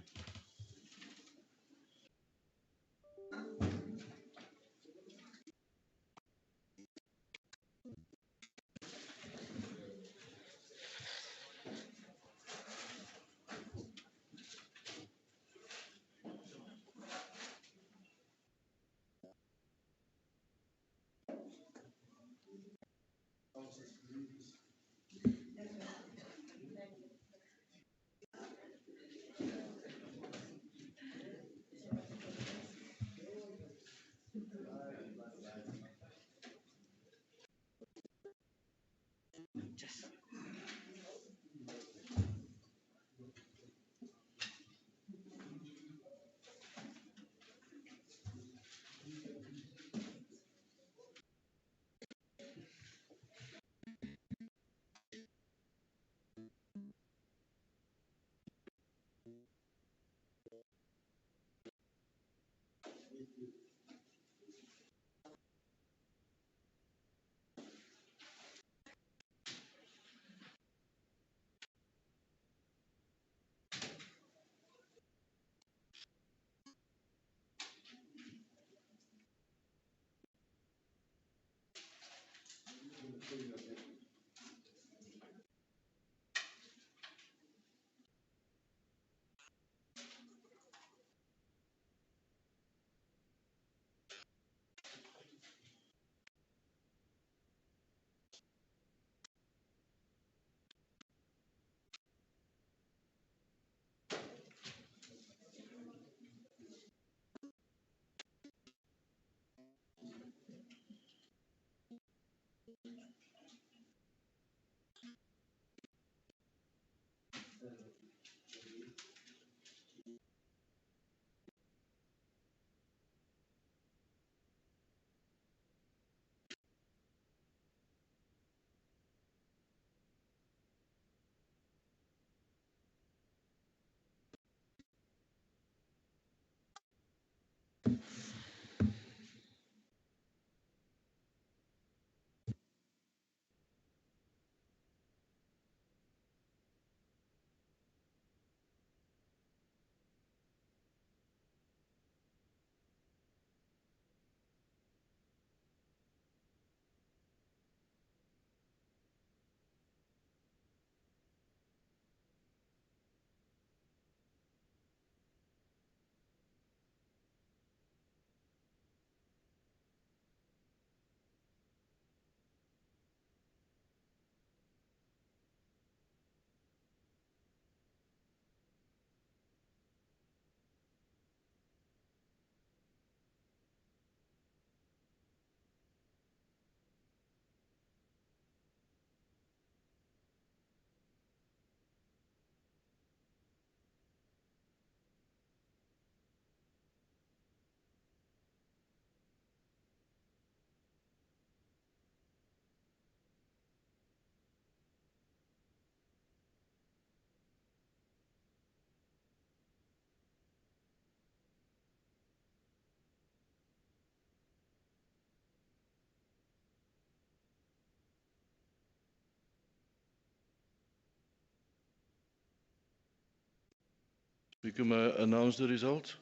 P: We can announce the results,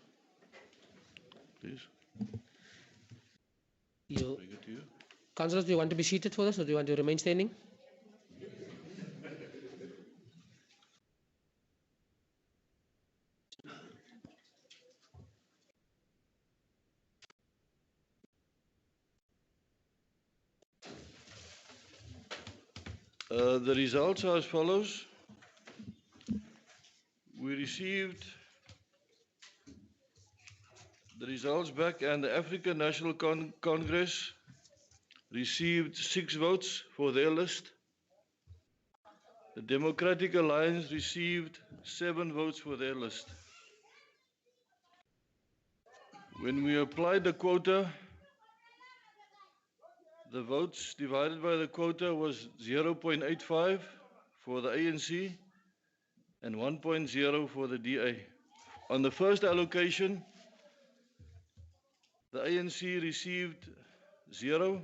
P: please. Bring it to you.
D: Councillors, do you want to be seated for this or do you want to remain standing?
P: The results are as follows. We received the results back and the African National Congress received 6 votes for their list. The Democratic Alliance received 7 votes for their list. When we applied the quota, the votes divided by the quota was 0.85 for the ANC and 1.0 for the DA. On the first allocation, the ANC received 0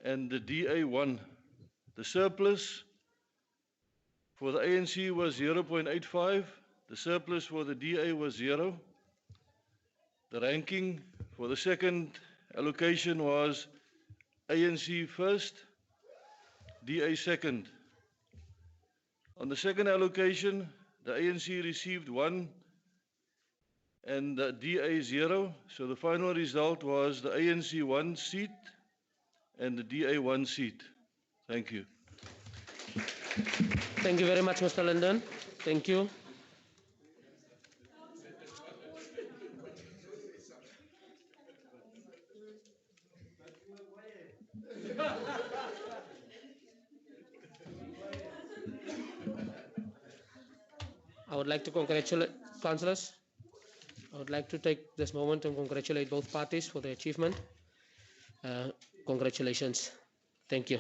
P: and the DA 1. The surplus for the ANC was 0.85. The surplus for the DA was 0. The ranking for the second allocation was ANC first, DA second. On the second allocation, the ANC received 1 and the DA 0. So the final result was the ANC 1 seat and the DA 1 seat. Thank you.
D: Thank you very much, Mr. Linden. Thank you. I would like to congratulate councillors. I would like to take this moment to congratulate both parties for their achievement. Congratulations. Thank you.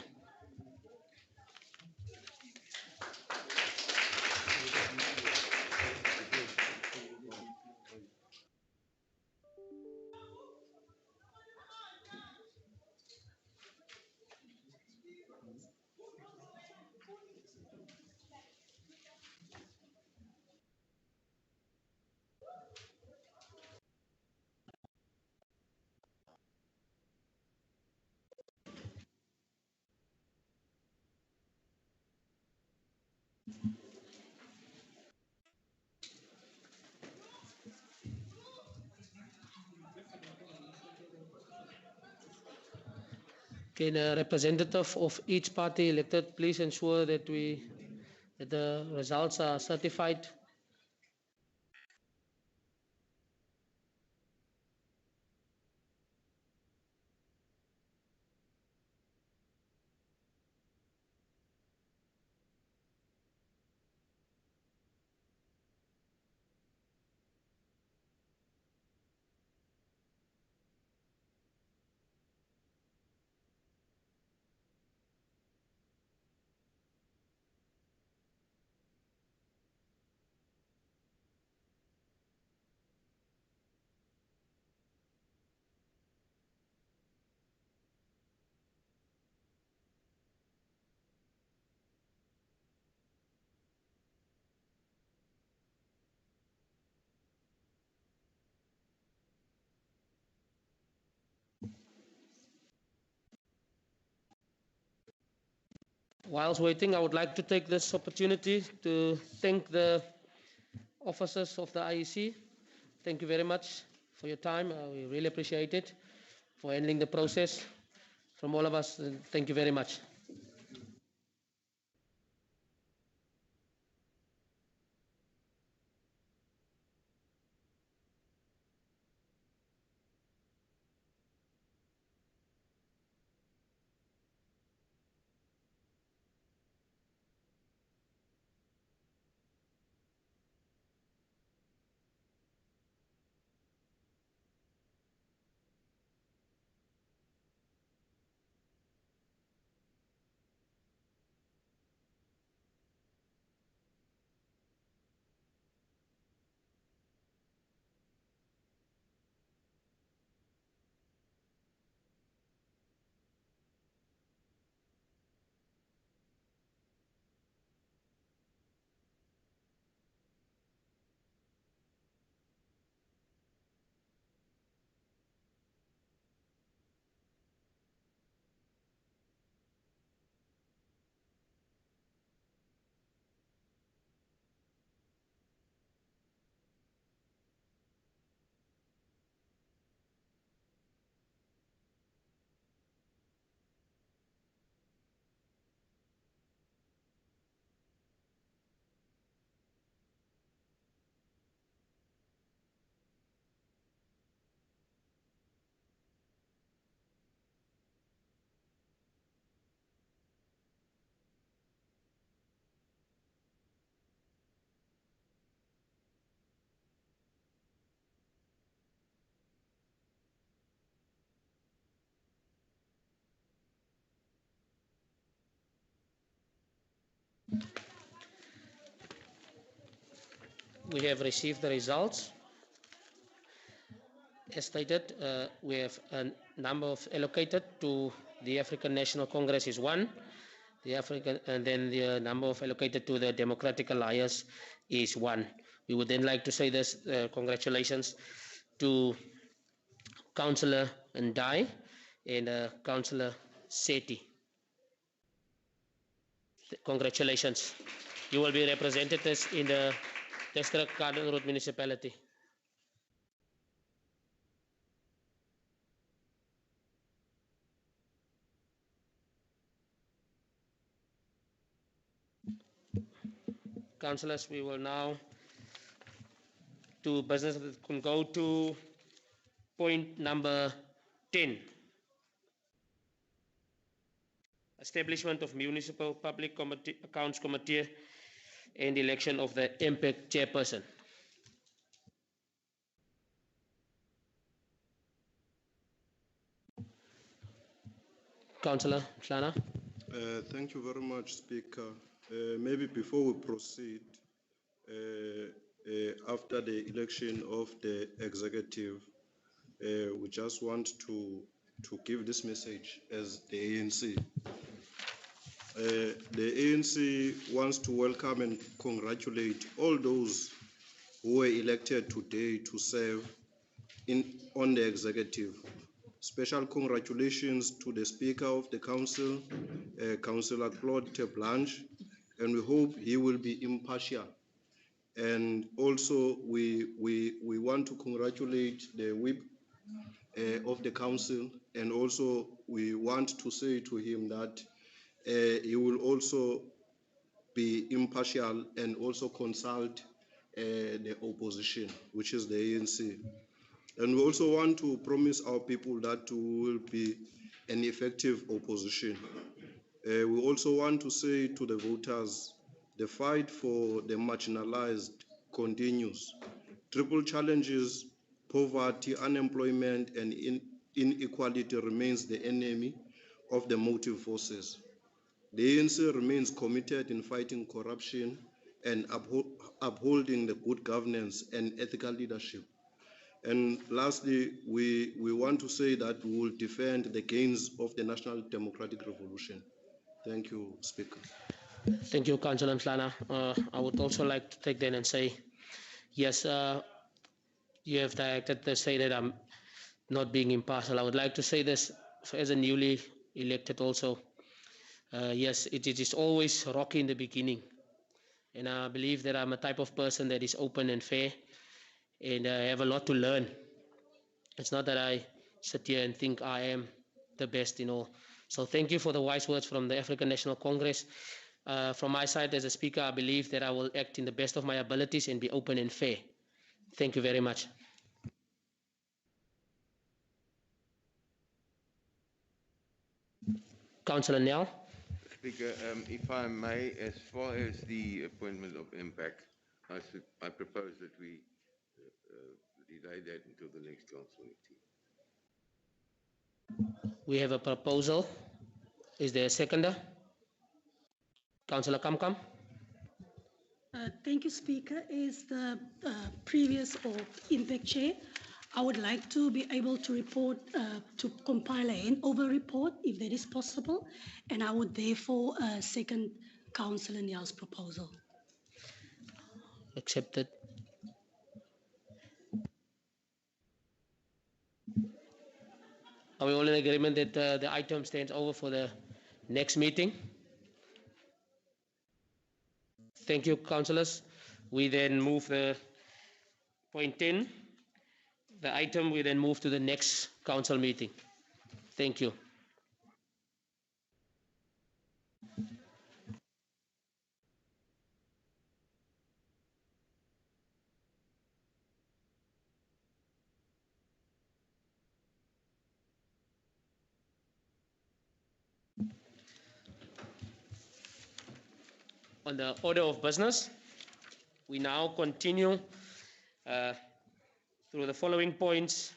D: Can a representative of each party elected please ensure that the results are certified? Whilst waiting, I would like to take this opportunity to thank the officers of the IEC. Thank you very much for your time. We really appreciate it, for handling the process. From all of us, thank you very much. We have received the results. as stated, we have a number of allocated to the African National Congress is 1. The African, and then the number of allocated to the Democratic Alliance is 1. We would then like to say this, congratulations to Councillor Ndai and Councillor Seti. Congratulations. You will be representatives in the District Garden Road Municipality. Councillors, we will now do business that can go to point number 10. Establishment of Municipal Public Accounts Committee and election of the MPEC chairperson. Councillor Mhlana.
L: Thank you very much, Speaker. Maybe before we proceed, after the election of the executive, we just want to give this message as the ANC. The ANC wants to welcome and congratulate all those who were elected today to serve on the executive. Special congratulations to the Speaker of the Council, Councillor Claude Blanche, and we hope he will be impartial. And also we want to congratulate the whip of the council, and also we want to say to him that he will also be impartial and also consult the opposition, which is the ANC. And we also want to promise our people that we will be an effective opposition. We also want to say to the voters, the fight for the marginalized continues. Triple challenges, poverty, unemployment, and inequality remains the enemy of the motive forces. The ANC remains committed in fighting corruption and upholding the good governance and ethical leadership. And lastly, we want to say that we will defend the gains of the National Democratic Revolution. Thank you, Speaker.
D: Thank you, Councillor Mhlana. I would also like to take that and say, yes, you have directed to say that I'm not being impartial. I would like to say this as a newly elected also. Yes, it is always rocky in the beginning. And I believe that I'm a type of person that is open and fair, and I have a lot to learn. It's not that I sit here and think I am the best in all. So thank you for the wise words from the African National Congress. From my side as a speaker, I believe that I will act in the best of my abilities and be open and fair. Thank you very much. Councillor Nell.
M: Speaker, if I may, as far as the appointment of MPAC, I propose that we delay that until the next council meeting.
D: We have a proposal. Is there a seconder? Councillor Kamkam.
F: Thank you, Speaker. As the previous or impact chair, I would like to be able to report, to compile a handover report if that is possible, and I would therefore second Councillor Nyal's proposal.
D: Accepted. Are we all in agreement that the item stands over for the next meeting? Thank you, councillors. We then move the point 10. The item we then move to the next council meeting. Thank you. On the order of business, we now continue through the following points,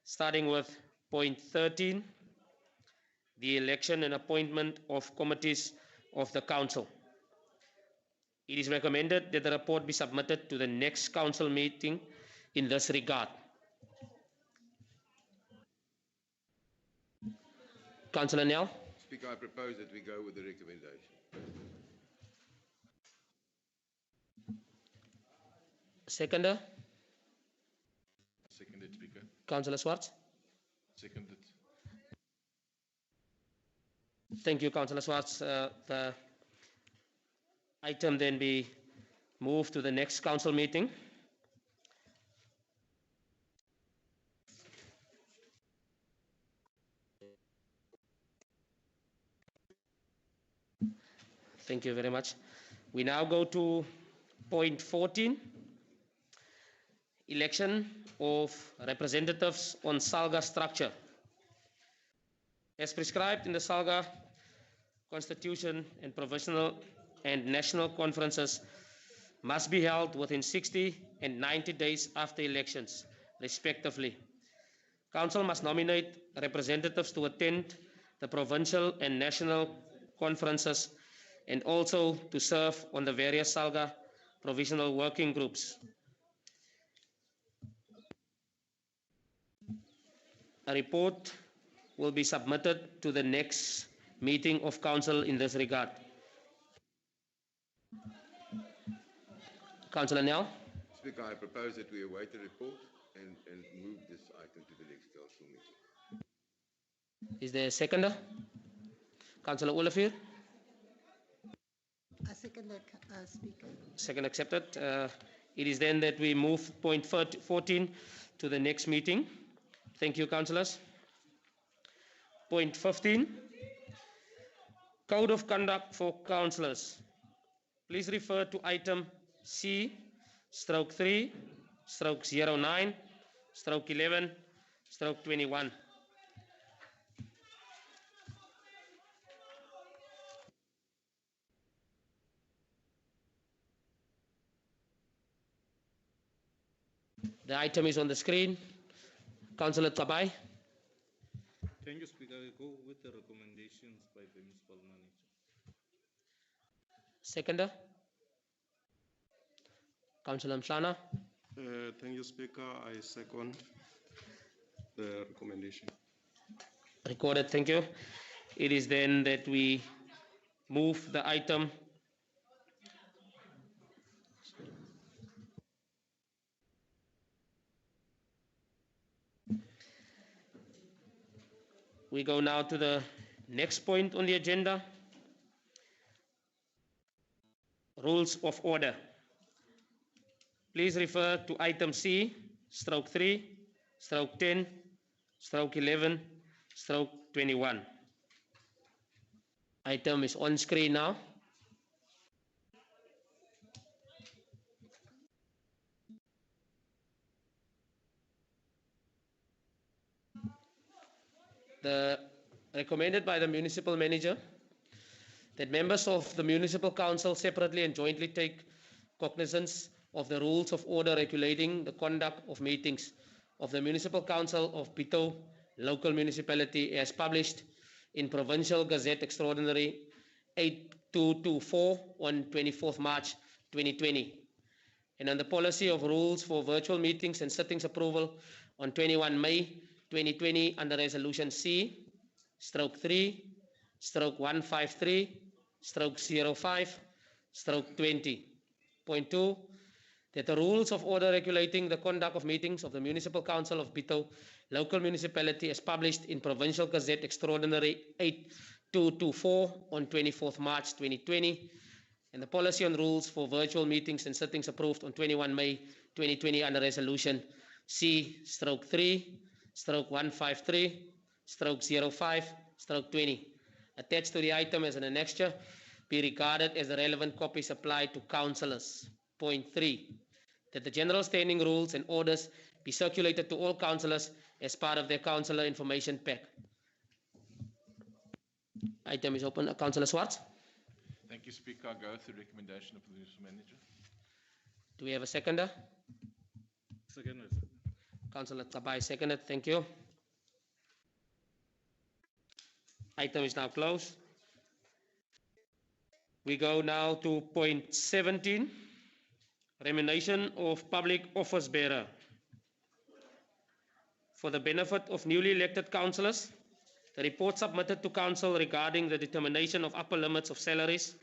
D: starting with point 13, the election and appointment of committees of the council. It is recommended that the report be submitted to the next council meeting in this regard. Councillor Nel.
M: Speaker, I propose that we go with the recommendation.
D: Seconder.
E: Seconded, Speaker.
D: Councillor Swartz.
E: Seconded.
D: Thank you, Councillor Swartz. The item then be moved to the next council meeting. Thank you very much. We now go to point 14, election of representatives on Salga structure. As prescribed in the Salga Constitution, and provincial and national conferences must be held within 60 and 90 days after elections, respectively. Council must nominate representatives to attend the provincial and national conferences and also to serve on the various Salga provisional working groups. A report will be submitted to the next meeting of council in this regard. Councillor Nel.
M: Speaker, I propose that we await the report and move this item to the next council meeting.
D: Is there a seconder? Councillor Olivier.
B: I second that, Speaker.
D: Second accepted. It is then that we move point 14 to the next meeting. Thank you, councillors. Point 15, Code of Conduct for Councillors. Please refer to item C/3/09/11/21. The item is on the screen. Councillor Tabai.
N: Thank you, Speaker. I go with the recommendations by the Municipal Manager.
D: Seconder. Councillor Mhlana.
L: Thank you, Speaker. I second the recommendation.
D: Recorded, thank you. It is then that we move the item We go now to the next point on the agenda. Rules of order. Please refer to item C/3/10/11/21. Item is on screen now. Recommended by the Municipal Manager that members of the Municipal Council separately and jointly take cognizance of the rules of order regulating the conduct of meetings of the Municipal Council of Bitou Local Municipality as published in Provincial Gazette Extraordinary 8224 on 24th March 2020, and on the policy of rules for virtual meetings and sittings approval on 21 May 2020 under Resolution C/3/153/05/20. That the rules of order regulating the conduct of meetings of the Municipal Council of Bitou Local Municipality as published in Provincial Gazette Extraordinary 8224 on 24th March 2020, and the policy on rules for virtual meetings and sittings approved on 21 May 2020 under Resolution C/3/153/05/20 attached to the item as an annexure be regarded as the relevant copies applied to councillors. Point 3, that the general standing rules and orders be circulated to all councillors as part of their councillor information pack. Item is open. Councillor Swartz.
E: Thank you, Speaker. I go with the recommendation of the Municipal Manager.
D: Do we have a seconder?
N: Seconded.
D: Councillor Tabai seconded. Thank you. Item is now closed. We go now to point 17, remuneration of public office bearer. For the benefit of newly elected councillors, The report submitted to Council regarding the determination of upper limits of salaries,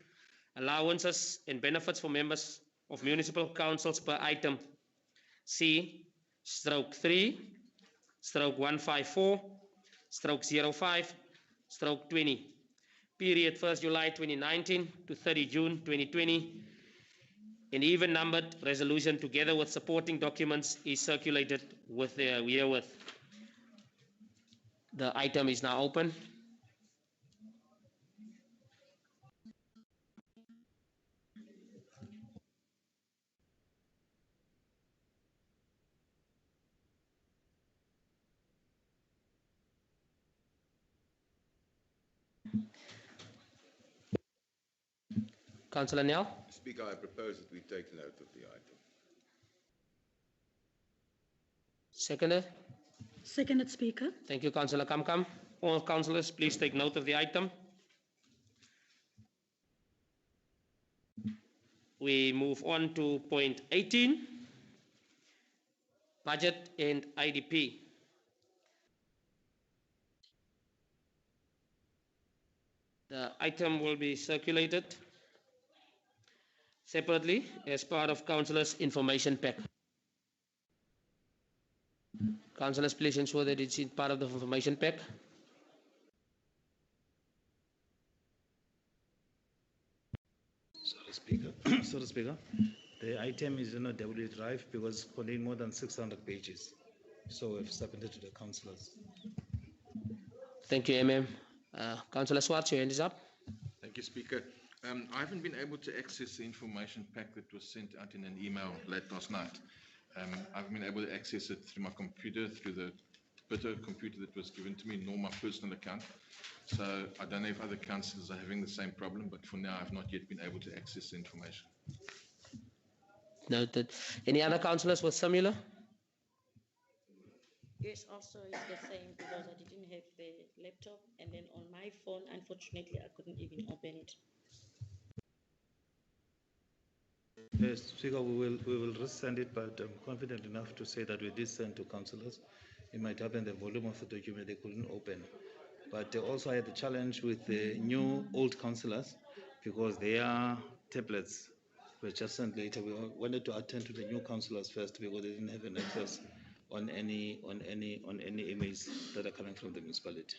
D: allowances and benefits for members of municipal councils per item C/3/154/05/20, period 1st July 2019 to 30 June 2020. An even numbered resolution together with supporting documents is circulated with the herewith. The item is now open. Councillor Nell.
M: Speaker, I propose that we take note of the item.
D: Seconder.
F: Seconded, Speaker.
D: Thank you, Councillor Kamkam. All councillors, please take note of the item. We move on to point 18, budget and IDP. The item will be circulated separately as part of Councillors' information pack. Councillors, please ensure that it's in part of the information pack.
A: Sorry, Speaker. The item is in a W drive because it contains more than 600 pages. So we've submitted to the councillors.
D: Thank you, MM. Councillor Swartz, your hand is up.
E: Thank you, Speaker. I haven't been able to access the information pack that was sent out in an email late last night. I've been able to access it through my computer, through the Bitou computer that was given to me, nor my personal account. So I don't know if other councillors are having the same problem, but for now I've not yet been able to access the information.
D: Noted. Any other councillors with similar?
I: Yes, also it's the same because I didn't have the laptop and then on my phone, unfortunately, I couldn't even open it.
A: Yes, Speaker, we will resend it, but I'm confident enough to say that we did send to councillors. It might happen the volume of the document they couldn't open. But they also had the challenge with the new old councillors because their tablets were just sent later. We wanted to attend to the new councillors first because they didn't have an access on any emails that are coming from the municipality.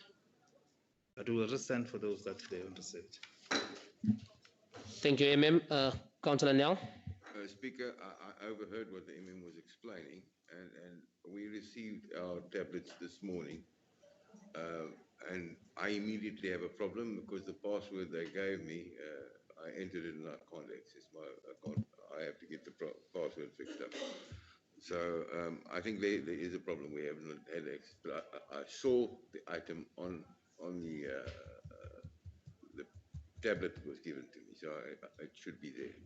A: But we will resend for those that they want to see it.
D: Thank you, MM. Councillor Nell.
M: Speaker, I overheard what the MM was explaining, and we received our tablets this morning, and I immediately have a problem because the password they gave me, I entered it and I can't access my account. I have to get the password fixed up. So I think there is a problem. We haven't had access, but I saw the item on the tablet that was given to me, so it should be there.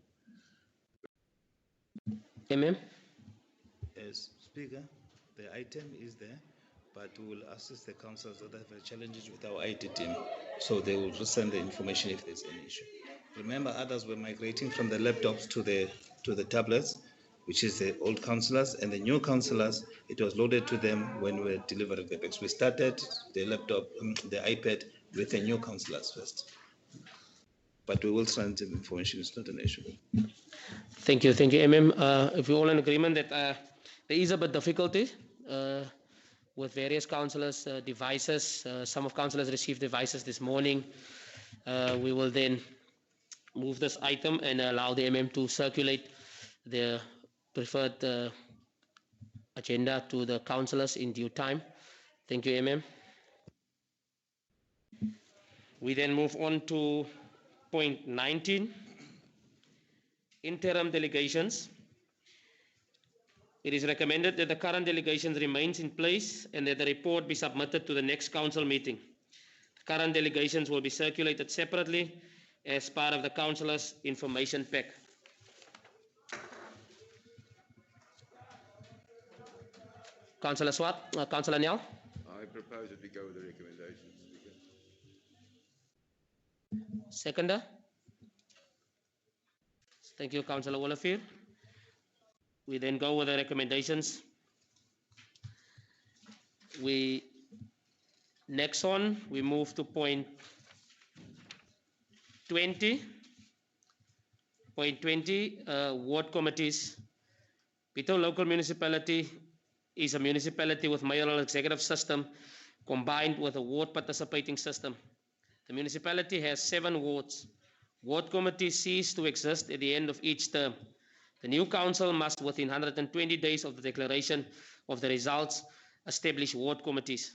D: MM.
A: Yes, Speaker, the item is there, but we will assist the councillors that have challenges with our IT team, so they will resend the information if there's any issue. Remember, others were migrating from the laptops to the tablets, which is the old councillors, and the new councillors, it was loaded to them when we were delivering the packs. We started the laptop, the iPad with the new councillors first. But we will send the information, it's not an issue.
D: Thank you, MM. If we're all in agreement that there is a bit difficulty with various councillors' devices. Some of councillors received devices this morning. We will then move this item and allow the MM to circulate the preferred agenda to the councillors in due time. Thank you, MM. We then move on to point 19, interim delegations. It is recommended that the current delegations remains in place and that the report be submitted to the next council meeting. The current delegations will be circulated separately as part of the councillors' information pack. Councillor Swart, Councillor Nyal.
M: I propose that we go with the recommendations, Speaker.
D: Seconder. Thank you, Councillor Wolafir. We then go with the recommendations. We Next on, we move to point 20. Point 20, ward committees. Bitou local municipality is a municipality with mayoral executive system combined with a ward participating system. The municipality has 7 wards. Ward committees cease to exist at the end of each term. The new council must, within 120 days of the declaration of the results, establish ward committees.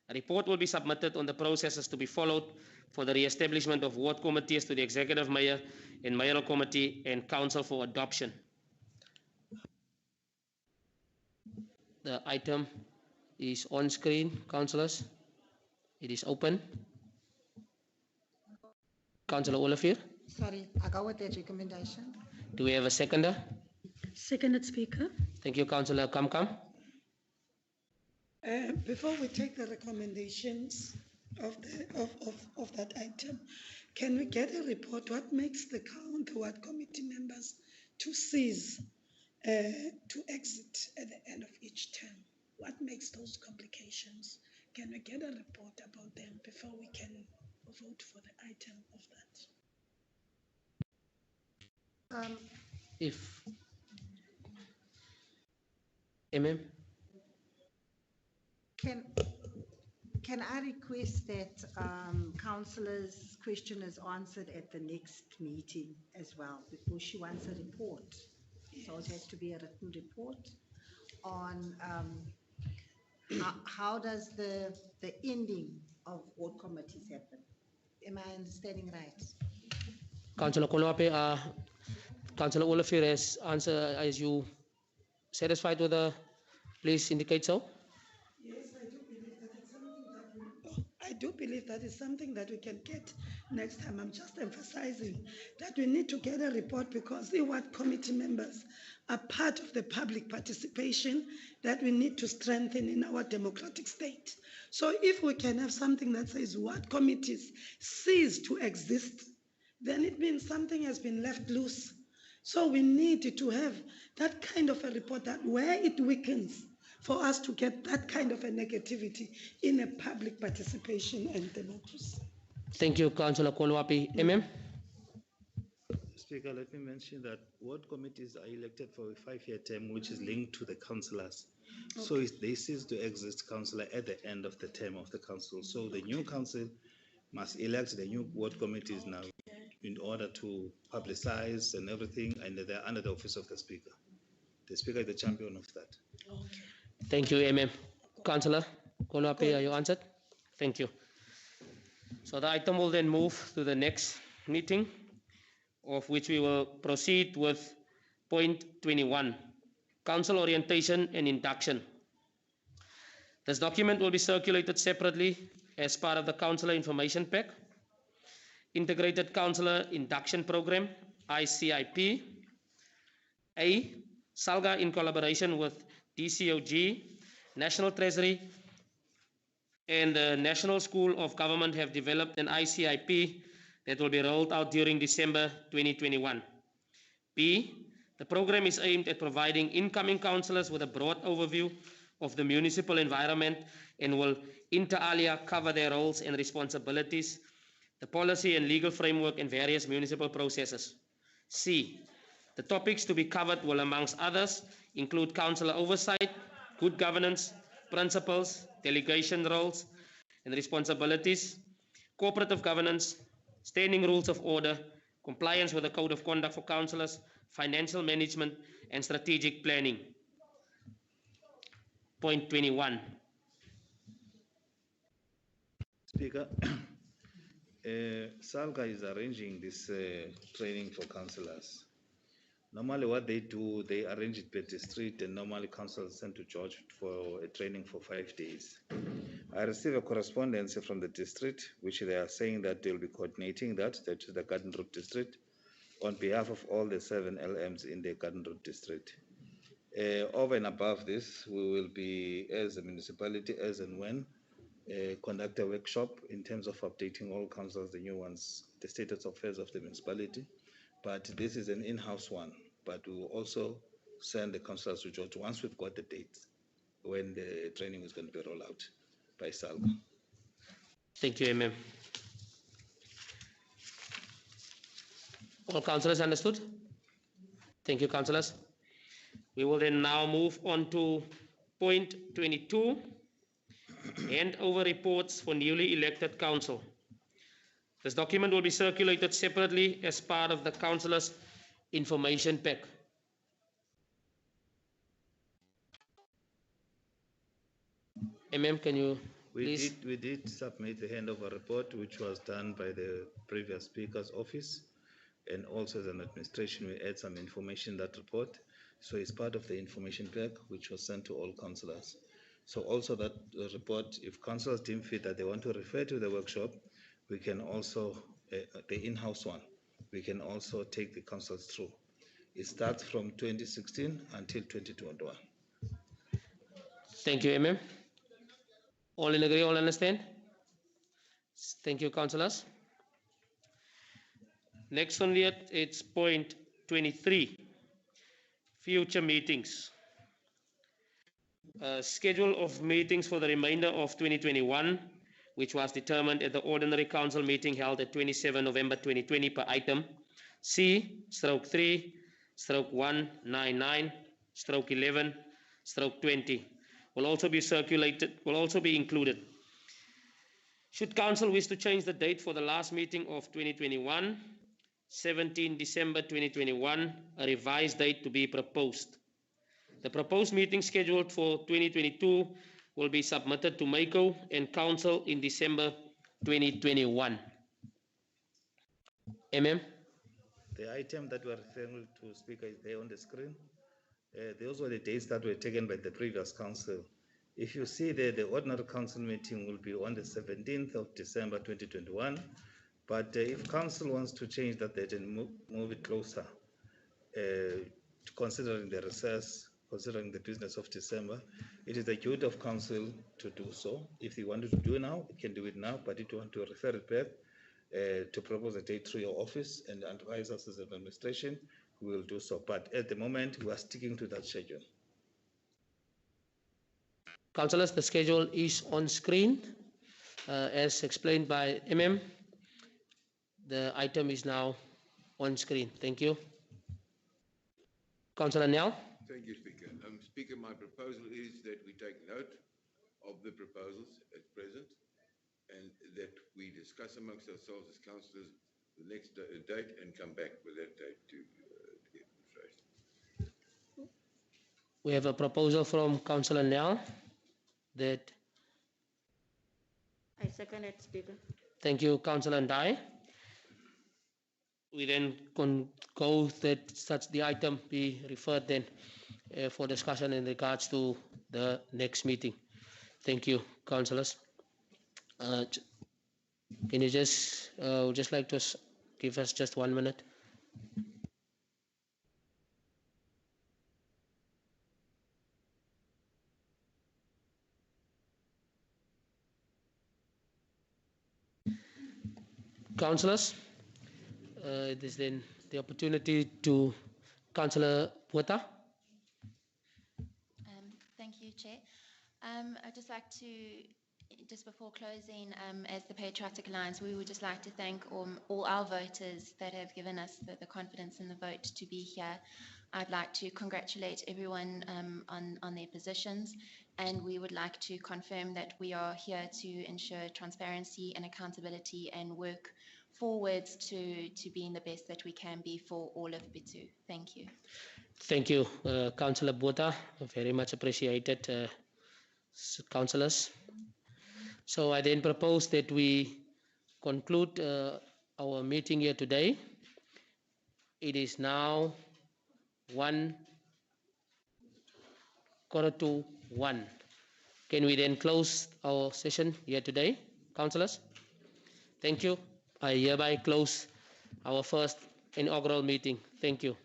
D: A report will be submitted on the processes to be followed for the re-establishment of ward committees to the executive mayor and mayoral committee and council for adoption. The item is on screen, councillors. It is open. Councillor Olafir,
B: Sorry, I go with that recommendation.
D: do we have a seconder?
F: Seconded, Speaker.
D: Thank you, Councillor Kamkam.
R: Before we take the recommendations of that item, can we get a report? What makes the ward committee members to cease to exit at the end of each term? What makes those complications? Can we get a report about them before we can vote for the item of that?
D: If MM,
B: Can I request that councillor's question is answered at the next meeting as well, because she wants a report. So it has to be a written report on how does the ending of ward committees happen? Am I understanding right?
D: Councillor Kolwape, Councillor Olafir has answered. Are you satisfied with the? Please indicate so.
R: Yes, I do believe that is something that we can get next time. I'm just emphasizing that we need to get a report because the ward committee members are part of the public participation that we need to strengthen in our democratic state. So if we can have something that says ward committees cease to exist, then it means something has been left loose. So we need to have that kind of a report that where it weakens, for us to get that kind of a negativity in a public participation and democracy.
D: Thank you, Councillor Kolwape. MM.
A: Speaker, let me mention that ward committees are elected for a 5-year term, which is linked to the councillors. Okay. So they cease to exist councillor at the end of the term of the council. So the new council must elect the new ward committees now in order to publicize and everything, and they're under the office of the speaker. The speaker is the champion of that.
R: Okay.
D: Thank you, MM. Councillor Kolwape, are you answered? Thank you. So the item will then move to the next meeting, of which we will proceed with point 21, council orientation and induction. This document will be circulated separately as part of the Councillor Information Pack, Integrated Councillor Induction Program, ICIP. A, SALGA in collaboration with DCOG, National Treasury, and the National School of Government have developed an ICIP that will be rolled out during December 2021. B, the program is aimed at providing incoming councillors with a broad overview of the municipal environment and will inter alia cover their roles and responsibilities, the policy and legal framework and various municipal processes. C, the topics to be covered will, amongst others, include councillor oversight, good governance, principles, delegation roles and responsibilities, cooperative governance, standing rules of order, compliance with the Code of Conduct for councillors, financial management, and strategic planning. Point 21.
A: Speaker, SALGA is arranging this training for councillors. Normally what they do, they arrange it per district, and normally councillors sent to George for a training for 5 days. I received a correspondence from the district, which they are saying that they'll be coordinating that is the Garden Road district, on behalf of all the 7 LMs in the Garden Road district. Over and above this, we will be, as a municipality, as and when, conduct a workshop in terms of updating all councils, the new ones, the status affairs of the municipality. But this is an in-house one. But we will also send the councillors to George once we've got the dates when the training is going to be rolled out by SALGA.
D: Thank you, MM. All councillors understood? Thank you, councillors. We will then now move on to point 22, hand over reports for newly elected council. This document will be circulated separately as part of the councillors' information pack. MM, can you please?
A: We did submit the handover report, which was done by the previous speaker's office, and also as an administration, we add some information in that report. So it's part of the information pack, which was sent to all councillors. So also that report, if councillors deem fit that they want to refer to the workshop, we can also, the in-house one, we can also take the councillors through. It starts from 2016 until 2021.
D: Thank you, MM. All in agree, all understand? Thank you, councillors. Next on the, it's point 23, future meetings. Schedule of meetings for the remainder of 2021, which was determined at the ordinary council meeting held at 27 November 2020 per item C/3/199/11/20 will also be circulated, will also be included. Should council wish to change the date for the last meeting of 2021, 17 December 2021, a revised date to be proposed. The proposed meeting scheduled for 2022 will be submitted to MACO and council in December 2021. MM.
A: The item that we're referring to, Speaker, is there on the screen. Those were the dates that were taken by the previous council. If you see there, the ordinary council meeting will be on the 17th of December 2021. But if council wants to change that date and move it closer, considering the recess, considering the business of December, it is the duty of council to do so. If they wanted to do it now, it can do it now, but if you want to refer it back to propose a date through your office and advise us as an administration, we will do so. But at the moment, we are sticking to that schedule.
D: Councillors, the schedule is on screen. As explained by MM, the item is now on screen. Thank you. Councillor Nell.
M: Thank you, Speaker. Speaker, my proposal is that we take note of the proposals at present and that we discuss amongst ourselves as councillors the next date and come back with that date to the administration.
D: We have a proposal from Councillor Nell that.
O: I second it, Speaker.
D: Thank you, Councillor Ndai. We then go that such the item be referred then for discussion in regards to the next meeting. Thank you, councillors. Can you just like to give us just 1 minute? Councillors, it is then the opportunity to Councillor Pueta.
G: Thank you, Chair. I'd just like to, just before closing, as the Patriotic Alliance, we would just like to thank all our voters that have given us the confidence in the vote to be here. I'd like to congratulate everyone on their positions, and we would like to confirm that we are here to ensure transparency and accountability and work forwards to being the best that we can be for all of Bitou. Thank you.
D: Thank you, Councillor Botha. Very much appreciated, councillors. So I then propose that we conclude our meeting here today. It is now 1:45. Can we then close our session here today, councillors? Thank you. I hereby close our first inaugural meeting. Thank you.